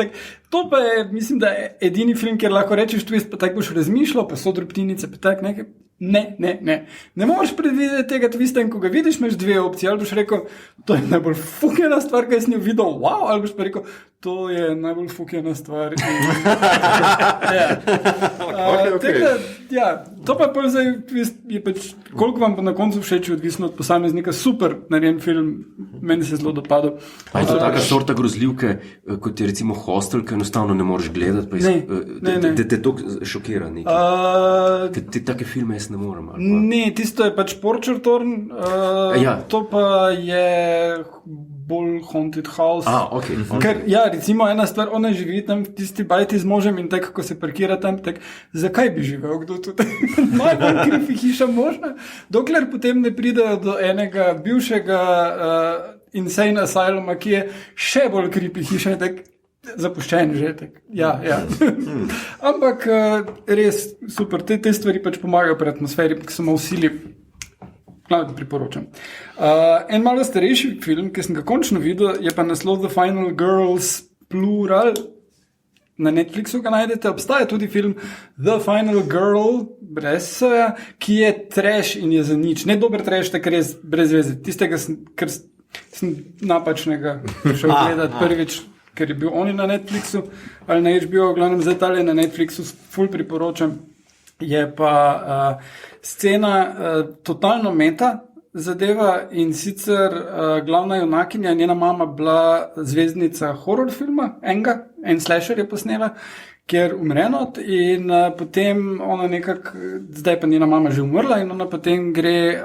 To pa je, mislim, da je edini film, kjer lahko rečeš twist, pa tako boš razmišljal, pa so drobtinice, pa tak nekaj. Ne moreš predvideti tega twista in ko ga vidiš, imaš dve opcije. Ali boš rekel, to je najbolj fukjena stvar, kaj sem jo videl, wow, ali boš pa rekel, to je najbolj fukjena stvar. To pa je zdaj, je pač, koliko vam pa na koncu všeč, odvisno od posameznika, super narejen film, meni se zelo dopadel. A je to taka sorta grozljivke, kot je recimo Hostel, ki enostavno ne moreš gledati, pa te to šokira nekaj. Te take filme jaz ne morem. Ne, tisto je pač Porčertorn, to pa je bolj Haunted House. Okay. Ker, recimo ena stvar, ona živi tam v tisti bajti z možem in tako, ko se parkira tam, tak, zakaj bi živel kdo tudi? Najbolj krivi hiša možna, dokler potem ne pridejo do enega bivšega insane asyluma, ki je še bolj krivi hiša, tak, zapuščen že. Ampak res super, te stvari pač pomagajo pri atmosferi, ki so malo vsili. Priporočam. En malo starejši film, ki sem ga končno videl, je pa naslov The Final Girls Plural. Na Netflixu ga najdete. Obstaja tudi film The Final Girl, brez soja, ki je trash in je za nič. Ne dober trash, tak res brez veze. Tistega, ker sem napačnega šel gledati prvič, ker je bil oni na Netflixu, ali na HBO, glavnem zdaj tale na Netflixu, ful priporočam. Je pa scena totalno meta zadeva in sicer glavna junakinja, njena mama bila zvezdnica horror filma, en slasher je posnela, kjer umre not in potem ona nekako, zdaj pa njena mama že umrla in ona potem gre,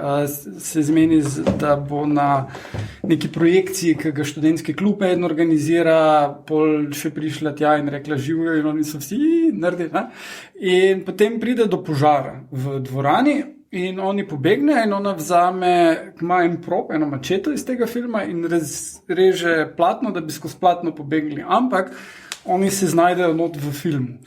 se zmeni, da bo na neki projekciji, ki ga študentski klub eden organizira, pol še prišla tja in rekla živijo in oni so vsi nerdi, ne? In potem pride do požara v dvorani in oni pobegne in ona vzame, ima en prop, eno mačeto iz tega filma in reže platno, da bi skozi platno pobegli, ampak oni se znajdejo not v filmu.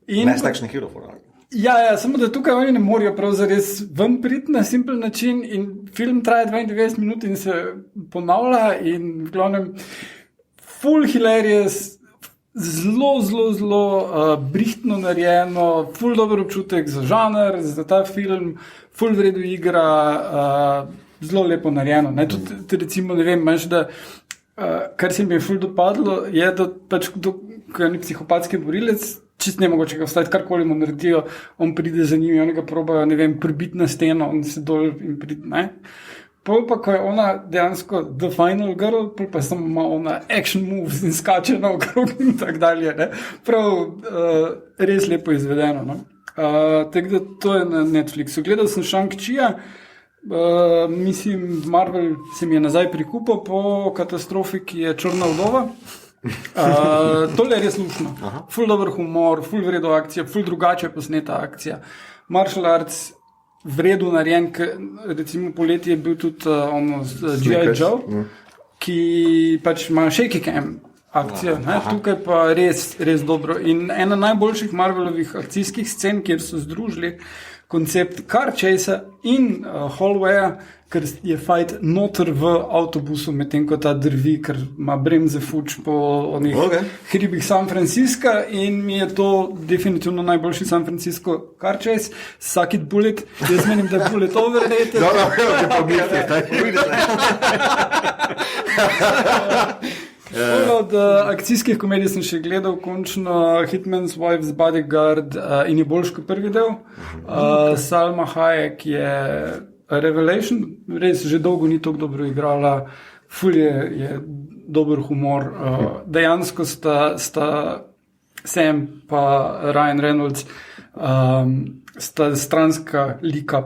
Nes takšni hero for art. Ja, samo da tukaj oni ne morajo prav zares ven priti na simpel način in film traja 92 minut in se ponavlja in v glavnem full hilarious, zelo brihtno narejeno, full dober občutek za žanr, za ta film, full vredu igra, zelo lepo narejeno. Tudi recimo, ne vem, manj, da kar se mi je ful dopadlo, je, da pač, ko je psihopatski borilec, čist ne mogoče ga vstati, karkoli mu naredijo, on pride za njimi, oni ga probajo, ne vem, prbiti na steno, on se dol in pride, ne. Pol pa, ko je ona dejansko the final girl, pol pa samo ima ona action moves in skače na okrog in tak dalje, ne. Prav res lepo izvedeno, no. Tako da to je na Netflixu. Gledal sem Shang-Chia, mislim, Marvel se mi je nazaj prikupil po katastrofi, ki je Črna vdova. Tole je res lušno. Ful dober humor, ful vredo akcija, ful drugače posneta akcija. Martial arts vredo narejen, recimo poleti je bil tudi G.I. Joe, ki pač ima shaky cam akcijo, tukaj pa res dobro. In ena najboljših Marvelovih akcijskih scen, kjer so združili koncept car chase in hallwaya, ker je fight noter v avtobusu, medtem ko ta drvi, ker ima bremze fuč po onih hribih San Francisca in mi je to definitivno najboljši San Francisco car chase. Suck it bullet, jaz menim, da je bullet overrated. Od akcijskih komedij sem še gledal končno Hitman's Wife's Bodyguard in je boljš kot prvi del. Salma Hayek je Revelation, res že dolgo ni tako dobro igrala, ful je dober humor. Dejansko sta Sam pa Ryan Reynolds sta stranska lika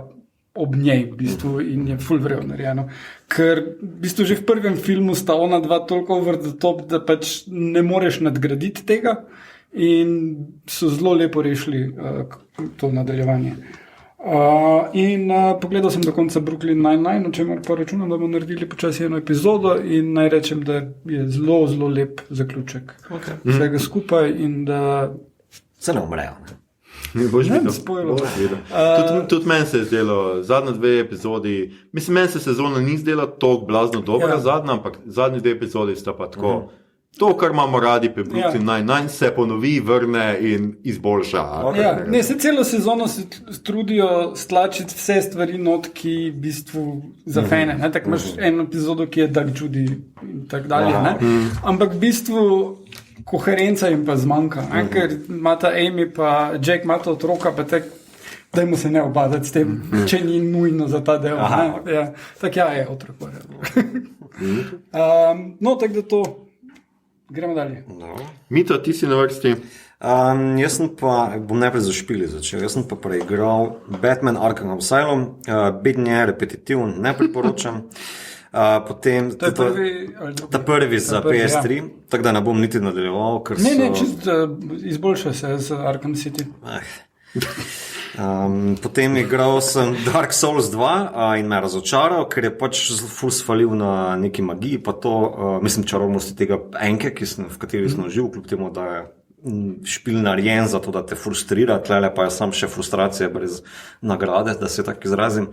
ob njej, v bistvu, in je ful vrejo narejeno. Ker v bistvu že v prvem filmu sta ona dva toliko over the top, da pač ne moreš nadgraditi tega in so zelo lepo rešili to nadaljevanje. Pogledal sem do konca Brooklyn Nine-Nine, o čemer pa računam, da bomo naredili počasi eno epizodo in naj rečem, da je zelo, zelo lep zaključek vsega skupaj in da se ne umrejo. Ne boš videl. Tudi meni se je zdelo, zadnje 2 epizodi, mislim, meni se sezona ni zdela toliko blazno dobra, zadnja, ampak zadnji 2 epizodi sta pa tako. To, kar imamo radi pri Brooklyn Nine-Nine, se ponovi, vrne in izboljša. Se celo sezono se trudijo stlačiti vse stvari not, ki v bistvu za fene. Tako imaš eno epizodo, ki je Doug Judy in tako dalje. Ampak v bistvu koherenca jim pa zmanjka, ker imata Amy pa Jack imata otroka, pa tek dajmo se ne obadati s tem, če ni nujno za ta del. Tako je otrok. Tako da to. Gremo dalje. Mito, ti si na vrsti. Jaz sem pa, bom najprej za špili začel, jaz sem pa preigral Batman Arkham Asylum, bednje, repetitiven, ne priporočam. Potem, to je prvi za PS3, tako da ne bom niti nadaljeval. Čist izboljša se z Arkham City. Potem igral sem Dark Souls 2 in me razočaral, ker je pač ful sfalil na neki magiji, pa to, mislim, čarobnosti tega enke, v kateri smo živ, kljub temu, da je špil narejen za to, da te frustrira, tlele pa je sam še frustracija brez nagrade, da se tako izrazim.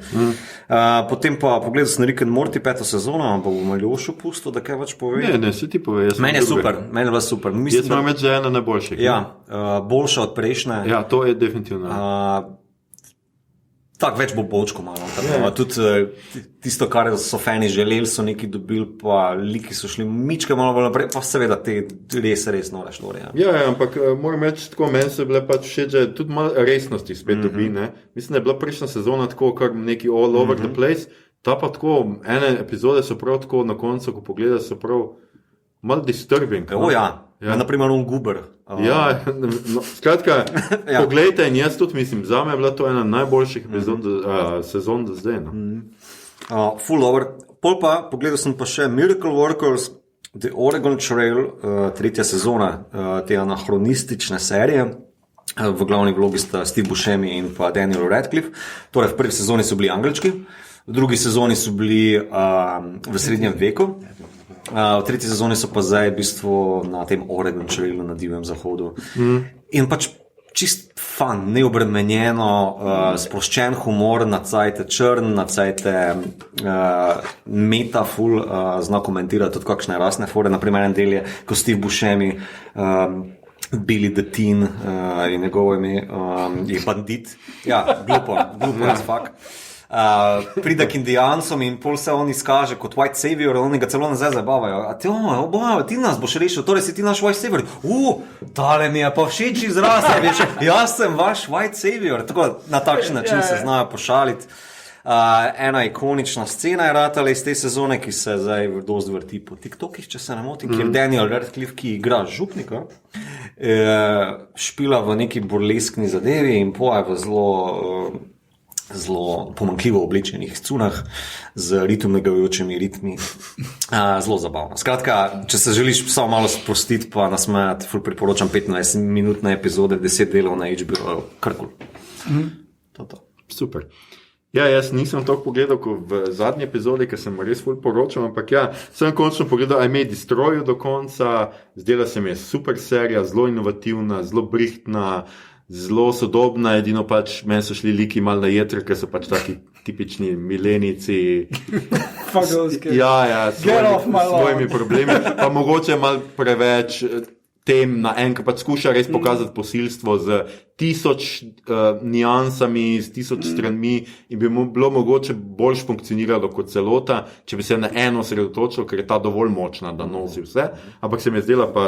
Potem pa pogledal sem Rick and Morty 5. sezono, ampak bom Aljošu pustil, da kaj več pove. Ne, si ti pove. Meni je super, meni je bila super. Mislim, jaz moram reči, da je ena najboljših. Ja, boljša od prejšnje. Ja, to je definitivno. Tako več bo bočko malo. Tudi tisto, kar so fani želeli, so neki dobili, pa liki so šli mičke malo bolj naprej, pa seveda te res nore šlore. Ampak moram reči, tako meni se je bile pač všeč, da tudi malo resnosti spet dobi. Mislim, da je bila prejšnja sezona tako, kar neki all over the place, ta pa tako, ene epizode so prav tako na koncu, ko pogledaš, so prav malo disturbing. Naprimer on Guber. Skratka, poglejte, in jaz tudi mislim, za me je bila to ena najboljših sezon do zdaj. Full over. Pol pa, pogledal sem pa še Miracle Workers, The Oregon Trail, 3. sezona te anahronistične serije. V glavni vlogi sta Steve Buscemi in pa Daniel Radcliffe. Torej, v prvi sezoni so bili angelčki, v drugi sezoni so bili v srednjem veku. V 3. sezoni so pa zdaj v bistvu na tem Oregon Trailu na Divjem zahodu. In pač čist fun, neobremenjeno, sproščen humor, nacajte črn, nacajte meta full, zna komentirati tudi kakšne rasne fore. Naprimer, en del je, ko Steve Buscemi, Billy the Teen in njegovo ime je bandit. Ja, glupo as fuck. Pride k Indijancom in pol se on izkaže kot white savior, oni ga celo nazaj zabavajo. Ti nas boš rešil, torej si ti naš white savior. Tale mi je pa všeč izraz, jaz sem vaš white savior. Tako na takšen način se znajo pošaliti. Ena ikonična scena je ratala iz te sezone, ki se zdaj dosti vrti po TikTokih, če se ne motim, kjer Daniel Radcliffe, ki igra župnika, špila v neki burleskni zadevi in poje v zelo pomanjkljivo oblečenih cunah z ritmnegajočimi ritmi. Zelo zabavno. Skratka, če se želiš samo malo sprostiti pa nasmejati, ful priporočam 15-minutne epizode, 10 delov na HBO, karkoli. Super. Jaz nisem toliko pogledal kot v zadnji epizodi, ker sem res ful poročal, ampak sem končno pogledal I May Destroy You do konca, zdela se mi je super serija, zelo inovativna, zelo brihtna, zelo sodobna, edino pač meni so šli liki malo na jeter, ker so pač taki tipični milenici. Fuck those kids. S svojimi problemi, pa mogoče malo preveč tem naenkrat pač skuša res pokazati posilstvo z 1000 niansami, z 1000 stranmi in bi mu bilo mogoče bolj funkcioniralo kot celota, če bi se na eno sredotočil, ker je ta dovolj močna, da nosi vse. Ampak se mi je zdela pa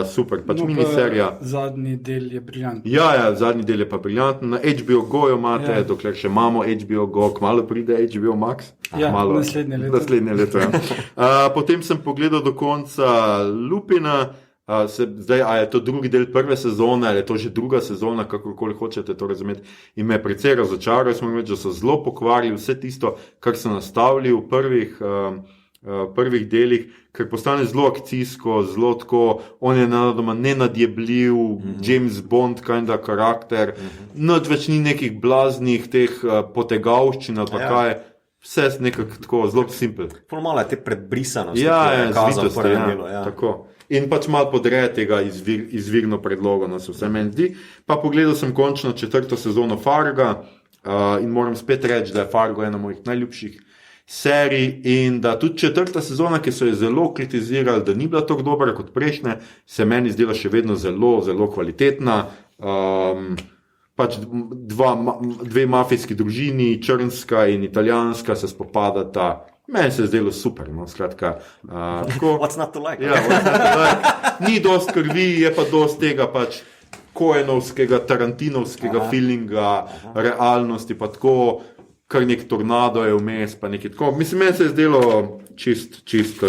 super, pač miniserija. Zadnji del je briljantni. Ja, zadnji del je pa briljanten. Na HBO Go jo imate, dokler še imamo HBO Go, kmalo pride HBO Max. Naslednje leto. Ja. Potem sem pogledal do konca Lupina. Zdaj, a je to drugi del prve sezone, ali je to že druga sezona, kakorkoli hočete to razumeti. In me je precej razočaral, smo reči, da so zelo pokvarili vse tisto, kar so nastavili v prvih delih, ker postane zelo akcijsko, zelo tako, on je nenadjebljiv, James Bond kinda karakter, noč več ni nekih blaznih teh potegavščin ali pa kaj. Vse nekako tako zelo simpel. Malo je te predbrisanosti, zvitosti, tako. In pač malo podreje tega izvirno predlogo, no se vse meni zdi. Pa pogledal sem končno 4. sezono Farga in moram spet reči, da je Fargo ena mojih najljubših serij in da tudi 4. sezona, ki so jo zelo kritizirali, da ni bila tako dobra kot prejšnje, se meni zdela še vedno zelo, zelo kvalitetna. Pač dve mafijski družini, črnska in italijanska, se spopadata. Meni se je zdelo super, no, skratka. What's not to like? Ja, what's not to like. Ni dost krvi, je pa dost tega pač Coenovskega, Tarantinovskega feelinga, realnosti, pa tako, kar nek tornado je vmes, pa nekaj tako. Mislim, meni se je zdelo čist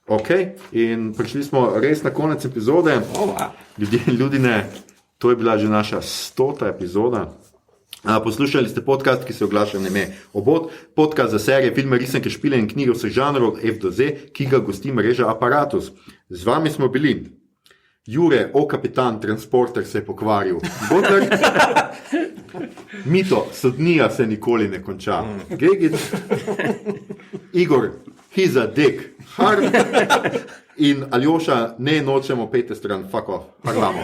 ok. In prišli smo res na konec epizode. Ljudine, to je bila že naša 100. epizoda. Poslušali ste podcast, ki se oglaša na ime Obod, podcast za serije, filme, risanke, špile in knjige vseh žanrov F do Z, ki ga gosti mreža Aparatus. Z vami smo bili Jure, kapitan, transporter se je pokvaril. Botler, Mito, sodnija se nikoli ne konča. Gegic, Igor, he's a dick, hard. In Aljoša, ne nočemo pete stran, fuck off, parlamo.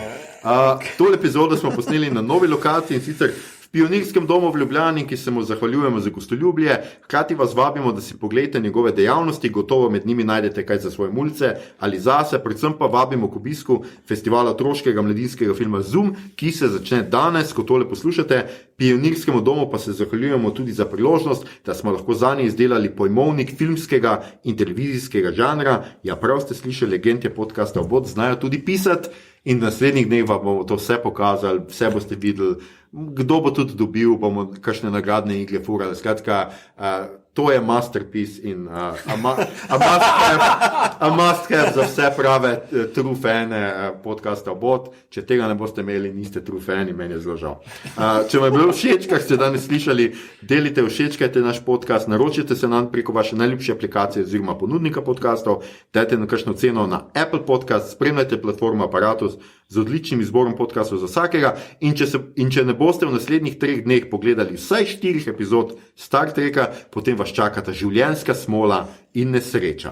Tole epizodo smo posneli na novi lokaciji in sicer v Pionirskem domu v Ljubljani, ki se mu zahvaljujemo za gostoljubje. Hkrati vas vabimo, da si pogledate njegove dejavnosti, gotovo med njimi najdete kaj za svoje mulce ali zase, predvsem pa vabimo k obisku festivala otroškega mladinskega filma Zoom, ki se začne danes, ko tole poslušate. Pionirskemu domu pa se zahvaljujemo tudi za priložnost, da smo lahko zanje izdelali pojmovnik filmskega in televizijskega žanra. Ja, prav ste slišali, legende podcasta Obod znajo tudi pisati. In v naslednjih dneh bomo to vse pokazali, vse boste videli, kdo bo tudi dobil, bomo kakšne nagradne igle furali. Skratka, to je masterpiece in a must have za vse prave true fane podcasta Obod. Če tega ne boste imeli, niste true fani, meni je zelo žal. Če vam je bilo všeč, kar ste danes slišali, delite, všečkajte naš podcast, naročite se nam preko vaše najljubše aplikacije oziroma ponudnika podcastov, dajte na kakšno ceno na Apple Podcast, spremljajte platformo Aparatus z odličnim izborom podcastov za vsakega in če ne boste v naslednjih 3 dneh pogledali vsaj 4 epizod Star Treka, potem vas čakata življenjska smola in nesreča.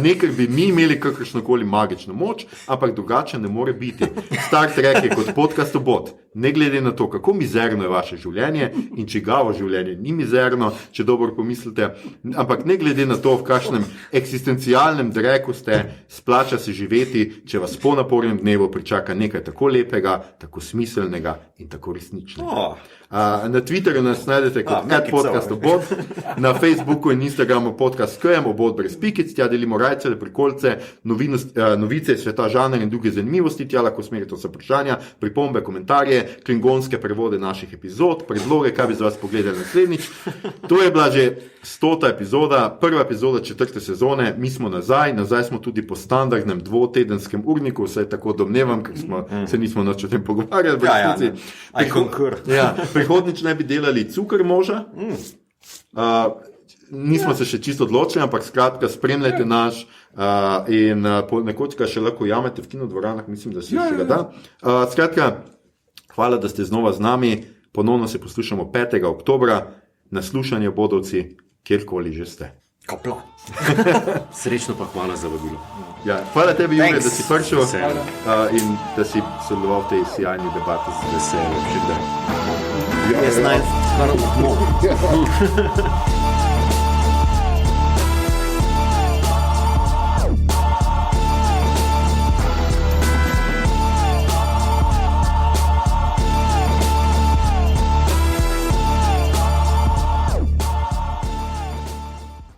Ne, ker bi mi imeli kakršnokoli magično moč, ampak drugače ne more biti. Star Trek je kot podcast Obod. Ne glede na to, kako mizerno je vaše življenje in čigavo življenje ni mizerno, če dobro pomislite, ampak ne glede na to, v kakšnem eksistencialnem dreku ste, splača se živeti, če vas po napornem dnevu pričaka nekaj tako lepega, tako smiselnega in tako resničnega. Na Twitterju nas najdete kot podcast Obod, na Facebooku in Instagramu podcast KM Obod brez pikic, tja delimo rajce, prikolce, novice iz sveta žanra in druge zanimivosti, tja lahko smerite vse vprašanja, pripombe, komentarje, klingonske prevode naših epizod, predloge, kaj bi za vas pogledali naslednjič. To je bila že 100. epizoda, prva epizoda 4. sezone, mi smo nazaj smo tudi po standardnem 2-tedenskem urniku, vse tako domnevam, ker se nismo nič o tem pogovarjali. Prihodnič ne bi delali Cukr moža. Nismo se še čisto odločili, ampak skratka, spremljajte naš in nekoč ga še lahko jamete v kinodvoranah, mislim, da se še ga da. Skratka, hvala, da ste znova z nami. Ponovno se poslušamo 5. oktobra. Naslušanje bodovci, kjerkoli že ste. Kapla. Srečno pa hvala za vabilo. Ja, hvala tebi, Jure, da si prišel in da si sodeloval v tej sjajni debati z veseljem. Jaz naj skoro odmov.